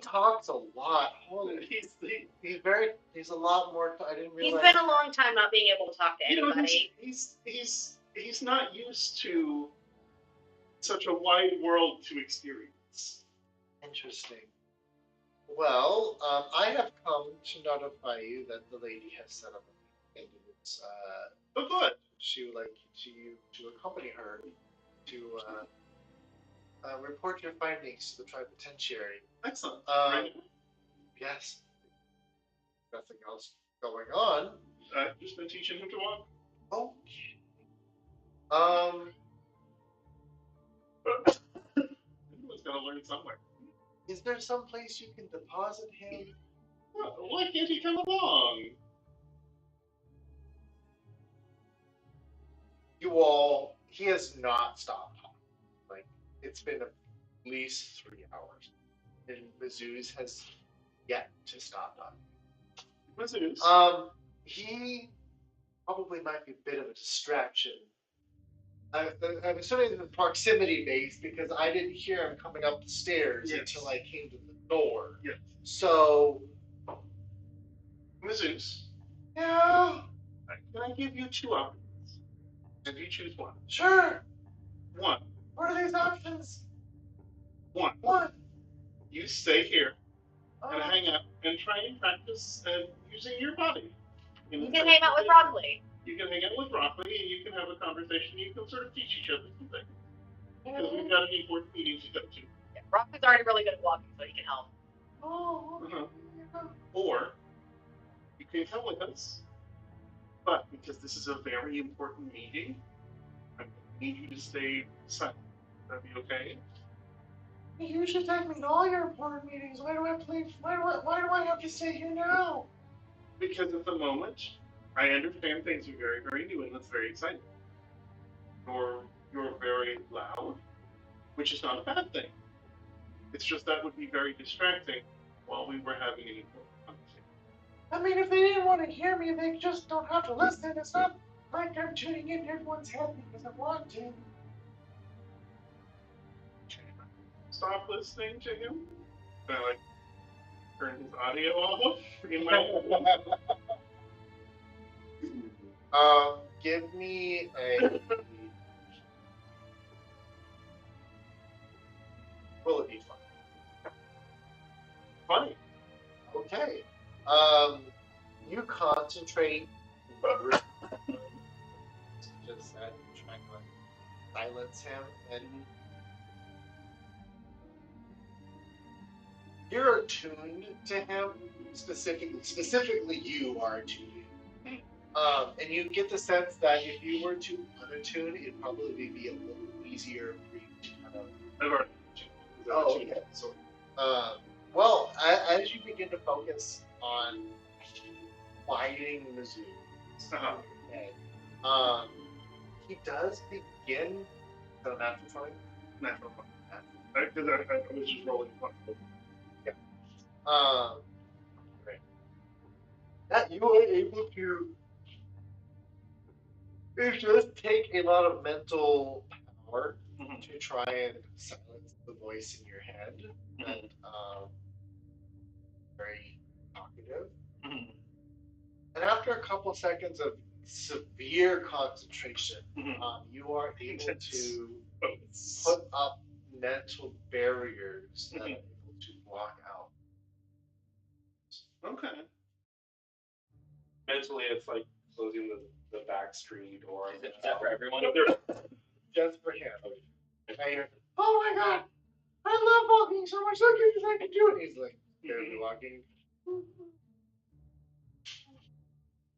talks a lot. Holy, he's a lot more. I didn't He's realize. been a long time not being able to talk to You know, anybody. he's not used to such a wide world to experience. Interesting. Well, I have come to notify you that the lady has set up a meeting. Oh, good. She would like you to accompany her to report your findings to the Tributentiary. Excellent. Right. Yes. Nothing else going on. I've just been teaching him to walk. Oh. Everyone's got to learn somewhere. Is there some place you can deposit him? Well, why can't he come along? He has not stopped talking. Like, it's been at least 3 hours. And Mizzou's has yet to stop talking. Mizzou's? He probably might be a bit of a distraction. I'm assuming the proximity based because I didn't hear him coming up the stairs until I came to the door. Yes. So, Mizzou's. yeah, Can I give you 2 options? And you choose one. sure. 1. What are these options? 1. You stay here and hang out and try and practice using your body. You can hang out with Broccoli. You can hang out with Broccoli and you can have a conversation. You can sort of teach each other some things. Because we've got any important meetings to go to. Yeah, Broccoli's already really good at walking, so he can help. Or you can come with us. But because this is a very important meeting, I need you to stay silent. Would that be okay? You usually take me to all your important meetings. Why do I have to stay here now? Because at the moment, I understand things are very, very new and that's very exciting. You're very loud, which is not a bad thing. It's just that would be very distracting while we were having an important conversation. I mean, if they didn't want to hear me, they just don't have to listen. It's not like I'm tuning in everyone's head because I want to. Stop listening to him. And I turn his audio off in my Give me a roll a d20. Funny. Okay. You concentrate just that trying to silence him, and you're attuned to him. Specifically, you are attuned. And you get the sense that if you were to unattune, it'd probably be a little easier for you to kind of. I've already. Oh, okay. So, well, as you begin to focus on quieting Mizzou, he does begin the natural funny. Natural fun. Because I was just rolling fun. Yeah. Right. That you are able to. It does take a lot of mental power to try and silence the voice in your head. And very talkative. And after a couple seconds of severe concentration, you are able to put up mental barriers that are able to block out. Okay. Mentally, it's like closing the back screen door. Is that for everyone? Just for him. And you're, oh my god! I love walking so much. Look at this, I can do it. He's like, barely walking.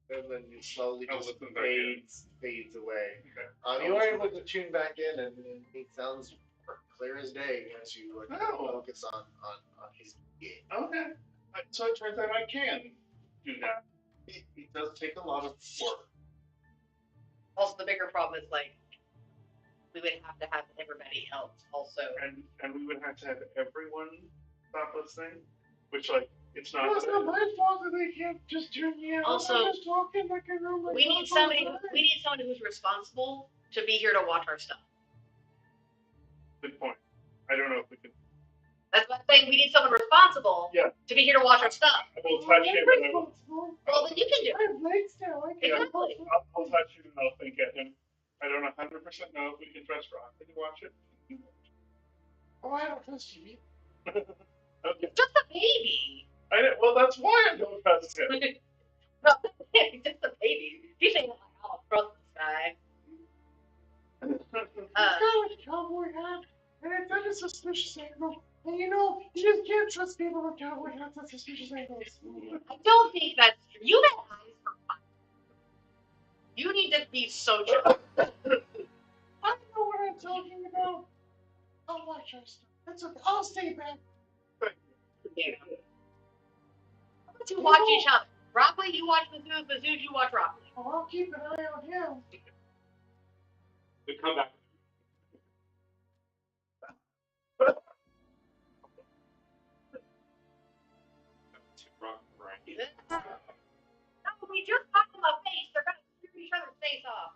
And then you slowly just fades away. Okay. You are able to tune back in, and it sounds clear as day as you focus on his game. Okay. So it turns out I can do that. It does take a lot of work. Also, the bigger problem is like we would have to have everybody else also. And we would have to have everyone stop listening, which like it's not. Well, it's not my fault that they can't just tune me out. Also, I'm just walking like a room. We need somebody who's responsible to be here to watch our stuff. Good point. I don't know if we can. That's what I'm saying. We need someone responsible to be here to watch our stuff. I will touch him. Well, then you can do it. I have legs now. Exactly. I'll touch him and I'll think at him. I don't 100% know if we can trust Rocky to watch it. Oh, I don't trust you. Okay. Just a baby. Well, that's why I don't trust him. No, just a baby. You think like, oh, trust this guy. It's got like a cowboy hat, and it's at a suspicious angle. And you know, you just can't trust people with cowboy hats at suspicious angles. I don't think that's true. You have eyes for fun. You need to be social. I know what I'm talking about. I'll watch our stuff. That's okay. I'll stay back. You watch each other. Rockley, you watch Mizzou. Mizzou, you watch Rockley. Oh, I'll keep an eye on him. We come back. No, we just talked about face. They're gonna screw each other's face off.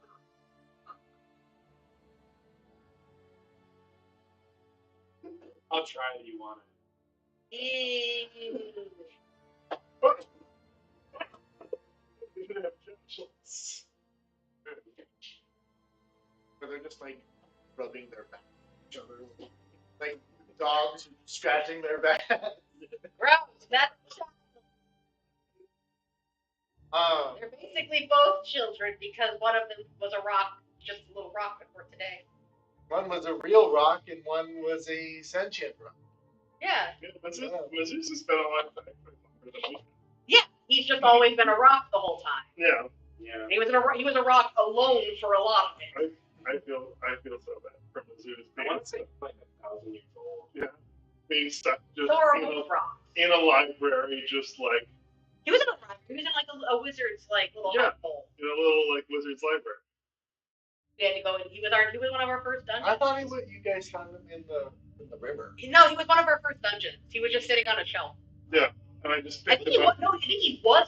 I'll try if you want Ew. Where they're just like rubbing their back at each other, like dogs scratching their back. Gross. That's they're basically both children because one of them was a rock, just a little rock before today. One was a real rock and one was a sentient rock. Yeah. Mizzou's has been alive for Yeah. He's just always been a rock the whole time. Yeah. He was a rock alone for a lot of it. I feel so bad for Mizzou's. I want to say like 1,000 years old. Yeah. Being stuck just in a library, just like. He was in a library. He was in like a wizard's like little hole. In a little like wizard's library. He had to go. He was one of our first dungeons. I thought you guys found him in the river. No, he was one of our first dungeons. He was just sitting on a shelf. Yeah, and I just. I think he was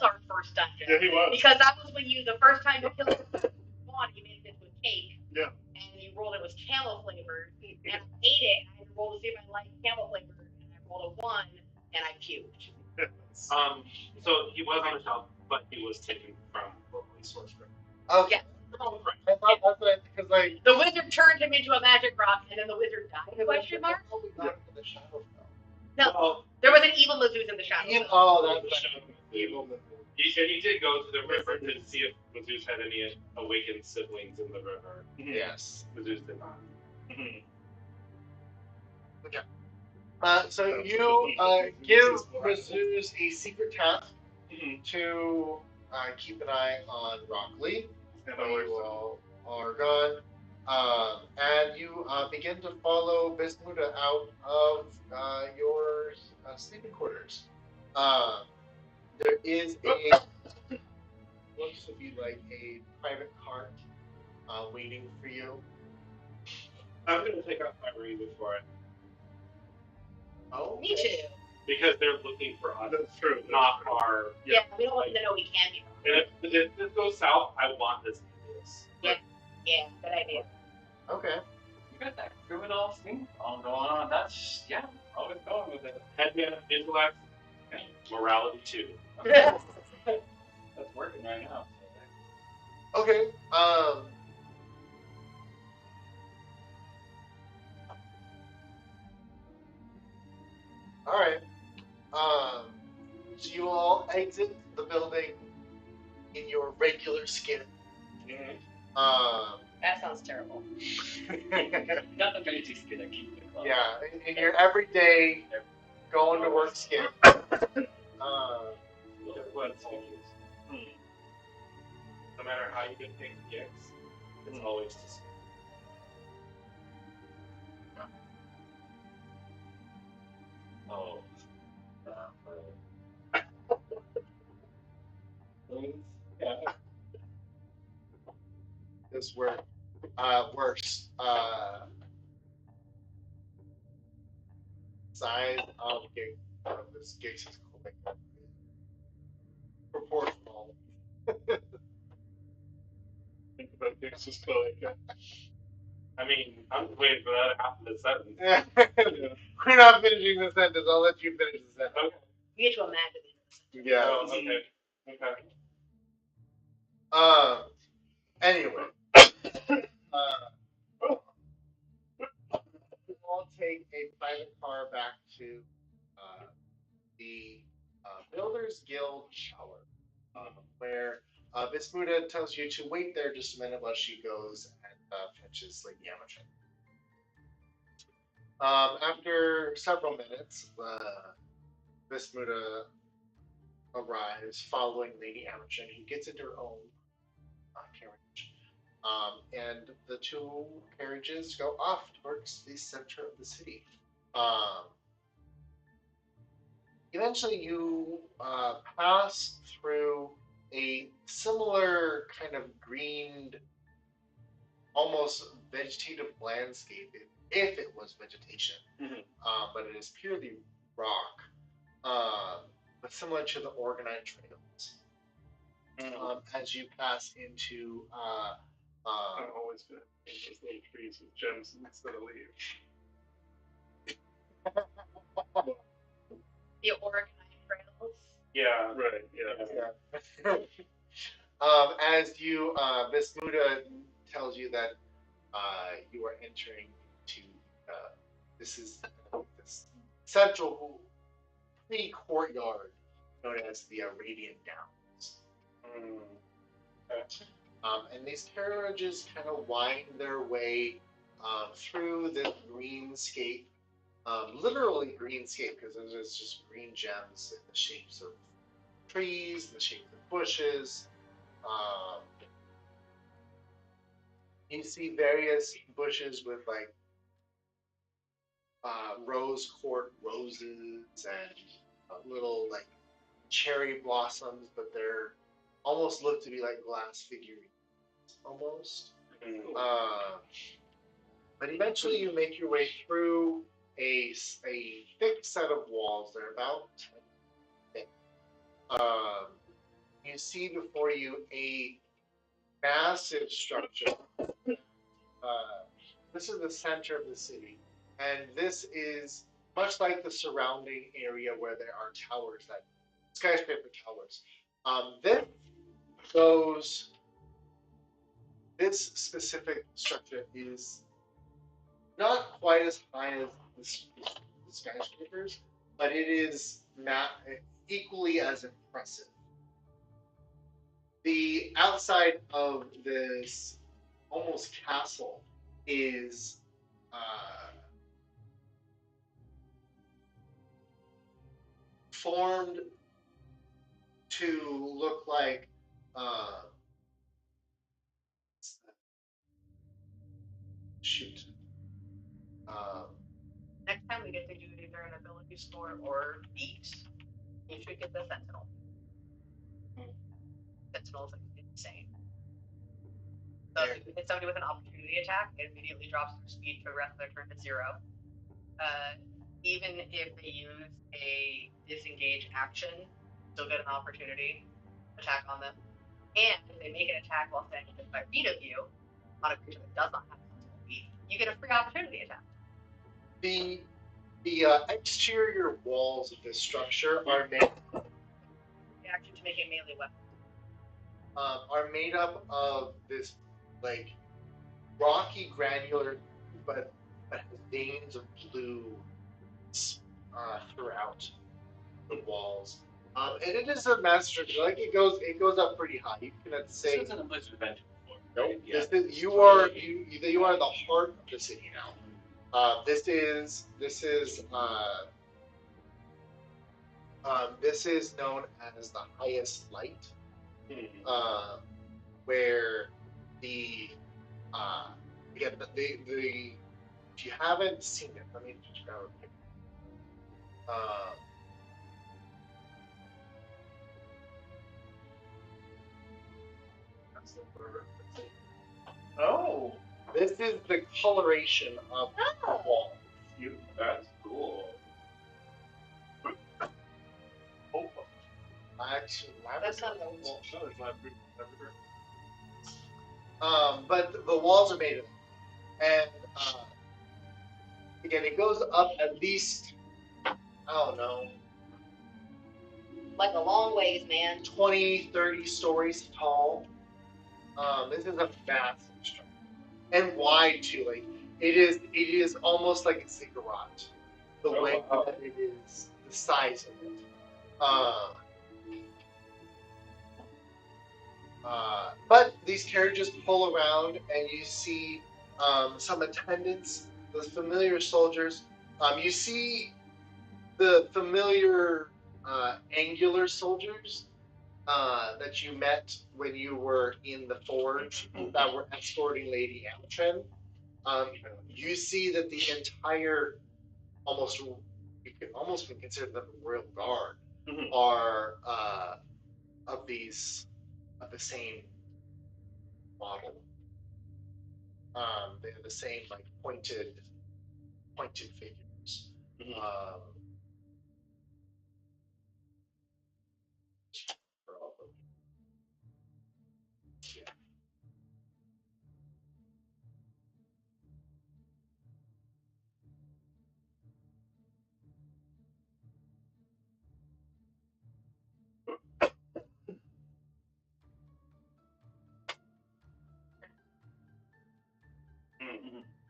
our first dungeon. Yeah, he was. Because that was when the first time you killed one, he made it into a cake. Yeah. And you rolled it was camel flavored, and I ate it. And I had to roll to see if I liked camel flavored, and I rolled a 1, and I puked. So he was on the shelf, but he was taken from locally sourced. Okay. Yeah. I thought that's what because like the wizard turned him into a magic rock, and then the wizard died. Question mark? The shadow fell. No, there was an evil Mizzou in the shadow. Oh, that's evil moon. You did go to the river to see if Mazus had any awakened siblings in the river. Yes. Mazus did not. So you give Mazus a secret task to keep an eye on Rockley, And when you all are gone, and you begin to follow Bismuth out of your sleeping quarters. There is looks to be like a private cart waiting for you. I'm going to take out my reason for it. Oh, Me too. Because they're looking for us, That's true. not our. Yeah, we don't want them to know we can be wrong. And if this goes south, I want this to be this. Yeah, good idea. Okay. You got that criminal thing all going on. That's, yeah, always going with it. Headman, intellect, and morality too. That's working right now. Okay. All right. So you all exit the building in your regular skin. That sounds terrible. Not the fancy skin that keeps it close. Yeah, in your everyday going to work skin. No matter how you get things kicks, it's always to scare. Oh. Yeah. This works. Size of this gate is quite proportional. Think about Dix's Colica. I mean, I'm waiting for that to happen this sentence. We're not finishing the sentence. I'll let you finish the sentence. Okay. You get to imagine it. Yeah. Oh, okay. Anyway. You all take a private car back to the Builders Guild shower, where Miss Buddha tells you to wait there just a minute while she goes and fetches Lady Amateur. After several minutes, Miss Buddha arrives following Lady Amateur, who gets into her own carriage. And the two carriages go off towards the center of the city. Eventually, you pass through a similar kind of greened, almost vegetative landscape, if it was vegetation. But it is purely rock, but similar to the organized trails. As you pass into I'm always going to paint those little trees with gems instead of leaves. The organized trails. Yeah. Right, yeah. As you, Miss Muda tells you that you are entering to this is this central pre-courtyard known as the Radiant Downs. And these carriages kind of wind their way through this greenscape, literally greenscape, because there's just green gems in the shapes of trees, in the shapes of bushes. You see various bushes with like rose quartz roses and little like cherry blossoms, but they're almost look to be like glass figurines, almost. But eventually, you make your way through a thick set of walls. They're about 10 thick. You see before you a massive structure. This is the center of the city, and this is much like the surrounding area where there are towers, that skyscraper towers. This specific structure is not quite as high as the skyscrapers, but it is not equally as impressive The outside of this almost castle is formed to look like shoot. Next time we get to do either an ability score or feat, you should get the Sentinel. Sentinel's insane. So if you hit somebody with an opportunity attack, it immediately drops their speed for the rest of their turn to 0. Even if they use a disengage action, still get an opportunity attack on them. And if they make an attack while standing within 5 feet of you, on a creature that does not have sentinel feet, you get a free opportunity attack. The exterior walls of this structure are made Action to make a melee weapon. are made up of this like rocky granular, but has veins of blue throughout the walls. And it is a master. Like it goes up pretty high. You cannot say. This isn't a Blizzard Adventure before. Nope. Yeah. This is, you are the heart of the city now. This is known as the highest light, where the again the if you haven't seen it, let me just grab a picture. Oh, This is the coloration of the wall. That's cool. oh, Actually, That's not the well, no, it's not everywhere. but the walls are made of, and again, it goes up at least, I don't know, like a long ways, man. 20, 30 stories tall. This is a massive structure, and wide too. Like it is almost like a ziggurat. The way that it is, the size of it. But these carriages pull around, and you see some attendants, the familiar soldiers. You see the familiar angular soldiers that you met when you were in the forge that were escorting Lady Amtrin. You see that the entire, you can almost consider them a royal guard, are of the same model. They have the same like pointed figures. For all of them. Yeah.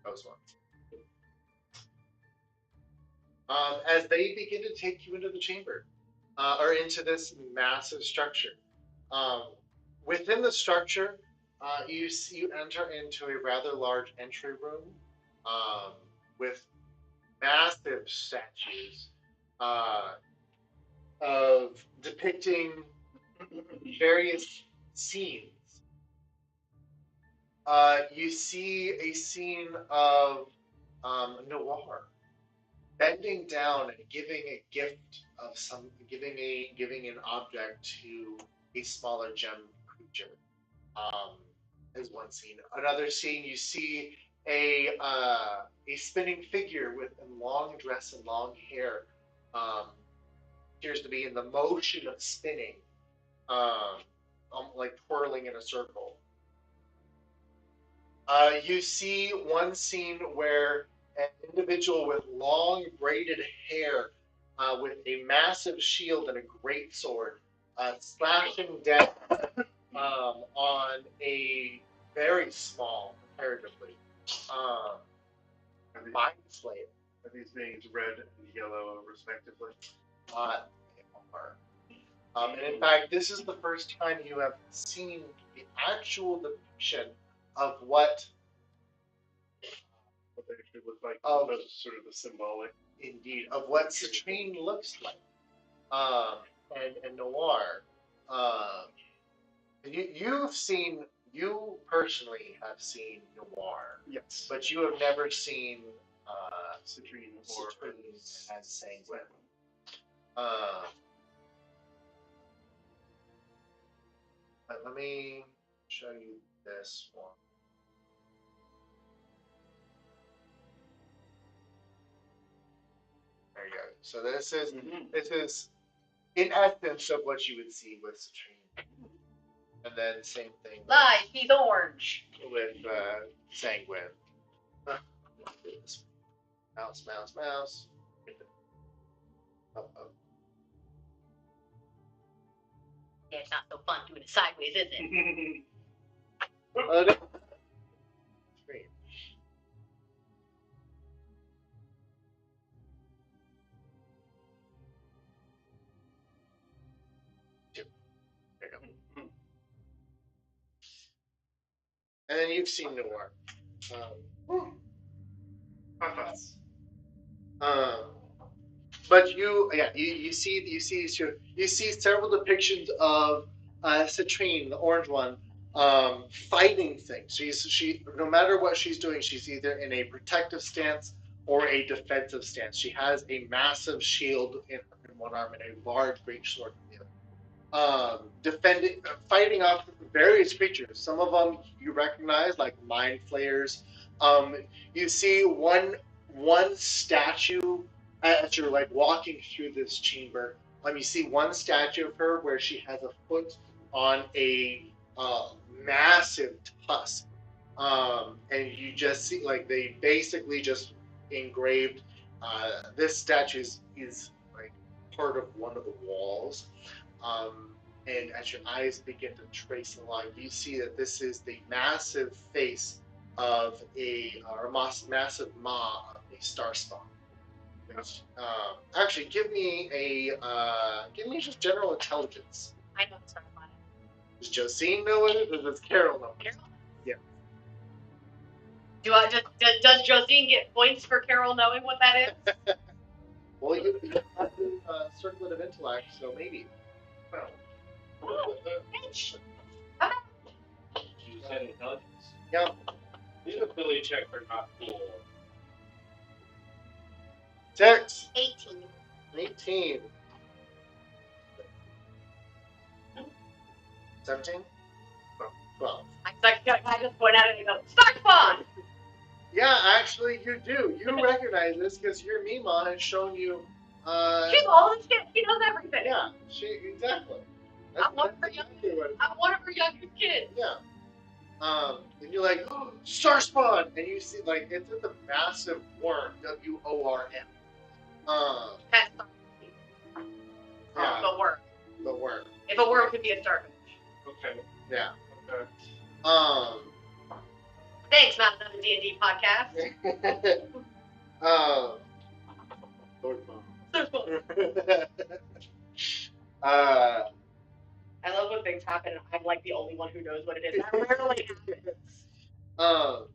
Those ones. As they begin to take you into the chamber, or into this massive structure. Within the structure, you enter into a rather large entry room with massive statues of depicting various scenes. You see a scene of Noir bending down and giving a gift of giving an object to a smaller gem creature. Is one scene. Another scene, you see a spinning figure with a long dress and long hair. Appears to be in the motion of spinning, like twirling in a circle. You see one scene where an individual with long braided hair, with a massive shield and a great sword, slashing down on a very small, comparatively, mind flayer. Are these beings red and yellow, respectively? They are. And in fact, this is the first time you have seen the actual depiction of what they actually look like. Of- That's sort of the symbolic. indeed of what citrine looks like. And noir. You personally have seen noir, Yes. but you have never seen Citrine or citrine as sanguine. Uh, but let me show you this one. There you go. So this is in essence of what you would see with citrine, and then same thing Lie, he's orange. with sanguine. Mouse, mouse, mouse. Oh, oh. Yeah, it's not so fun doing it sideways, is it? No. Screen. Two. There you go. And then you've seen noir. But you see several depictions of Citrine, the orange one, fighting things. She no matter what she's doing, she's either in a protective stance or a defensive stance. She has a massive shield in one arm and a large great sword in the other. Fighting off various creatures. Some of them you recognize, like mind flayers. You see one statue as you're like walking through this chamber. You see one statue of her where she has a foot on a massive tusk, and you just see like they basically just engraved. This statue is like part of one of the walls. And as your eyes begin to trace along, you see that this is the massive face of massive maw of a star spawn. Actually, give me just general intelligence. I know it's not fun. Does Josine know it, or does Carol know it? Carol? Yeah. Does Josine get points for Carol knowing what that is? Well, you have the circlet of intellect, so maybe. Well, Bitch. You said intelligence? yeah. These ability checks are not cool. 6, 18. 18, 17, 12. I just point at it and go, Star Spawn! Yeah, actually, you do. You recognize this because your Mima has shown you. She's old as shit. She knows everything. Yeah, exactly. I'm one of her youngest kids. Yeah. And you're like, oh, Star Spawn, and you see like it's a massive worm, WORM. That's Star Yeah. The worm. The worm. If a worm could be a starfish. Okay. Yeah. Okay. Thanks, not another D&D podcast. Lord I love when things happen and I'm like the only one who knows what it is. That rarely happens.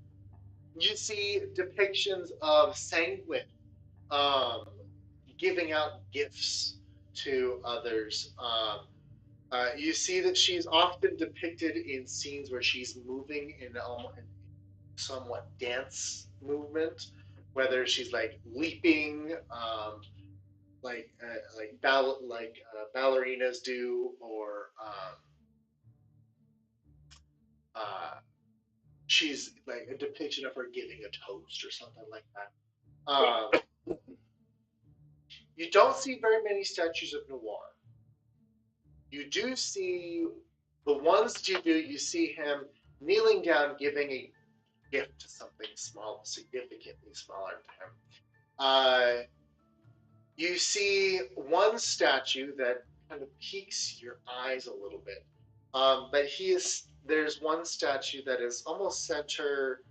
You see depictions of Sanguine giving out gifts to others. You see that she's often depicted in scenes where she's moving in somewhat dance movement, whether she's like leaping, like ballerinas do, or she's like a depiction of her giving a toast or something like that. You don't see very many statues of Noir. You do see the ones that you do. You see him kneeling down, giving a gift to something small, significantly smaller to him. You see one statue that kind of piques your eyes a little bit. But there's one statue that is almost center.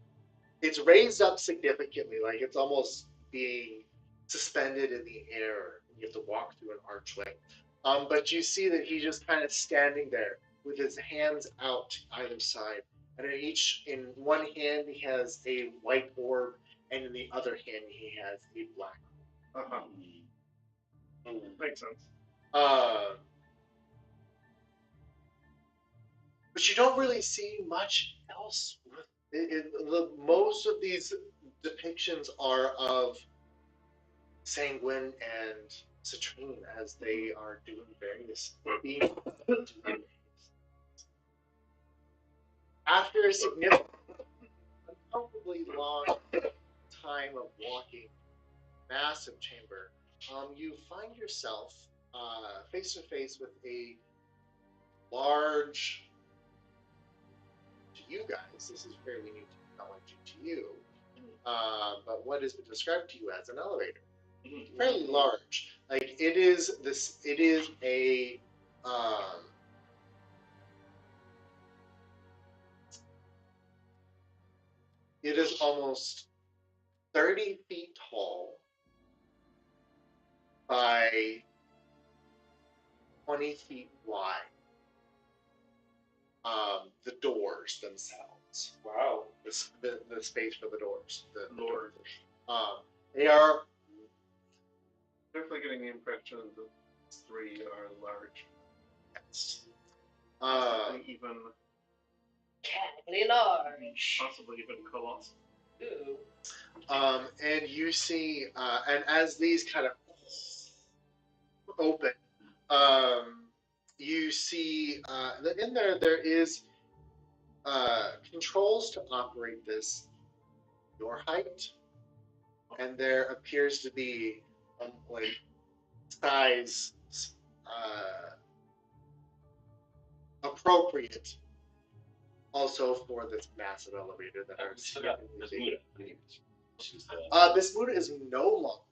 It's raised up significantly, like it's almost being suspended in the air. You have to walk through an archway. But you see that he's just kind of standing there with his hands out either side, and in one hand he has a white orb, and in the other hand he has a black. Makes sense. But you don't really see much else. Most of these depictions are of Sanguine and Citrine as they are doing various things. After a significant, uncomfortably long time of walking, massive chamber, you find yourself face to face with a large, to you guys, this is fairly new technology to you, but what has been described to you as an elevator. Fairly large. Like it is a it is almost 30 feet tall by 20 feet wide. The doors themselves. Wow. The space for the doors. The doors. They are Definitely getting the impression that these three are large. yes. Even Mechanically large. possibly even colossal. Ooh. And you see, and as these kind of open, you see that in there is controls to operate this, your height, and there appears to be like size appropriate also for this massive elevator that are Bismuth is no longer.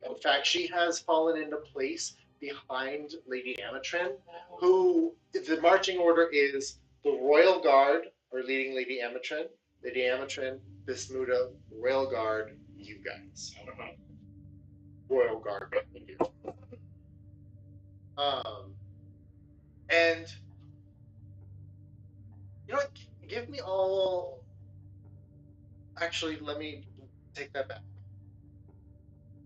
In fact, she has fallen into place behind Lady Amatrin, who the marching order is the Royal Guard are leading Lady Amatrin, Bismuda, Royal Guard, you guys. Royal Guard behind you. And you know what? Give me all. Actually, let me take that back.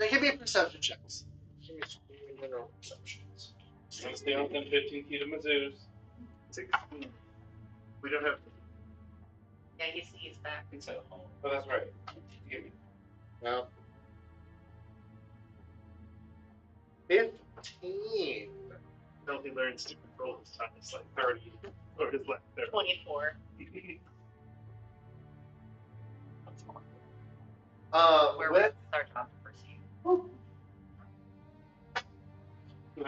Now give me perception checks. Give me general perceptions. Let's stay within 15 feet of Mizzou's. 16. We don't have. Yeah, he sees that. It's at home. Oh, that's right. Give me. Well, 15. Until he learns to control his time, it's like 30 or his left there. 24. Where With was our job to pursue? you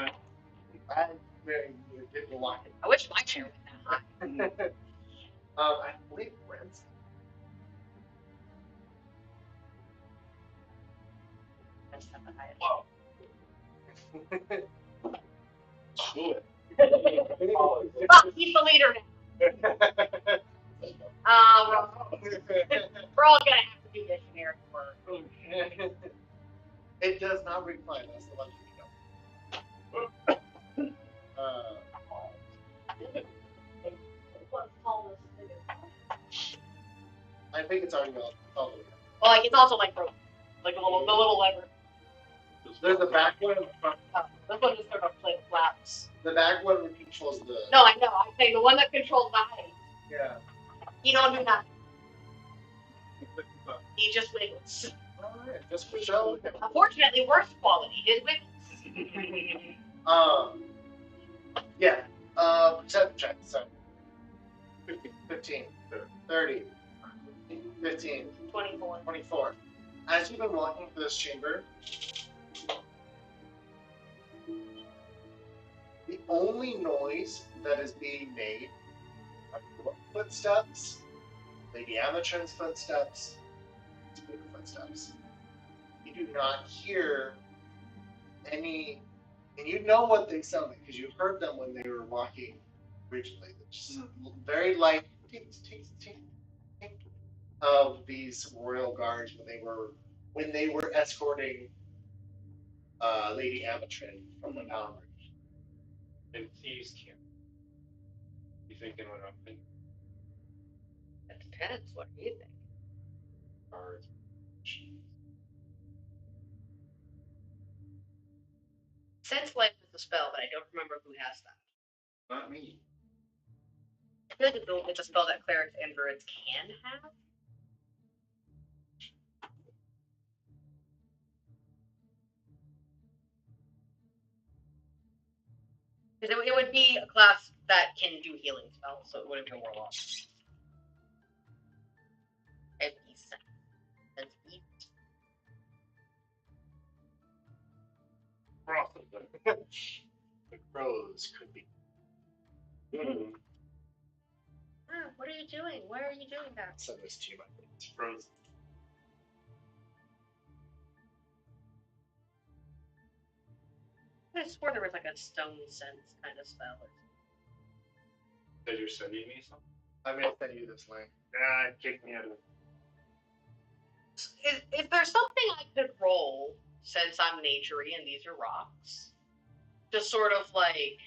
didn't like it. I wish my chair went that high. I believe Brent's. I just have the highest. Do it. Well, he's the leader now. We're all gonna have to do missionary work. It does not recline. That's the one thing you know. What's tallest? I think it's already all the way up. Well, like it's also like broken, like the little lever. There's the back one and the front. This one just sort of flaps. The back one controls the. No, I know. I'm saying the one that controls the height. Yeah. He don't do nothing. He just wiggles. Alright, just for show. Unfortunately, worse quality. His wiggles. Yeah. Perception check. So 15, 30, 15, 24. 24. As you've been walking through this chamber, the only noise that is being made are your footsteps, Lady Amatrin's footsteps, footsteps. You do not hear any, and you know what they sound like because you heard them when they were walking originally. Just very light tink, tink, tink, tink of these royal guards when they were escorting Lady Amatrin from the boundary. And thieves can't. You thinking what I'm thinking? It depends. What do you think? Cards. Sense life is a spell, but I don't remember who has that. Not me. I feel like it's a spell that clerics and druids can have. Because it would be a class that can do healing spells, so it wouldn't be a warlock. At least. That's easy. The crows could be. What are you doing? Why are you doing that? Send this to you, my friend. It's frozen. I swore there was like a stone sense kind of spell. Said you're sending me something? I'm gonna send you this link. Kick me out of it. Is there something I could roll since I'm naturey and these are rocks? Just sort of like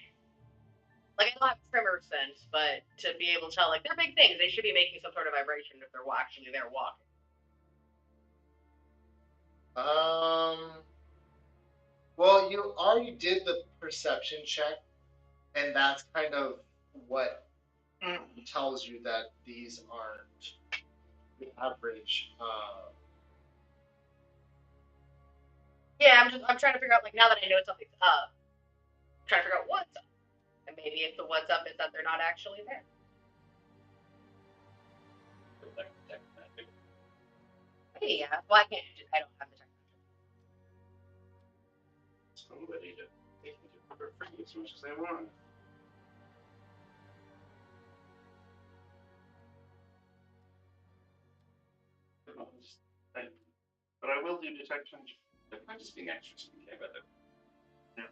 I don't have tremor sense, but to be able to tell, like, they're big things. They should be making some sort of vibration if they're actually there walking. Well, you already did the perception check, and that's kind of what tells you that these aren't the average. Yeah, I'm trying to figure out, like, now that I know something's up, I'm trying to figure out what's up. And maybe if the what's up is that they're not actually there. Hey, yeah. Well, I don't have the technology. Somebody to take me to for free as much as they want. But I will do detection. I'm just being extra sneaky about it. Yeah.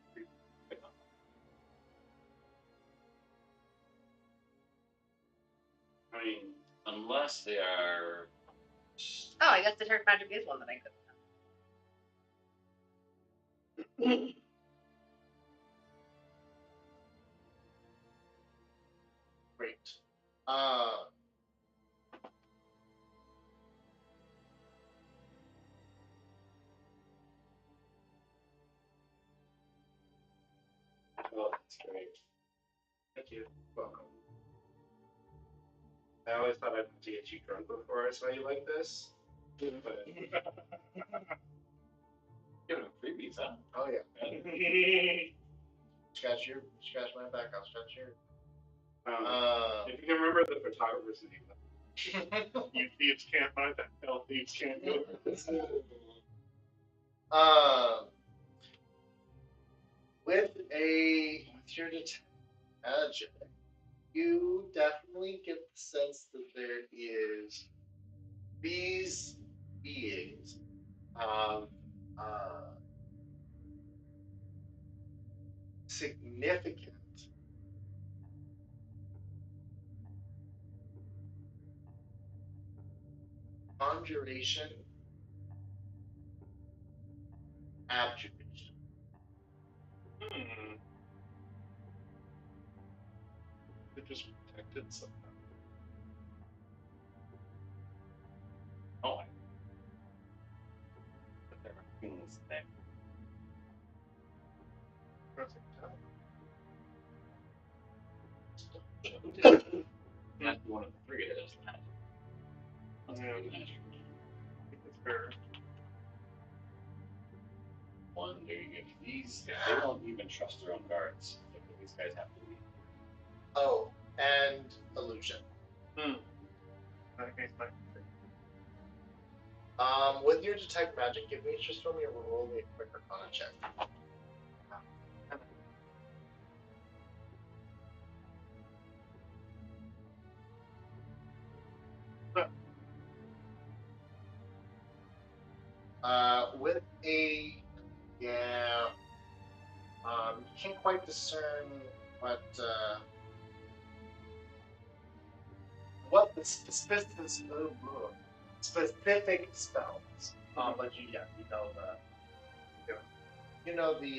I mean, unless they are. Oh, I guess detect magic is one that I could. Great. well, that's great. Thank you. Welcome. I always thought I'd have to get you drunk before I saw you like this. But Giving them freebies, huh? Oh yeah. Scratch my back. I'll scratch yours. if you can remember the photographer's name. You thieves can't buy that. Hell, thieves can't go. With your detect magic, you definitely get the sense that there is these beings of significant conjuration, abjuration. It just protected somehow. Oh, but there are things there. Not one of the three of those. Let's Yeah. be magic. I think it's fair. Wonder if these they don't even trust their own guards. Like these guys have to leave. Oh, and illusion. That case, my With your detect magic, give me just for me a roll me a quick arcana check. With a you can't quite discern what the specific spells. But you know the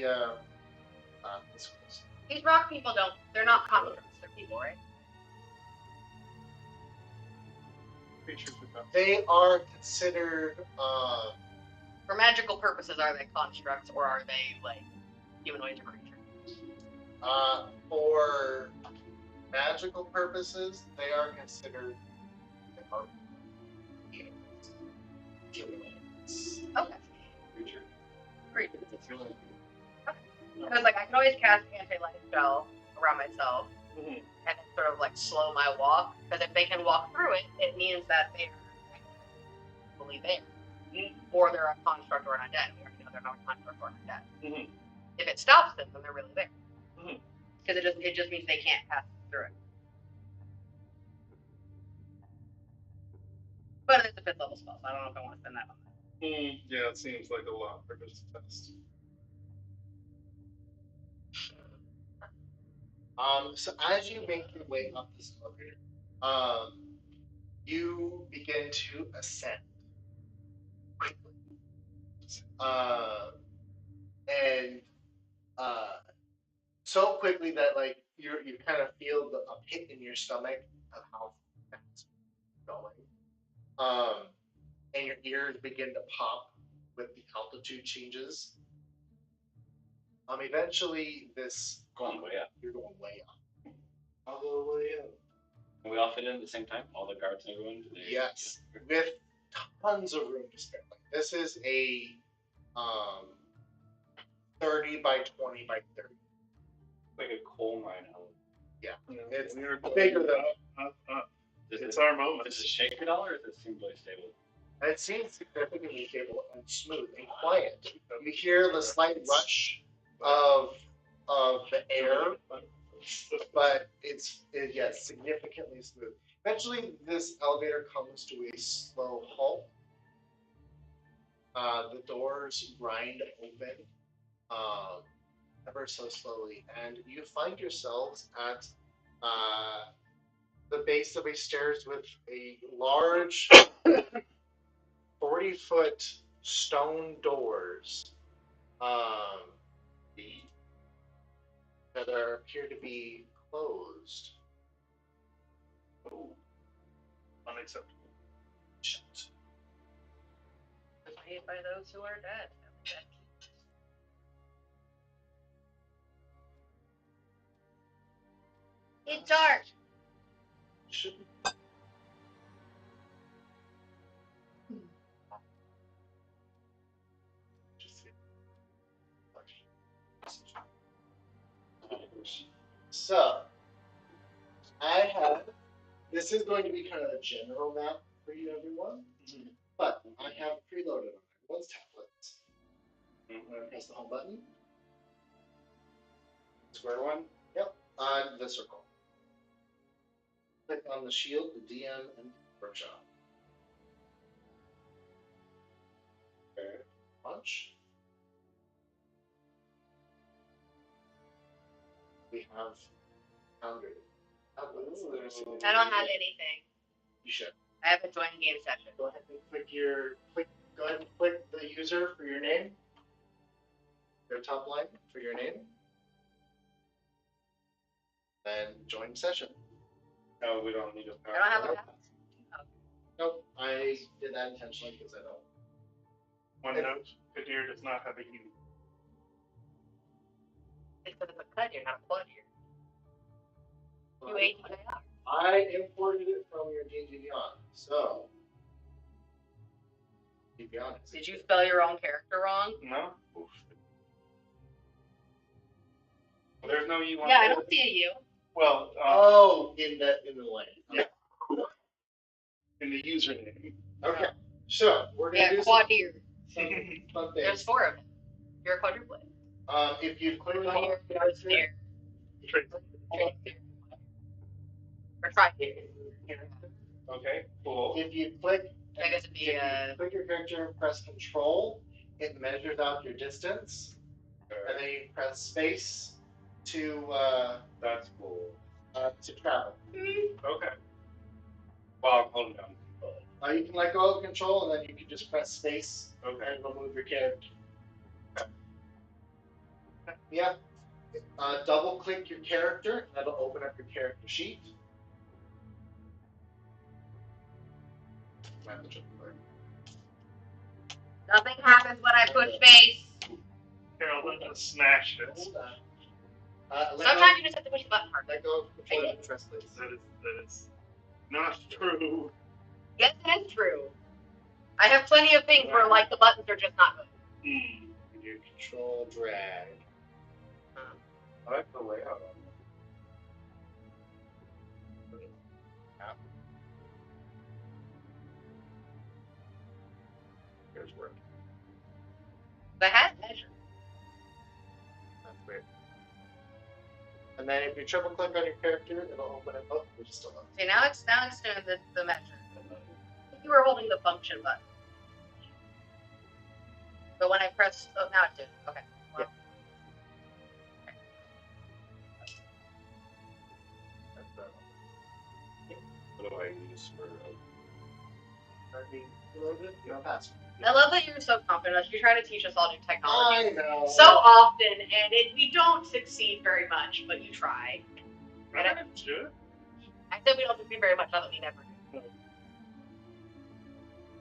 this was These rock people they're not constructs, they're people, right? Creatures without. They are considered For magical purposes, are they constructs or are they like humanoids or creatures? for magical purposes, they are considered humanoids. Okay. Creature. Creatures. It's really Because like I can always cast anti-life spell around myself Mhm. and then sort of like slow my walk. Because if they can walk through it, it means that they're fully there. Or they're a construct or an undead. We already know they're not a construct or an undead. Mhm. If it stops them, then they're really there. Mhm. Because it just means they can't pass through it. But it's a 5th level spell, so I don't know if I want to spend that on that. Yeah, it seems like a lot for this test. So as you make your way up this elevator, you begin to ascend quickly. And so quickly that like you kind of feel a pit in your stomach of how fast you're going. And your ears begin to pop with the altitude changes. Eventually Going way up. you're going way up. All the way up. And we all fit in at the same time? All the guards and everyone? Do they- Yes, with tons of room to spare. Like, this is a 30 by 20 by 30. Like a coal mine. It's We're bigger than up. Does It's it, our moment. does it shake at all, or does it seem really stable? it seems significantly stable and smooth and quiet. You hear the slight rush of the air, but it's significantly smooth. Eventually, this elevator comes to a slow halt. The doors grind open ever so slowly, and you find yourselves at the base of a stairs with a large 40-foot stone doors that appear to be closed. Oh, unacceptable. Made by those who are dead. It's dark. Shouldn't. So, I have. This is going to be kind of a general map for you, everyone. But I have preloaded on everyone's tablets. I'm going to press the home button. Square one? Yep, on the circle. Click on the shield, the DM, and workshop. Okay. Launch. We have founded tablets. that are sitting I don't have here. anything. You should. I have a join game session. Go ahead and go ahead and click the user for your name. Their top line for your name. Then join session. No, we don't need a I don't have a pass. Nope, I did that intentionally because I don't. One note: Kadir does not have a U. It's because it's a cut here, not a plug here. UATIR. I imported it from your D&D Beyond, so to be honest. Did you spell your own character wrong? No. Well, there's no U on Yeah, I there. don't see a U. Well, In the lane. Yeah. in the username. Okay, so we're gonna Yeah, do quadir. some fun There's things. 4 of them. You're a quadruplet. If you click Go on here, your go there. Trace. Or try. Okay, cool. if you click I guess it'd be, if you click your character and press Control, it measures out your distance, and then you press Space to That's cool. travel. Okay. Well, I'm holding down. You can let go of Control, and then you can just press Space, Okay. and it'll move your character. Yeah, Double click your character, and that'll open up your character sheet. Nothing happens when I push face. Carol, don't just smash it. Hold on. Sometimes you just have to push the button hard. Let go of I control did. interest, please. That is not true. Yes, it is true. I have plenty of things where like the buttons are just not good. Your control drag. I like the layout. Here's where. The hat measure. That's weird. And then if you triple click on your character, it'll open it up. We're still on. See, now it's doing the measure. If you were holding the function button. But when I press, oh, now it did. Okay. Well, What do I use for? You don't pass. I love that you're so confident. You try to teach us all new technology I know. so often, and we don't succeed very much, but you try. I didn't do it. I said we don't succeed very much, not that we never do.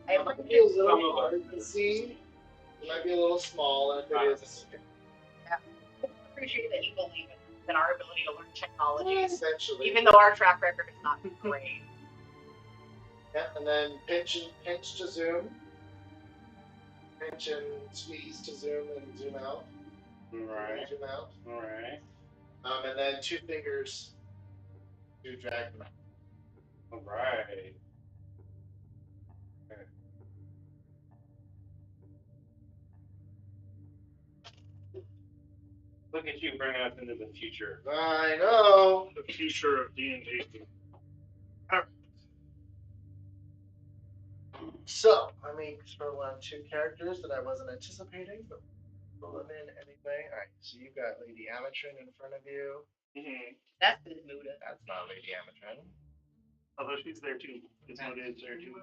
I It might be a little hard to see. It might be a little small, and if it is, appreciate that you believe in our ability to learn technologies, essentially. even though our track record is not great. Yeah, and then pinch to zoom. Pinch and squeeze to zoom and zoom out. Right. Zoom out. All right. And then 2 fingers to drag them out. All right. Okay. Look at you bringing us into the future. I know. The future of D&D. So, let me throw on 2 characters that I wasn't anticipating, but pull them in anyway. Alright, so you've got Lady Amatrin in front of you. Mm-hmm. That's Bismuda. That's not Lady Amatrin. Although she's there too. Bismuda is there too.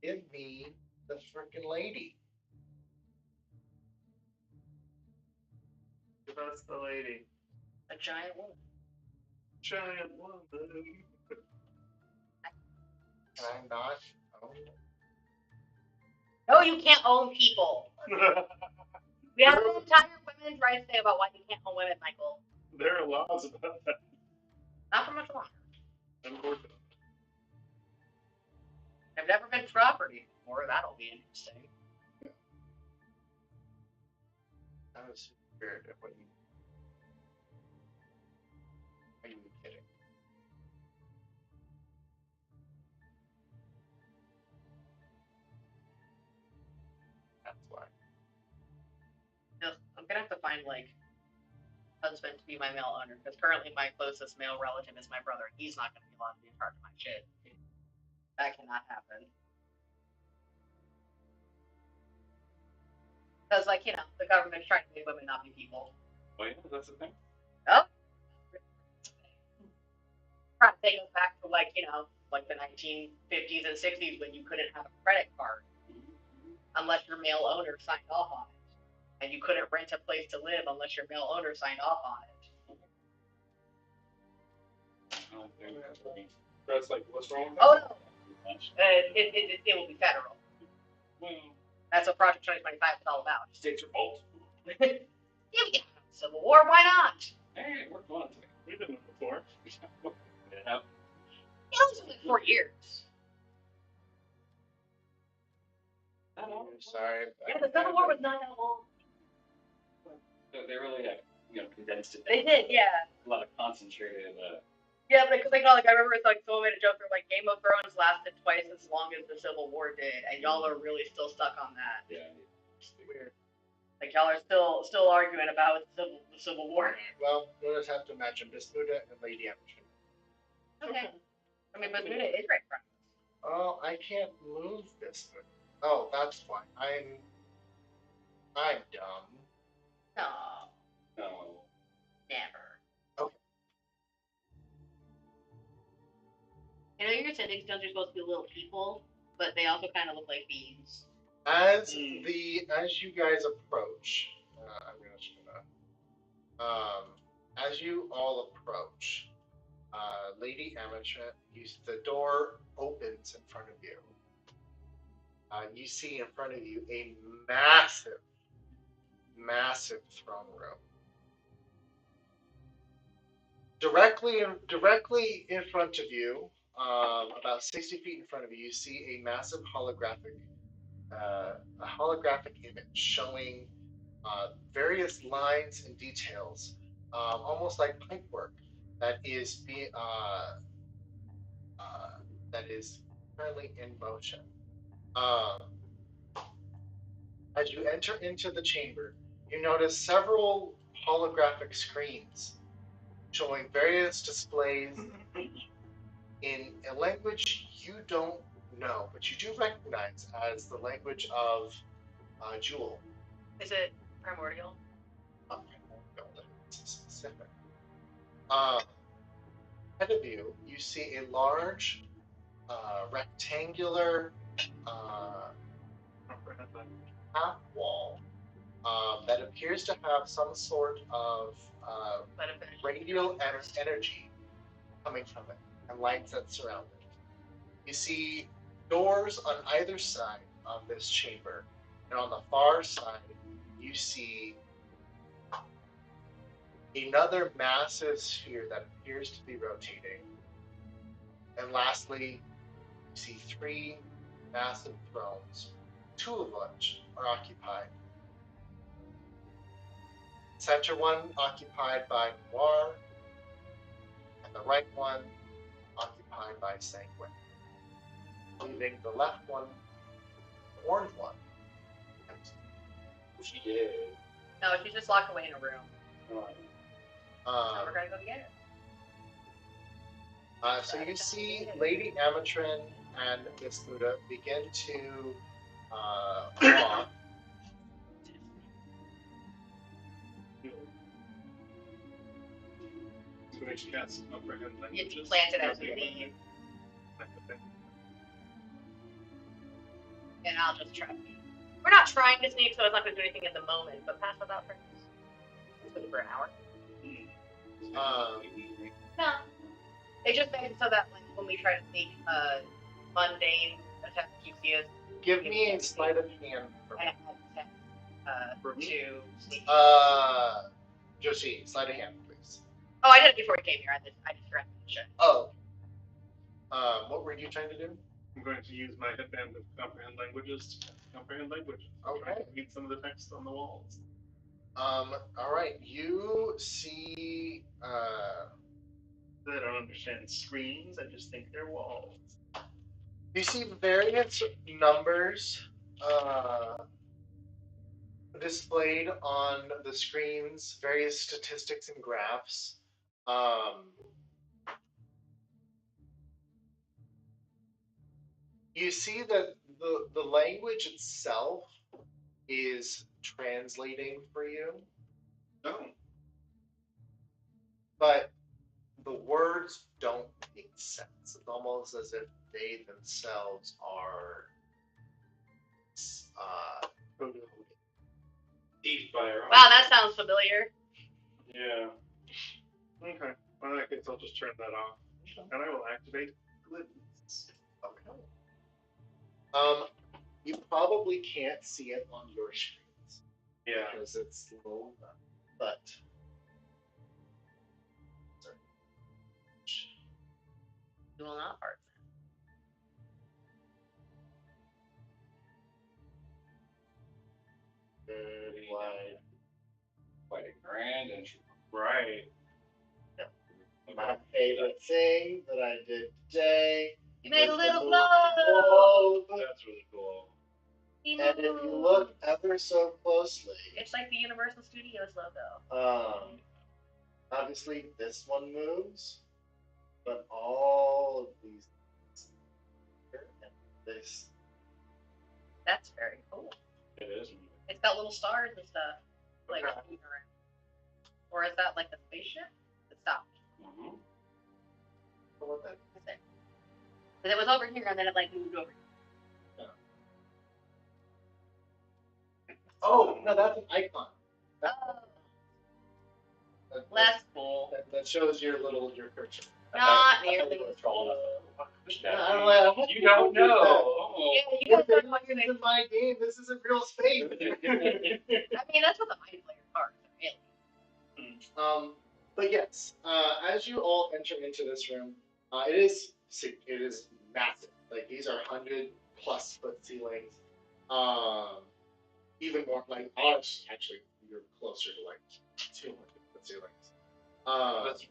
Give me the frickin' lady. Give us the lady. A giant woman. Giant woman. Can I not own it? No, you can't own people. We have an entire women's rights day about why you can't own women, Michael. There are laws about that. Not for much longer. Unfortunately. I've never been property before. That'll be interesting. I was scared of what you. Are you kidding? That's why. I'm gonna have to find like husband to be my male owner because currently my closest male relative is my brother. He's not gonna be allowed to be in charge of my shit. That cannot happen. Because like the government's trying to make women not be people. Oh yeah, that's the thing. Oh. Trying to take us back to like like the 1950s and 60s when you couldn't have a credit card unless your male owner signed off on it. And you couldn't rent a place to live unless your male owner signed off on it. That's like, what's wrong with that? Oh no, it will be federal. That's what Project 2025 is all about. States are both. Yeah, we can have a civil war. Why not? Hey, we're going to. We did it before. Yeah. It was like 4 years. I'm sorry. Yeah, the Civil War was not that long. They really condensed it. They did, yeah. A lot of concentrated. Yeah, because I remember it's like someone made a joke where like Game of Thrones lasted twice as long as the Civil War did, and y'all are really still stuck on that. Yeah. Weird. Like y'all are still arguing about the Civil War. Well, we'll just have to imagine Bismuda and Lady Amatrin. Okay. I mean, Bismuda is right in front of us. Oh, I can't move Bismuda. Oh, that's why. I'm dumb. No, No. never. Okay. Your sending stones are supposed to be little people, but they also kind of look like beans. As you guys approach, I'm just gonna As you all approach, Lady Amateur, the door opens in front of you. You see in front of you a massive, massive throne room. Directly in front of you, about 60 feet in front of you, you see a massive holographic image showing various lines and details, almost like pipework that is that is currently in motion. Um, as you enter into the chamber, you notice several holographic screens showing various displays in a language you don't know, but you do recognize as the language of Jewel. Is it primordial? I won't go into specific. Um, Ahead of you, you see a large rectangular half wall that appears to have some sort of radial energy coming from it and lights that surround it. You see doors on either side of this chamber, and on the far side, you see another massive sphere that appears to be rotating. And lastly, you see three massive thrones, two of which are occupied. Center one occupied by Noir, and the right one occupied by Sanguine, leaving the left one, the orange one, empty. She did. No, she's just locked away in a room. Um, We're gonna go get her. So you see Lady Amatrin and Miss Muda begin to walk. You plant it as you leave. And I'll just try. We're not trying to sneak, so it's not going to do anything in the moment, but pass without friends. It's for an hour. No. They just made it so that like, when we try to sneak mundane attacks, you see us. Give me a sleight of hand. And to sneak. Josie, sleight of hand, please. Oh, I did it before we came here. I just forgot to shit. Oh. What were you trying to do? I'm going to use my headband to comprehend languages to comprehend languages. Okay. I can read some of the text on the walls. All right. You see. I don't understand screens. I just think they're walls. You see various numbers displayed on the screens, various statistics and graphs. You see that the language itself is translating for you. Oh. But the words don't make sense. It's almost as if they themselves are Wow, that sounds familiar. Yeah. Okay. Well, in that case, I'll just turn that off. And I will activate glitz. Okay. You probably can't see it on your screens. Yeah. Because it's low, but You will not part. Quite a grand entry. Right. my favorite thing that I did today. You made a was little the globe. That's really cool. And if you look ever so closely, It's like the Universal Studios logo. Obviously this one moves, but all of these here and this. That's very cool. It is. It's got little stars and stuff. Like, moving around. Or is that like the spaceship? It stopped. Mm-hmm. So what that? Because it was over here and then it like moved over. Yeah. Oh no, that's an icon. Less cool. that shows your cursor. Not I thought nearly. we were tall enough. You don't know. Oh. Yeah, you guys With don't like aliens in my game, this isn't real space. I mean, that's what the mind players are. Really. But yes, as you all enter into this room, it is massive. Like these are 100+ foot ceilings. Even more like ours. Actually, you're closer to like 200 foot ceilings.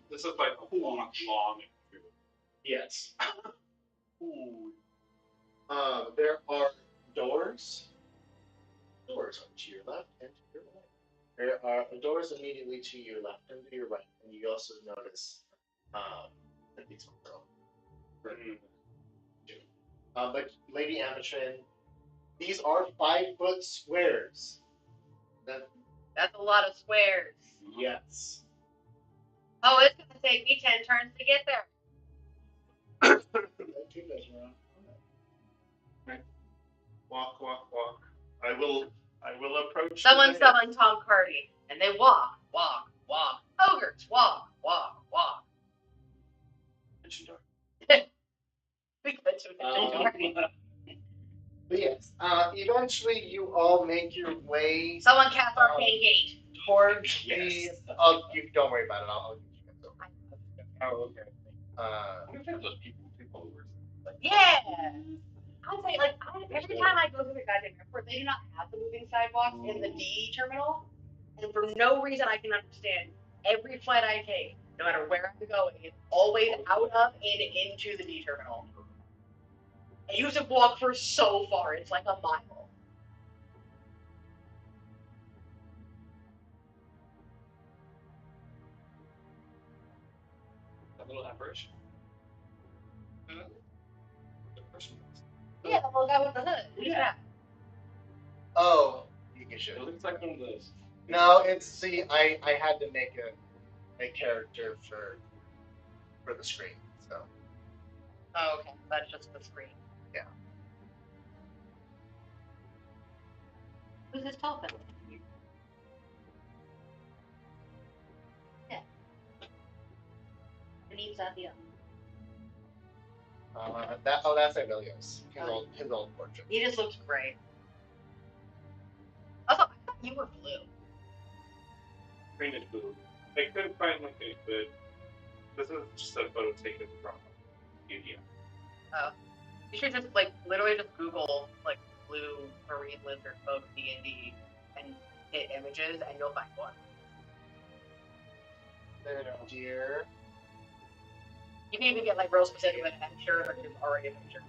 This is like a long. Yes. Ooh. There are doors. Doors are to your left and to your right. There are doors immediately to your left and to your right, and you also notice that these are open. But Lady Amatrin, these are 5-foot squares. That's a lot of squares. Yes. Oh, it's gonna take me 10 turns to get there. Walk, walk, walk. I will approach. Someone the summon Tom Cardy, and they walk, walk, walk. Ogres, walk, walk, walk. But yes, eventually you all make your way Someone cast Arcane Gate. towards Yes. you don't worry about it. I'll give you guys Oh, okay. over. What if those people who were like, Yeah. I'd say, like, every time I go through the goddamn airport, they do not have the moving sidewalks in the D terminal. And for no reason I can understand, every flight I take, no matter where I'm going, it's always out of and into the D terminal. And you have to walk for so far. It's like a mile. a little apparition? Hmm? The person. Yeah, the little guy with the hood. Yeah. Oh, you can show. It looks like one of those. No, I had to make a character for the screen, so Oh, okay. That's just the screen. yeah. Who's this talking? Yeah. Beneath Zathia. That's Emilio's. His old portrait. He just looks great. I thought you were blue. Green is blue. I couldn't find like a good. This is just a photo taken from India. Oh. You should just literally just Google blue marine lizard folk D&D and hit images and you'll find one. Dear. You can even get real specific, but I'm sure there's already a picture.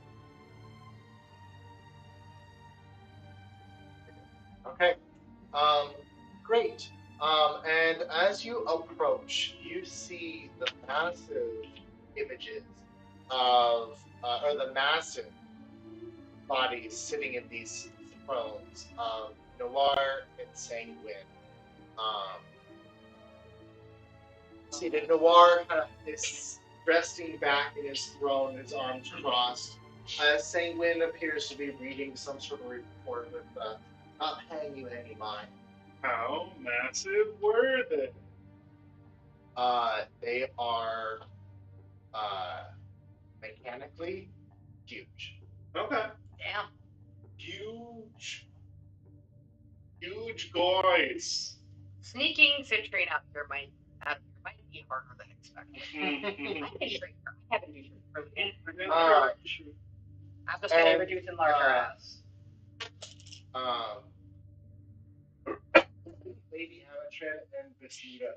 Okay. Great. And as you approach, you see the massive images of, or the massive bodies sitting in these thrones of Noir and Sanguine. See the Noir kind of is resting back in his throne, his arms crossed. Sanguine appears to be reading some sort of report with not paying you any mind. How massive were they? They are mechanically huge. Okay. Damn. Huge guys. Sneaking citrine out here might be harder than expected. I can shrink her. I haven't used protein. I'm just going to reduce and large her ass. Lady Amatrin and Visita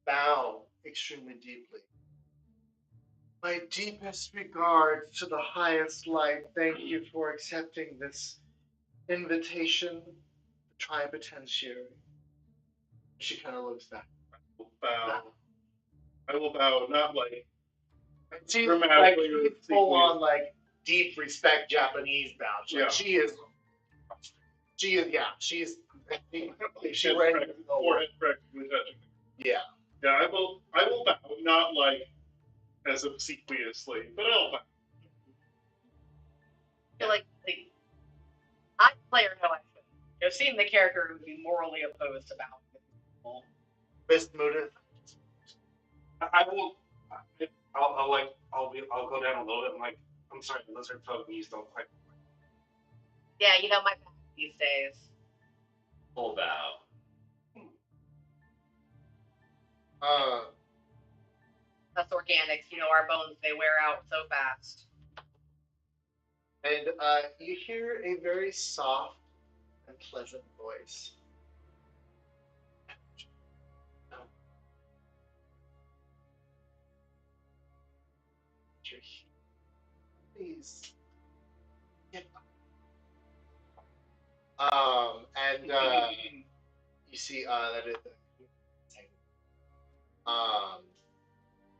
bow extremely deeply. My deepest regards to the highest light. Thank you for accepting this invitation to Tributentiary. She kind of looks back. Bow. I will bow, not like She's dramatically or full secretly. on deep respect Japanese bow. Yeah. She is she wears Forehead practically touching. Yeah. Yeah, I will bow, not as obsequiously, but I'll bow. I feel like I player know I should. I've seen the character who would be morally opposed to bowing. Miss Moodith. I will. I'll go down a little bit. I'm like, I'm sorry, lizard folk knees don't quite. Yeah, you know my back these days. Full bow. That's organics. You know our bones, they wear out so fast. And you hear a very soft and pleasant voice. Please get up. And you see that it.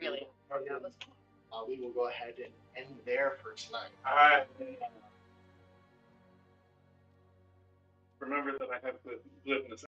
Really. That was We will go ahead and end there for tonight. Remember that I have to live in this